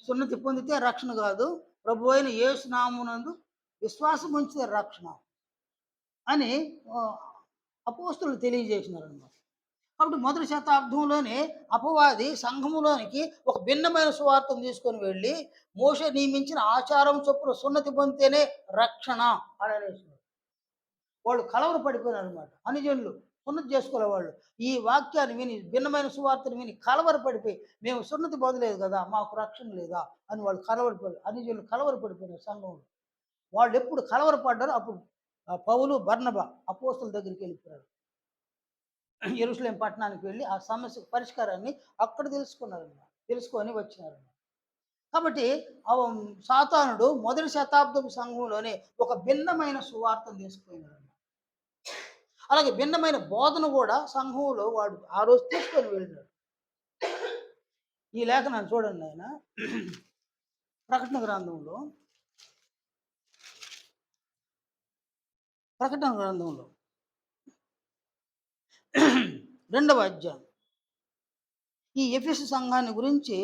సున్నతి పొందితే రక్షణ కాదు, ప్రభు అయిన యేసు నామమునందు విశ్వాసం ఉంచితే రక్షణ అని అపోస్తులు తెలియజేసినారన్నమాట. కాబట్టి మొదటి శతాబ్దంలోనే అపవాది సంఘములోనికి ఒక భిన్నమైన సువార్తను తీసుకొని వెళ్ళి మోషే నియమించిన ఆచారం చొప్పున సున్నతి పొందితేనే రక్షణ అని అనేసినారు. వాళ్ళు కలవర పడిపోయినారు అనమాట. అనుజనులు సున్నతి చేసుకోలే వాళ్ళు ఈ వాక్యాన్ని విని, భిన్నమైన సువార్తను విని కలవర పడిపోయి, మేము సున్నతి పొందలేదు కదా, మాకు రక్షణ లేదా అని వాళ్ళు కలవరపడి, అనుజనులు కలవర పడిపోయినారు సంఘంలో. వాళ్ళు ఎప్పుడు కలవరపడ్డారో అప్పుడు పౌలు బర్నబా అపోస్తుల దగ్గరికి వెళ్ళిపోయారు. యెరూషలేం పట్టణానికి వెళ్ళి ఆ సమస్య పరిష్కారాన్ని అక్కడ తెలుసుకొని వచ్చినారన్నమాట. కాబట్టి సాతానుడు మొదటి శతాబ్దపు సంఘంలోనే ఒక భిన్నమైన సువార్తను తీసుకుపోయినాడు. అలాగే భిన్నమైన బోధన కూడా సంఘంలో వాడు ఆ రోజు తీసుకొని వెళ్ళినాడు. ఈ లేఖనాన్ని చూడండి ఆయన ప్రకటన గ్రంథంలో 2వ అధ్యాయం ఈ ఎఫెసు సంఘాన్ని గురించి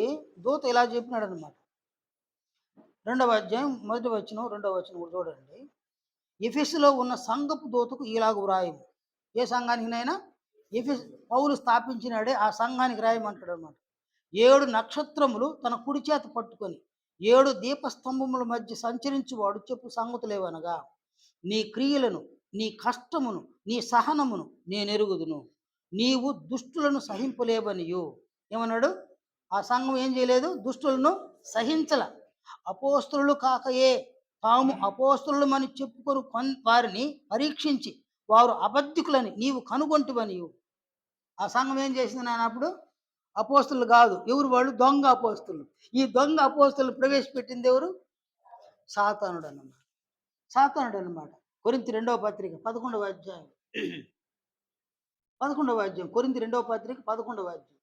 దూత ఇలా చెప్పినాడు అనమాట. 2వ అధ్యాయం 1వ వచనం 2వ వచనం కూడా చూడండి. ఎఫెసులో ఉన్న సంఘపు దూతకు ఇలాగ వ్రాయము. ఏ సంఘానికినైనా ఎఫెసు పౌలు స్థాపించినాడే ఆ సంఘానికి రాయమంటాడు అనమాట. 7 నక్షత్రములు తన కుడి చేత పట్టుకొని 7 దీపస్తంభముల మధ్య సంచరించువాడు చెప్పు సంగతులేవనగా, నీ క్రియలను, నీ కష్టమును, నీ సహనమును నేను ఎరుగుదును. నీవు దుష్టులను సహింపలేవనియు. ఏమన్నాడు? ఆ సంఘం ఏం చేయలేదు? దుష్టులను సహించల. అపోస్తులు కాకయే తాము అపోస్తులమని చెప్పుకొని వారిని పరీక్షించి వారు అబద్ధికులని నీవు కనుగొంటివనియు. ఆ సంఘం ఏం చేసింది నాయన? అప్పుడు అపోస్తులు కాదు, ఎవరు వాళ్ళు? దొంగ అపోస్తులు. ఈ దొంగ అపోస్తులు ప్రవేశపెట్టింది ఎవరు? సాతానుడు అన్నమాట. సాతానుడు అన్నమాట. కొరింథీ 2వ పత్రిక 11వ అధ్యాయం 11వ అధ్యాయం కొరింథీ 2వ పత్రిక 11వ అధ్యాయం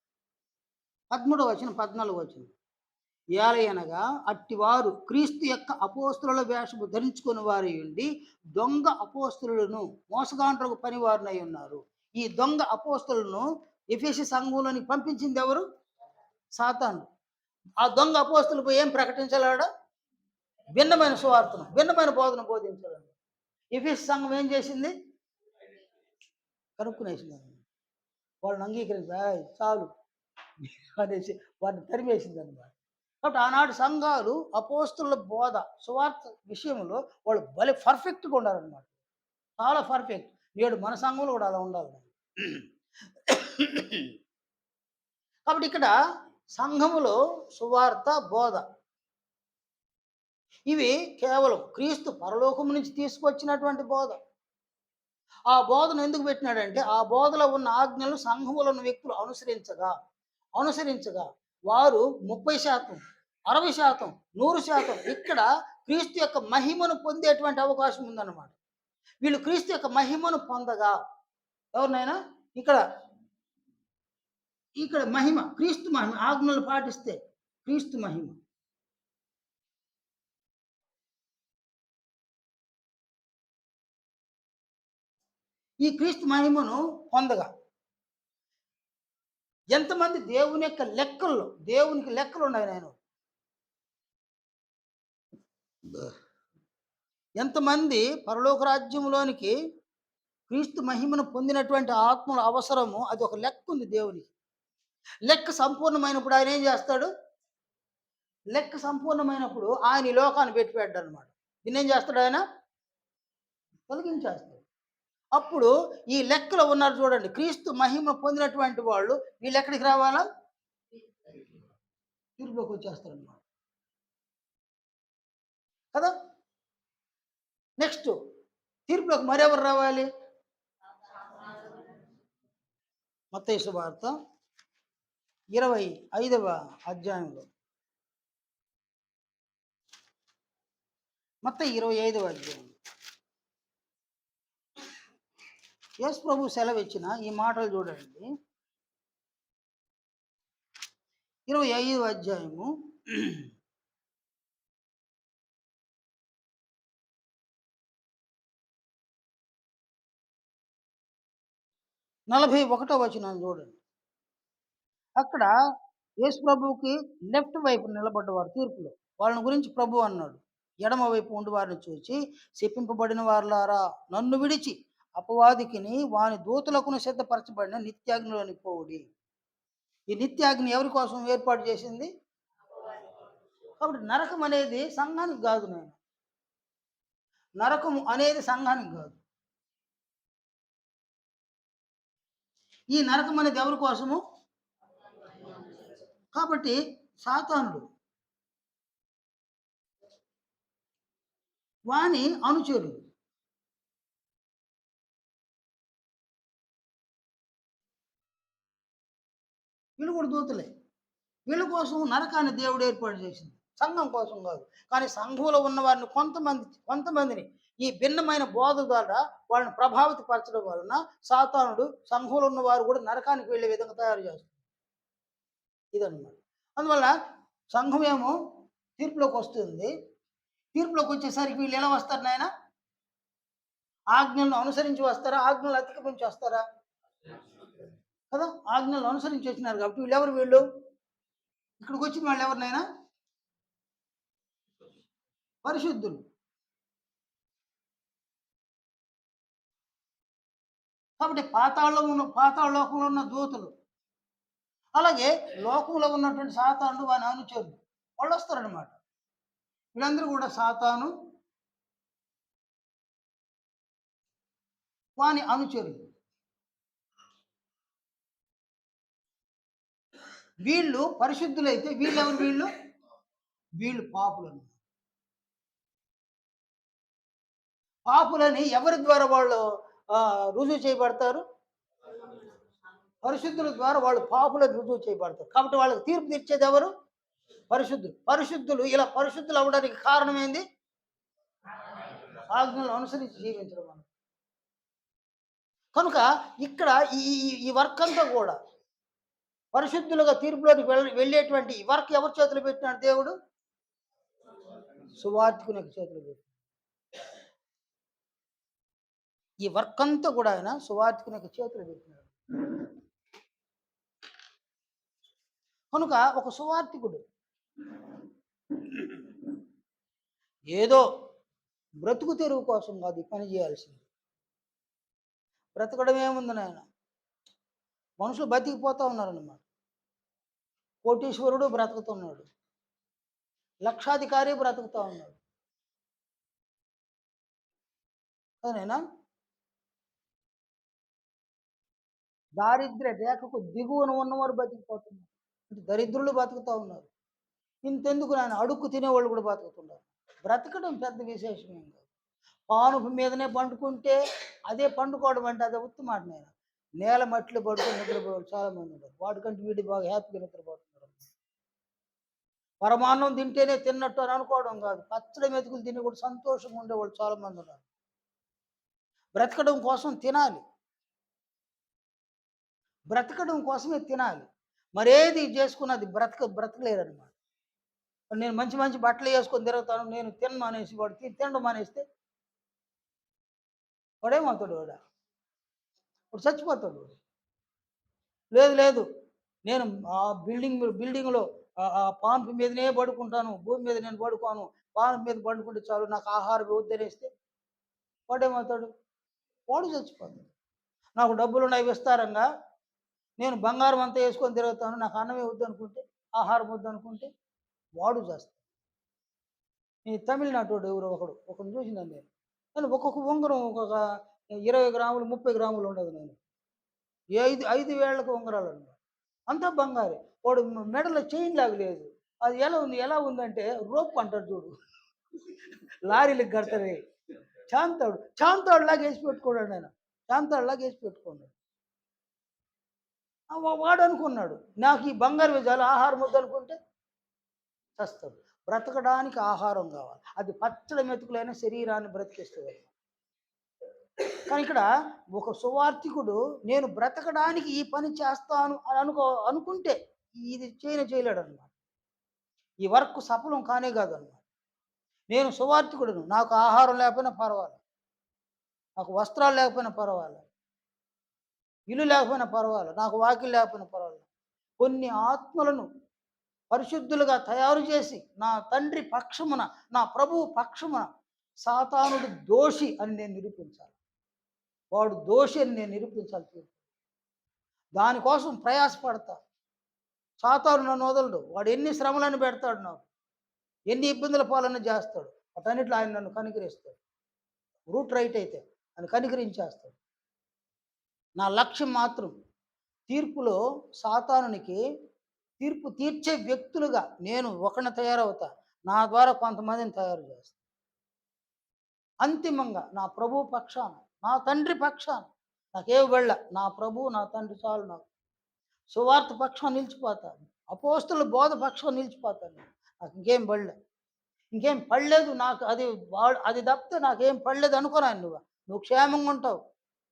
13వ వచనం 14వ వచనం. ఏలయనగా అట్టివారు క్రీస్తు యొక్క అపోస్తుల వేషము ధరించుకుని వారి ఉండి దొంగ అపోస్తులను మోసగాండ్రకు పనివారినై ఉన్నారు. ఈ దొంగ అపోస్తులను ఎఫెసు సంఘంలోని పంపించింది ఎవరు? సాతాను. ఆ దొంగ అపోస్తులకు ఏం ప్రకటించాలాడ? భిన్నమైన సువార్తను, భిన్నమైన బోధన బోధించాలని ఎఫెసు సంఘం ఏం చేసింది? కనుక్కునేసింది. వాళ్ళని అంగీకరించి చాలు అనేసి వారిని తరిమేసింది అనమాట. కాబట్టి ఆనాడు సంఘాలు అపోస్తుల బోధ సువార్త విషయంలో వాళ్ళు భలే పర్ఫెక్ట్గా ఉండాలన్నమాట. చాలా పర్ఫెక్ట్. నేడు మన సంఘంలో కూడా అలా ఉండాలి. కాబట్టి ఇక్కడ సంఘములో సువార్త బోధ ఇవి కేవలం క్రీస్తు పరలోకం నుంచి తీసుకొచ్చినటువంటి బోధ. ఆ బోధను ఎందుకు పెట్టినాడంటే, ఆ బోధలో ఉన్న ఆజ్ఞలు సంఘములో ఉన్న వ్యక్తులు అనుసరించగా వారు 30%, 60%, 100% ఇక్కడ క్రీస్తు యొక్క మహిమను పొందేటువంటి అవకాశం ఉందన్నమాట. వీళ్ళు క్రీస్తు యొక్క మహిమను పొందగా ఎవరినైనా ఇక్కడ మహిమ, క్రీస్తు మహిమ, ఆజ్ఞలు పాటిస్తే క్రీస్తు మహిమ. ఈ క్రీస్తు మహిమను పొందగా ఎంతమంది దేవుని యొక్క లెక్కల్లో, దేవునికి లెక్కలు ఉన్నాయి. నేను ఎంతమంది పరలోక రాజ్యంలోనికి క్రీస్తు మహిమను పొందినటువంటి ఆత్మల అవసరము, అది ఒక లెక్క ఉంది దేవునికి. లెక్క సంపూర్ణమైనప్పుడు ఆయన ఏం చేస్తాడు? లెక్క సంపూర్ణమైనప్పుడు ఆయన ఈ లోకాన్ని పెట్టిపెట్టాడు అనమాట. దీన్ని ఏం చేస్తాడు? ఆయన తొలగించేస్తాడు. అప్పుడు ఈ లెక్కలో ఉన్నారు చూడండి, క్రీస్తు మహిమ పొందినటువంటి వాళ్ళు వీళ్ళు ఎక్కడికి రావాలా? తీర్పులోకి వచ్చేస్తారన్నమాట కదా. నెక్స్ట్ తీర్పులోకి మరెవరు రావాలి? మత్తయి సువార్త 25వ అధ్యాయంలో, మత్తయి 25వ అధ్యాయం యేసు ప్రభు సెలవిచ్చిన ఈ మాటలు చూడండి. 25వ అధ్యాయము 41వ వచనాన్ని చూడండి. అక్కడ యేసు ప్రభువుకి లెఫ్ట్ వైపు నిలబడ్డవారు తీర్పులో. వాళ్ళని గురించి ప్రభు అన్నాడు, ఎడమ వైపు ఉండి వారిని చూచి, శపింపబడిన వారులారా, నన్ను విడిచి అపవాదికిని వాని దూతలకును సిద్ధపరచబడిన నిత్యాగ్నిలోనికి పోవుడి. ఈ నిత్యాగ్ని ఎవరి కోసం ఏర్పాటు చేసింది? కాబట్టి నరకం అనేది సంఘానికి కాదు. నేను నరకం అనేది సంఘానికి కాదు. ఈ నరకం అనేది ఎవరి కోసము? కాబట్టి సాతానుడు వాని అనుచరుడు వీళ్ళు కూడా దూతలే. వీళ్ళ కోసం నరకాన్ని దేవుడు ఏర్పాటు చేసింది, సంఘం కోసం కాదు. కానీ సంఘంలో ఉన్న వారిని కొంతమందిని ఈ భిన్నమైన బోధ ద్వారా వాళ్ళని ప్రభావిత పరచడం వలన సాతానుడు సంఘంలో ఉన్న వారు కూడా నరకానికి వెళ్ళే విధంగా తయారు చేస్తారు. ఇదన్నమాట. అందువల్ల సంఘం ఏమో తీర్పులోకి వస్తుంది. తీర్పులోకి వచ్చేసరికి వీళ్ళు ఎలా వస్తారు నాయన? ఆజ్ఞలను అనుసరించి వస్తారా? ఆజ్ఞలు అతిక్రమించి వస్తారా? కదా, ఆజ్ఞలను అనుసరించి వచ్చినారు. కాబట్టి వీళ్ళు ఇక్కడికి వచ్చిన వాళ్ళు ఎవరినైనా పరిశుద్ధులు. కాబట్టి పాతాళ లోకంలో ఉన్న దూతలు, అలాగే లోకంలో ఉన్నటువంటి సాతాను వాని అనుచరులు వాళ్ళు వస్తారనమాట. వీళ్ళందరూ కూడా సాతాను వాని అనుచరులు. వీళ్ళు పరిశుద్ధులైతే వీళ్ళెవరు? వీళ్ళు పాపులను. పాపులని ఎవరి ద్వారా వాళ్ళు రుజువు చేయబడతారు? పరిశుద్ధుల ద్వారా వాళ్ళు పాపులను రుజువు చేయబడతారు. కాబట్టి వాళ్ళకి తీర్పు తీర్చేది ఎవరు? పరిశుద్ధులు. ఇలా పరిశుద్ధులు అవ్వడానికి కారణం ఏంది? ఆజ్ఞలను అనుసరించి జీవించడం. కనుక ఇక్కడ ఈ వర్క్ అంతా కూడా పరిశుద్ధులుగా తీర్పులోకి వెళ్ళేటువంటి ఈ వర్క్ ఎవరి చేతులు పెట్టినాడు దేవుడు? సువార్తికుని చేతులు పెట్టినాడు. ఈ వర్క్ అంతా కూడా ఆయన సువార్తికుని చేతులు పెట్టినాడు. కనుక ఒక సువార్తికుడు ఏదో బ్రతుకు తెరువు కోసం కాదు ఈ పని చేయాల్సింది. బ్రతకడం ఏముంది నాయన? మనుషులు బతికిపోతూ ఉన్నారన్నమాట. కోటీశ్వరుడు బ్రతుకుతున్నాడు, లక్షాధికారి బ్రతుకుతూ ఉన్నాడు. అదేనా? దారిద్ర్య రేఖకు దిగువన ఉన్నవారు బతికిపోతున్నారు. అంటే దరిద్రులు బతుకుతూ ఉన్నారు. ఇంతెందుకు నాయన, అడుక్కు తినేవాళ్ళు కూడా బతుకుతున్నారు. బ్రతకడం పెద్ద విశేషమేం కాదు. పానుపు మీదనే పండుకుంటే అదే పండుకోవడం అంటే అదే ఉత్తి మాట. నేను నేల మట్టిలో పడుకొని నిద్రపోవాలి చాలా మంది ఉన్నారు. వాటికంటే వీడి బాగా హ్యాపీగా నిద్రపోతున్నారు. పరమాన్నం తింటేనే తిన్నట్టు అని అనుకోవడం కాదు, పచ్చడి మెతుకులు తిని కూడా సంతోషంగా ఉండేవాళ్ళు చాలా మంది ఉన్నారు. బ్రతకడం కోసం తినాలి, బ్రతకడం కోసమే తినాలి. మరేది చేసుకున్నది బ్రతకలేరనమాట. నేను మంచి మంచి బట్టలు వేసుకొని తిరుగుతాను, నేను మానేసి వాడు తినడం మానేస్తే వాడేమవుతాడు? వాడు చచ్చిపోతాడు. లేదు నేను ఆ బిల్డింగ్లో ఆ పాన్పు మీదనే పడుకుంటాను, భూమి మీద నేను పడుకోను, పాన్పు మీద పడుకుంటే చాలు, నాకు ఆహారం వద్దనేస్తే వాడేమవుతాడు? వాడు చచ్చిపోతాడు. నాకు డబ్బులు ఉన్నాయి విస్తారంగా, నేను బంగారం అంతా వేసుకొని తిరుగుతాను, నాకు అన్నమే వద్దనుకుంటే, ఆహారం వద్దనుకుంటే వాడు చేస్తాడు. ఈ తమిళనాడు ఎవరో ఒకడు చూసినాను నేను ఒక్కొక్క ఉంగరం ఒక్కొక్క 20 గ్రాములు 30 గ్రాములు ఉండదు. నేను 5 వేళ్లకు ఉంగరాలు అనమాట, అంతా బంగారు. వాడు మెడలో చైన్ లాగా లేదు. అది ఎలా ఉందంటే రోప్ అంటారు చూడు, లారీలకు కడతారే, చాంతాడు లాగా వేసి పెట్టుకున్నాడు. ఆయన చాంతాడు లాగా వేసి పెట్టుకున్నాడు. వాడు అనుకున్నాడు నాకు ఈ బంగారు వేజాలు ఆహారం వద్దనుకుంటే చస్తాడు. బ్రతకడానికి ఆహారం కావాలి. అది పచ్చడి మెతుకులైన శరీరాన్ని బ్రతికిస్తుంది. కానీ ఇక్కడ ఒక సువార్థికుడు నేను బ్రతకడానికి ఈ పని చేస్తాను అని అనుకుంటే ఇది చేయలేడు అనమాట. ఈ వర్క్ సఫలం కానే కాదనమాట. నేను సువార్థికుడును. నాకు ఆహారం లేకపోయినా పర్వాలేదు. నాకు వస్త్రాలు లేకపోయినా పర్వాలేదు. ఇల్లు లేకపోయినా పర్వాలేదు. నాకు వాకిలు లేకపోయినా పర్వాలేదు. కొన్ని ఆత్మలను పరిశుద్ధులుగా తయారు చేసి నా తండ్రి పక్షమున, నా ప్రభువు పక్షమున సాతానుడు దోషి అని నేను నిరూపించాలి. వాడు దోషి అని నేను నిరూపించాలి. దానికోసం ప్రయాసపడతా. సాతాను నన్ను వదలడు. వాడు ఎన్ని శ్రమలను పెడతాడు నాకు. ఎన్ని ఇబ్బందుల పాలన చేస్తాడు. వాటన్నిటిలో ఆయన నన్ను కనికరిస్తాడు. రూట్ రైట్ అయితే ఆయన కనికరించేస్తాడు. నా లక్ష్యం మాత్రం తీర్పులో సాతానునికి తీర్పు తీర్చే వ్యక్తులుగా నేను ఒకరిని తయారవుతా. నా ద్వారా కొంతమందిని తయారు చేస్తా. అంతిమంగా నా ప్రభు పక్షాన, నా తండ్రి పక్షాన నాకేం వెళ్ళ. నా ప్రభు నా తండ్రి చాలు నాకు. సువార్త పక్షం నిలిచిపోతాను. అపోస్తుల బోధ పక్షం నిలిచిపోతాను. నాకు ఇంకేం పడలే. ఇంకేం పడలేదు నాకు. అది తప్పితే నాకేం పడలేదు అనుకోరాను నువ్వు. నువ్వు క్షేమంగా ఉంటావు.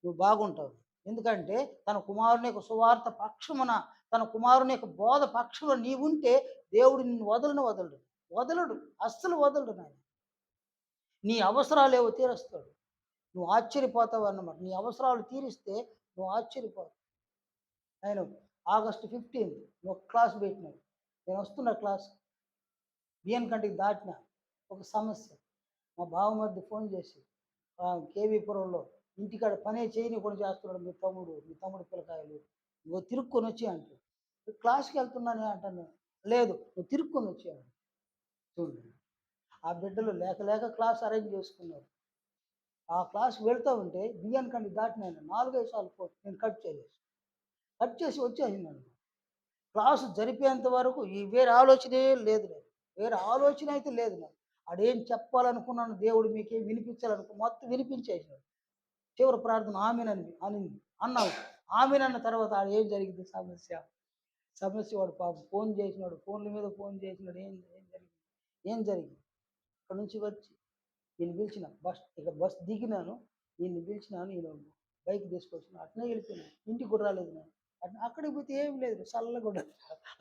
నువ్వు బాగుంటావు. ఎందుకంటే తన కుమారుని యొక్క సువార్త పక్షమున, తన కుమారుని యొక్క బోధ పక్షంలో నీవుంటే దేవుడు నిన్ను వదలడు. వదలడు. అస్సలు వదలడు నాయన. నీ అవసరాలు ఏవో తీరుస్తాడు. నువ్వు ఆశ్చర్యపోతావు అన్నమాట. నీ అవసరాలు తీరిస్తే నువ్వు ఆశ్చర్యపోతావు. నేను ఆగస్టు 15 ఒక క్లాస్ పెట్టినాడు. నేను వస్తున్న క్లాస్ బిఎన్ కంటికి దాటిన ఒక సమస్య. మా బావమరిది ఫోన్ చేసి కేవీపురంలో ఇంటికాడ పనే చేయనికుండా చేస్తున్నాడు మీ తమ్ముడు పిల్లకాయలు. నువ్వు తిరుక్కొని వచ్చి అంటాడు. క్లాస్కి వెళ్తున్నానే అంటాను. లేదు నువ్వు తిరుక్కొని వచ్చాను. చూడండి ఆ బిడ్డలు లేక క్లాస్ అరేంజ్ చేసుకున్నారు. ఆ క్లాస్కి వెళ్తూ ఉంటే బియ్యాన్ని కంటి దాటినాను 4-5 సార్లు ఫోన్ నేను కట్ చేసి వచ్చేసిందండి. క్లాసు జరిపేంత వరకు వేరే ఆలోచనే లేదు నాకు. వేరే ఆలోచన అయితే లేదు నాకు. ఆడేం చెప్పాలనుకున్నాను దేవుడు మీకేం మొత్తం వినిపించేసినాడు. చివరి ప్రార్థన అన్నావు. ఆమెనన్న తర్వాత ఆడ ఏం జరిగింది సమస్య వాడు పాపం ఫోన్ చేసినాడు. ఫోన్ల మీద ఫోన్ చేసినాడు. ఏం జరిగింది అక్కడ నుంచి వచ్చి నేను పిలిచిన బస్ దిగినాను. నిన్ను పిలిచినాను. నేను బైక్ తీసుకొచ్చిన అట్నే వెళ్ళిపోయినాను. ఇంటికి కూడా రాలేదు నేను. అక్కడికి పోతే ఏం లేదు, చల్లగా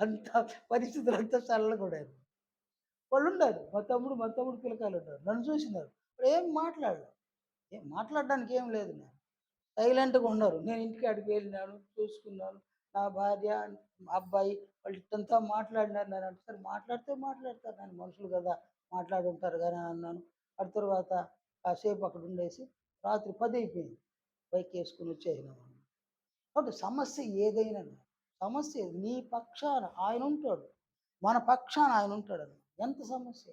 అంత పరిస్థితులు అంతా చల్లగా. వాళ్ళు ఉన్నారు. మా తమ్ముడు పిల్లకాయలు ఉన్నారు. నన్ను చూసినారు. ఏం మాట్లాడడానికి ఏం లేదు. నేను సైలెంట్గా ఉన్నారు. నేను ఇంటికాడికి వెళ్ళినాను, చూసుకున్నాను. నా భార్య, అబ్బాయి వాళ్ళు ఇట్టంతా మాట్లాడినారు. నేను అంటే సరే మాట్లాడతారు. నేను మనుషులు కదా మాట్లాడి ఉంటారు కానీ అన్నాను. ఆ తర్వాత కాసేపు అక్కడ ఉండేసి రాత్రి 10 అయిపోయింది. బైక్ వేసుకుని వచ్చేసినాము. కాబట్టి సమస్య ఏదైనా సమస్య నీ పక్షాన ఆయన ఉంటాడు. మన పక్షాన ఆయన ఉంటాడు. ఎంత సమస్య.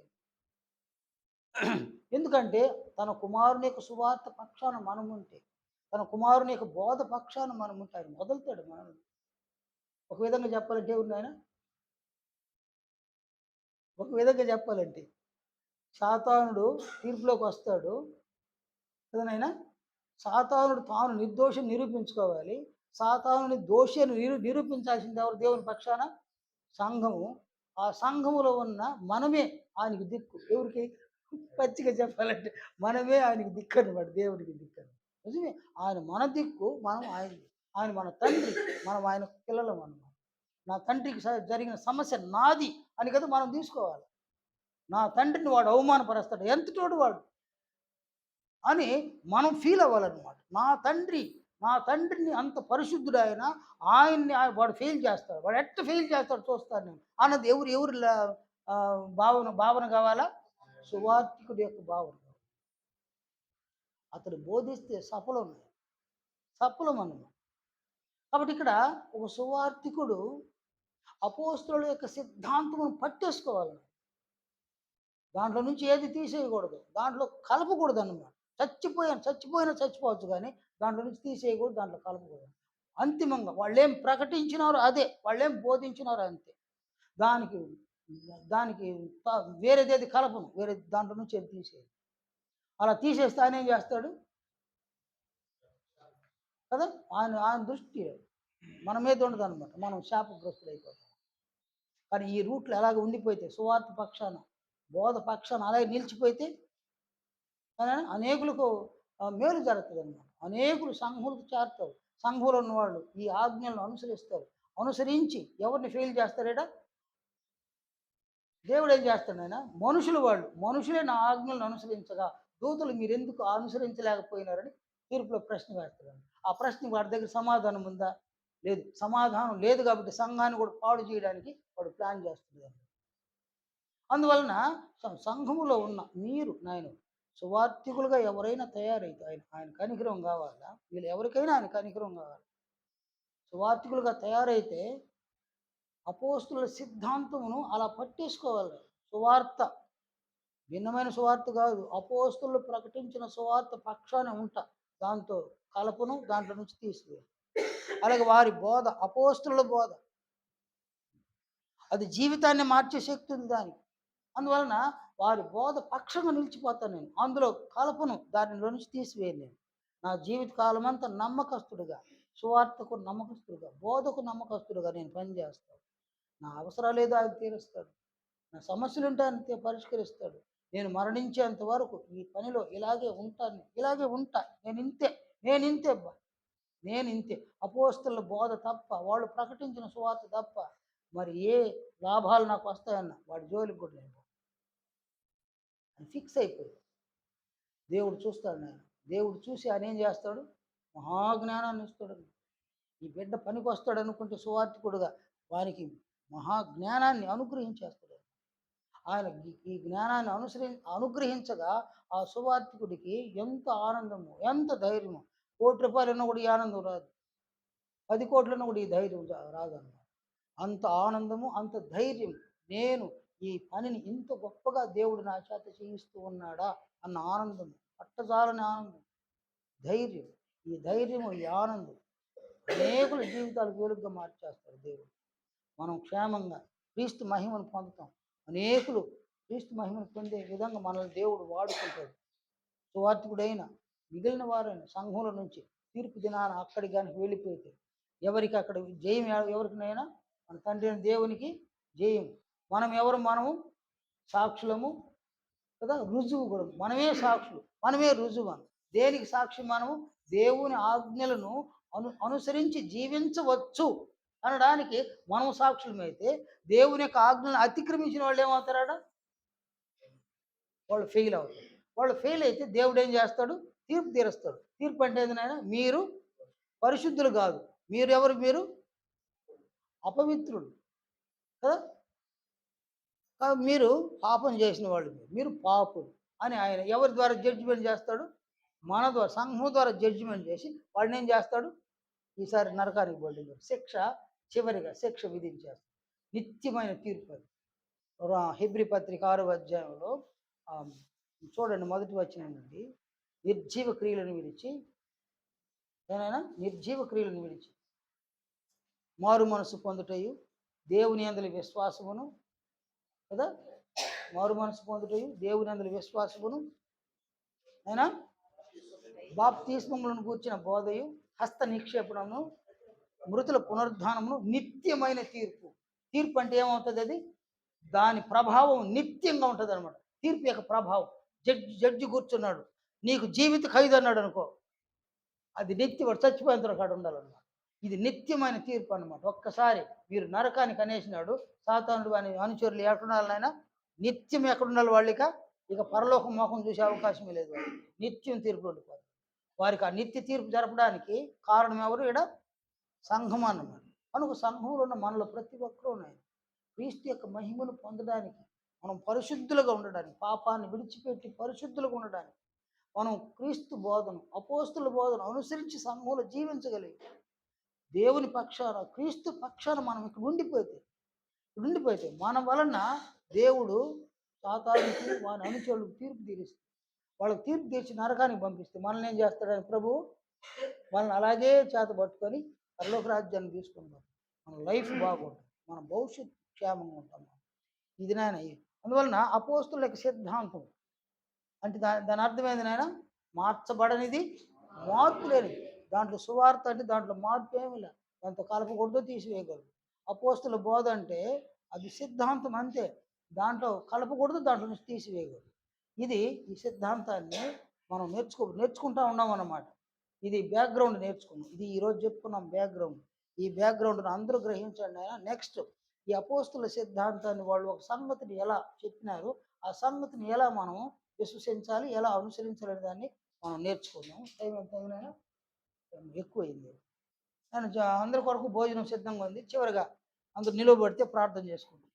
ఎందుకంటే తన కుమారుని యొక్క సువార్త పక్షాన మనం ఉంటే, తన కుమారుని యొక్క బోధ పక్షాన మనం ఉంటే ఆయన వదులుతాడు మనం. ఒక విధంగా చెప్పాలంటే ఆయన ఒక విధంగా చెప్పాలంటే సాతానుడు తీర్పులోకి వస్తాడు కదనైనా. సాతానుడు తాను నిర్దోషం నిరూపించుకోవాలి. సాతానుని దోషి అని నిరూపించాల్సింది ఎవరు? దేవుని పక్షాన సంఘము. ఆ సంఘములో ఉన్న మనమే ఆయనకి దిక్కు. ఎవరికి? పచ్చిగా చెప్పాలంటే మనమే ఆయనకి దిక్కు అనమాట. దేవుడికి దిక్కు నిజమే. ఆయన మన దిక్కు, మనం ఆయన మన తండ్రి, మనం ఆయన పిల్లలం అన్నమాట. నా తండ్రికి జరిగిన సమస్య నాది అని కదా మనం తీసుకోవాలి. నా తండ్రిని వాడు అవమానపరుస్తాడు, ఎంతటోడు వాడు అని మనం ఫీల్ అవ్వాలన్నమాట. నా తండ్రిని అంత పరిశుద్ధుడు ఆయన్ని వాడు ఫెయిల్ చేస్తాడు. వాడు ఎట్ట ఫెయిల్ చేస్తాడు చూస్తాను నేను అన్నది ఎవరు భావన కావాలా? సువార్థికుడి యొక్క భావన. అతడు బోధిస్తే సఫలం అన్నమాట. కాబట్టి ఇక్కడ ఒక సువార్థికుడు అపోస్తలుల యొక్క సిద్ధాంతమును పట్టేసుకోవాలి. దాంట్లో నుంచి ఏది తీసేయకూడదు, దాంట్లో కలపకూడదు అన్నమాట. చచ్చిపోవచ్చు కానీ దాంట్లో నుంచి తీసేయకూడదు, దాంట్లో కలపకూడదు. అంతిమంగా వాళ్ళేం ప్రకటించినారో అదే, వాళ్ళేం బోధించినారో అంతే. దానికి వేరేదేది కలపను, వేరే దాంట్లో నుంచి ఏది తీసేయదు. అలా తీసేస్తే ఆయన ఏం చేస్తాడు కదా? ఆయన దృష్టి మన మీద ఉండదు అనమాట. మనం శాపగ్రస్తులు అయిపోతాం. కానీ ఈ రూట్లు ఎలాగ ఉండిపోతే సువార్త పక్షాన, బోధ పక్షాన అలాగే నిలిచిపోతే అనేకులకు మేలు జరుగుతుందన్నమాట. అనేకులు సంఘములకు చేరతారు. సంఘంలో ఉన్నవాళ్ళు ఈ ఆజ్ఞలను అనుసరిస్తారు. అనుసరించి ఎవరిని ఫెయిల్ చేస్తారేట? దేవుడు ఏం చేస్తాడు ఆయన? మనుషులే నా ఆజ్ఞలను అనుసరించగా దూతలు మీరెందుకు అనుసరించలేకపోయినారని తీర్పులో ప్రశ్న వేస్తాడు. ఆ ప్రశ్నకి వాడి దగ్గర సమాధానం ఉందా? లేదు. సమాధానం లేదు కాబట్టి సంఘాన్ని కూడా పాడు చేయడానికి వాడు ప్లాన్ చేస్తున్నాడు. అందువలన సంఘములో ఉన్న మీరు నాయన సువార్థికులుగా ఎవరైనా తయారైతే ఆయన కనికరం కావాలా? వీళ్ళు ఎవరికైనా ఆయన కనికరం కావాలి. సువార్థికులుగా తయారైతే అపోస్తుల సిద్ధాంతమును అలా పట్టేసుకోవాలి. సువార్త భిన్నమైన సువార్త కాదు, అపోస్తులు ప్రకటించిన సువార్త పక్షాన ఉంటా, దాంతో కలపను, దాంట్లో నుంచి తీసివేయాలి. అలాగే వారి బోధ, అపోస్తుల బోధ, అది జీవితాన్ని మార్చే శక్తి ఉంది దానికి. అందువలన వారి బోధ పక్షంగా నిలిచిపోతాను నేను, అందులో కలపను, దానిలో నుంచి తీసివేయను నేను. నా జీవిత కాలం అంతా నమ్మకస్తుడుగా, సువార్తకు నమ్మకస్తుడుగా, బోధకు నమ్మకస్తుడుగా నేను పనిచేస్తాను. నా అవసరాలు ఏదో ఆయన తీరుస్తాడు, నా సమస్యలు ఉంటే ఆయన పరిష్కరిస్తాడు. నేను మరణించేంత వరకు ఈ పనిలో ఇలాగే ఉంటా. నేను ఇంతే. అపోస్తలుల బోధ తప్ప, వాళ్ళు ప్రకటించిన సువార్త తప్ప మరి ఏ లాభాలు నాకు వస్తాయన్న వాడి జోలికి కూడా నేను అని ఫిక్స్ అయిపోయి దేవుడు చూస్తాడు. దేవుడు చూసి ఆయన ఏం చేస్తాడు? మహాజ్ఞానాన్ని ఇస్తాడు. ఈ బిడ్డ పనికి వస్తాడు అనుకుంటే సువార్థికుడుగా వారికి మహాజ్ఞానాన్ని అనుగ్రహించేస్తాడు. ఆయన ఈ జ్ఞానాన్ని అనుగ్రహించగా ఆ సువార్థికుడికి ఎంత ఆనందము, ఎంత ధైర్యము. ₹1,00,00,000 కూడా ఈ ఆనందం రాదు, 10 కోట్లన్నా కూడా ఈ ధైర్యం రాదన్నమాట. అంత ఆనందము, అంత ధైర్యం. నేను ఈ పనిని ఇంత గొప్పగా దేవుడు నా చేత చేయిస్తూ ఉన్నాడా అన్న ఆనందం, పట్టజాలని ఆనందం, ధైర్యం. ఈ ధైర్యము, ఈ ఆనందం అనేకుల జీవితాలు వెలుగుగా మార్చేస్తారు దేవుడు. మనం క్షేమంగా క్రీస్తు మహిమను పొందుతాం. అనేకులు క్రీస్తు మహిమను పొందే విధంగా మనల్ని దేవుడు వాడుకుంటాడు. సువార్థికుడైన మిగిలిన వారైన సంఘంలో నుంచి తీర్పు దినాన అక్కడికి కానీ వెళ్ళిపోతే ఎవరికి అక్కడ జయం, ఎవరికినైనా మన తండ్రి అయిన దేవునికి జయం. మనము సాక్షులము కదా, రుజువు కూడా మనమే సాక్షులు, మనమే రుజువు. దేనికి సాక్షి? మనము దేవుని ఆజ్ఞలను అనుసరించి జీవించవచ్చు అనడానికి మనం సాక్షులమైతే, దేవుని యొక్క ఆజ్ఞలను అతిక్రమించిన వాళ్ళు ఏమవుతారా? వాళ్ళు ఫెయిల్ అవుతారు. వాళ్ళు ఫెయిల్ అయితే దేవుడు ఏం చేస్తాడు? తీర్పు తీరుస్తాడు. తీర్పు అంటే ఏంటైనా, మీరు పరిశుద్ధులు కాదు, మీరు అపవిత్రులు కదా, మీరు పాపం చేసిన వాళ్ళు, మీరు పాపులు అని ఆయన ఎవరి ద్వారా జడ్జిమెంట్ చేస్తాడు? మన ద్వారా, సంఘం ద్వారా జడ్జిమెంట్ చేసి వాడిని ఏం చేస్తాడు? ఈసారి నరకానికి బయలుదేరు, చివరిగా శిక్ష విధించేస్తాడు. నిత్యమైన తీర్పు అది. హెబ్రీ పత్రిక 6వ అధ్యాయంలో చూడండి, మొదటి వచనం నుండి, నిర్జీవ క్రియలను విడిచి మారు మనసు పొందుటయు, దేవుని యందలి విశ్వాసమును కదా, మారు మనసు పొందుటయు, దేవుని యందలి విశ్వాసమును, అయినా బాప్తిస్మములను కూర్చిన బోధయు, హస్త నిక్షేపణను, మృతుల పునరుద్ధానమును, నిత్యమైన తీర్పు. తీర్పు అంటే ఏమవుతుంది? అది దాని ప్రభావం నిత్యంగా ఉంటుంది అనమాట. తీర్పు యొక్క ప్రభావం, జడ్జి కూర్చున్నాడు, నీకు జీవిత ఖైదు అన్నాడు అనుకో, అది నిత్యం, వాడు చచ్చిపోయేంత కాడ ఉండాలన్నమాట. ఇది నిత్యమైన తీర్పు అనమాట. ఒక్కసారి మీరు నరకానికి అనేసినాడు, సాతానుడు అని అనుచరులు ఎక్కడుండాలనైనా నిత్యం ఎక్కడుండాలి వాళ్ళిక? ఇక పరలోకం మోకం చూసే అవకాశమే లేదు. వాళ్ళు నిత్యం తీర్పు ఉండిపోతారు. వారికి ఆ నిత్య తీర్పు జరపడానికి కారణం ఎవరు? ఇక్కడ సంఘం అన్నమాట. కనుక సంఘంలో ఉన్న మనలో ప్రతి ఒక్కరూ ఉన్నాయి క్రీస్తు యొక్క మహిమను పొందడానికి, మనం పరిశుద్ధులుగా ఉండడానికి, పాపాన్ని విడిచిపెట్టి పరిశుద్ధులుగా ఉండడానికి, మనం క్రీస్తు బోధను, అపోస్తుల బోధను అనుసరించి సంఘంలో జీవించగలిగి దేవుని పక్షాన, క్రీస్తు పక్షాన మనం ఇక్కడ ఉండిపోతే మన వలన దేవుడు సాతానుకి, వాని అనుచరులకు తీర్పు తీరుస్తాడు. వాళ్ళకి తీర్పు తీర్చి నరకానికి పంపిస్తే మనల్ని ఏం చేస్తాడని ప్రభువు? వాళ్ళని అలాగే చేత పట్టుకొని పరలోక రాజ్యాన్ని తీసుకుంటాం. మన లైఫ్ బాగుంటుంది, మన భవిష్యత్తు క్షేమంగా ఉంటాం. ఇది నాయన. అందువలన అపోస్తుల యొక్క సిద్ధాంతం అంటే దాని అర్థమైంది నాయన, మార్చబడనిది, మార్పు లేనిది. దాంట్లో సువార్త అంటే దాంట్లో మార్పు ఏమి లేదు, దాంతో కలపకూడదు, తీసివేయకూడదు. అపోస్తుల బోధ అంటే అది సిద్ధాంతం అంతే, దాంట్లో కలపకూడదు, దాంట్లో నుంచి తీసివేయకూడదు. ఈ సిద్ధాంతాన్ని మనం నేర్చుకుంటా ఉన్నాం అన్నమాట. ఇది బ్యాక్‌గ్రౌండ్ నేర్చుకున్నాం. ఇది ఈరోజు చెప్పుకున్నాం బ్యాక్‌గ్రౌండ్. ఈ బ్యాక్‌గ్రౌండ్‌ను అందరూ గ్రహించండి నాయన. నెక్స్ట్ ఈ అపోస్తుల సిద్ధాంతాన్ని వాళ్ళు ఒక సంగతిని ఎలా చెప్పినారో, ఆ సంగతిని ఎలా మనం విశ్వసించాలి, ఎలా అనుసరించాలనే దాన్ని మనం నేర్చుకుందాం. టైం ఎంత అయింది నాయన? ఎక్కువైంది. నేను అందరి కొరకు భోజనం సిద్ధంగా ఉంది. చివరగా అందరూ నిలువబడితే ప్రార్థన చేసుకుందాం.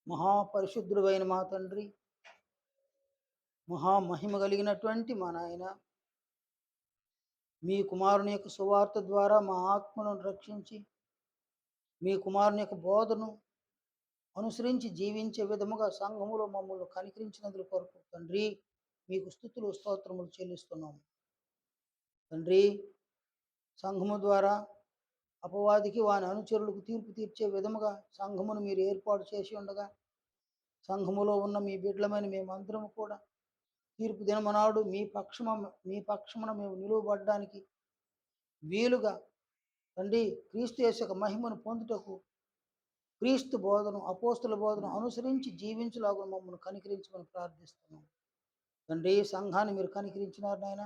మహాపరిశుద్ధుడైన మా తండ్రి, మహామహిమ కలిగినటువంటి మా నాయన, మీ కుమారుని యొక్క సువార్త ద్వారా మా ఆత్మలను రక్షించి, మీ కుమారుని యొక్క బోధను అనుసరించి జీవించే విధముగా సంఘములో మమ్మల్ని కనికరించినందుకు కొరకు తండ్రి, మీకు స్తుతులు స్తోత్రములు చెల్లిస్తున్నాము. తండ్రి, సంఘము ద్వారా అపవాదికి వాని అనుచరులకు తీర్పు తీర్చే విధముగా సంఘమును మీరు ఏర్పాటు చేసి ఉండగా, సంఘములో ఉన్న మీ బిడ్డలమైన మేమందరము కూడా తీర్పు దినమనాడు మీ పక్షమున మేము నిలువబడడానికి వీలుగా తండ్రి, క్రీస్తు యేసు యొక్క మహిమను పొందుటకు క్రీస్తు బోధను, అపోస్తుల బోధను అనుసరించి జీవించలాగా మమ్మల్ని కనికరించమని ప్రార్థిస్తున్నాం. తండ్రి, సంఘాన్ని మీరు కనికరించినారు నాయన.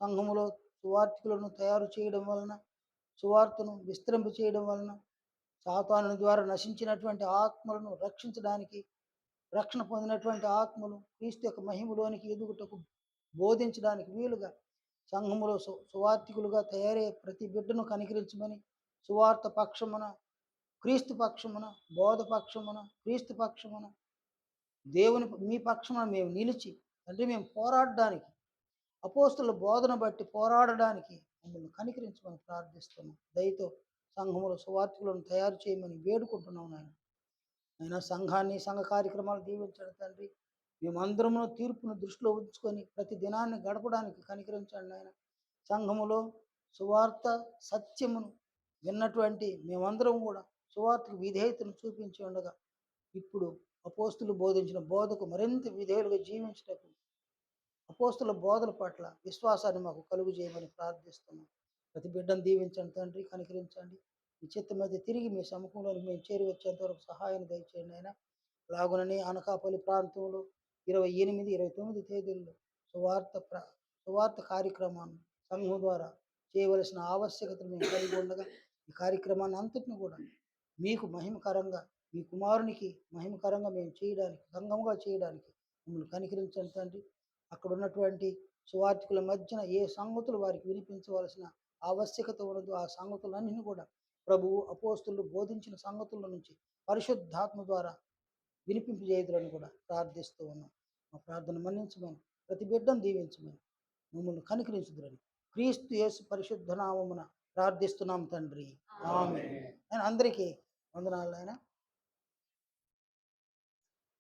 సంఘములో సువార్థికులను తయారు చేయడం వలన, సువార్తను విస్తరింప చేయడం వలన సాతాను ద్వారా నశించినటువంటి ఆత్మలను రక్షించడానికి, రక్షణ పొందినటువంటి ఆత్మలు క్రీస్తు యొక్క మహిమలోనికి ఎదుగుటకు బోధించడానికి వీలుగా సంఘములో సువార్థికులుగా తయారయ్యే ప్రతి బిడ్డను కనికరించమని, సువార్త పక్షమున, క్రీస్తు పక్షమున, బోధ పక్షమున, క్రీస్తు పక్షమున, దేవుని మీ పక్షమున మేము నిలిచి తండ్రి, మేము పోరాడడానికి, అపోస్తుల బోధన బట్టి పోరాడడానికి మమ్మల్ని కనికరించమని ప్రార్థిస్తున్నాం. దయతో సంఘములో సువార్థికులను తయారు చేయమని వేడుకుంటున్నాం నాయన. అయినా సంఘాన్ని, సంఘ కార్యక్రమాలు దీవించండి తండ్రి. మేమందరము తీర్పును దృష్టిలో ఉంచుకొని ప్రతి దినాన్ని గడపడానికి కనికరించండి నాయన. సంఘములో సువార్త సత్యమును విన్నటువంటి మేమందరం కూడా సువార్తకు విధేయతను చూపించి ఉండగా, ఇప్పుడు అపోస్తులు బోధించిన బోధకు మరింత విధేయులుగా జీవించటకు, అపోస్తుల బోధల పట్ల విశ్వాసాన్ని మాకు కలుగు చేయమని ప్రార్థిస్తున్నాం. ప్రతి బిడ్డను దీవించండి తండ్రి, కనికరించండి. ఈ చిత్తం మీద తిరిగి మీ సముఖంలోకి మేము చేరి వచ్చేంత వరకు సహాయాన్ని దయచేయండి అయినా. లాగునని అనకాపల్లి ప్రాంతంలో 28, 29 తేదీల్లో సువార్త కార్యక్రమాన్ని సంఘం ద్వారా చేయవలసిన ఆవశ్యకతను మేము కలిగి ఉండగా, ఈ కార్యక్రమాన్ని అంతటిని కూడా మీకు మహిమకరంగా, మీ కుమారునికి మహిమకరంగా మేము చేయడానికి, సంఘముగా చేయడానికి మమ్మల్ని కనికరించండి తండ్రి. అక్కడ ఉన్నటువంటి సువార్థికుల మధ్యన ఏ సంగతులు వారికి వినిపించవలసిన ఆవశ్యకత ఉన్నదో ఆ సంగతులన్నీ కూడా ప్రభువు, అపోస్తులు బోధించిన సంగతుల నుంచి పరిశుద్ధాత్మ ద్వారా వినిపింపజేయుదురని కూడా ప్రార్థిస్తూ ఉన్నాం. మా ప్రార్థన మన్నించమని, ప్రతి బిడ్డను దీవించమని, మమ్మల్ని కనికరించుదురని క్రీస్తు యేసు పరిశుద్ధ నామమున ప్రార్థిస్తున్నాం తండ్రి. ఆమేన్. నేను అందరికీ వందనాలు ఆయన.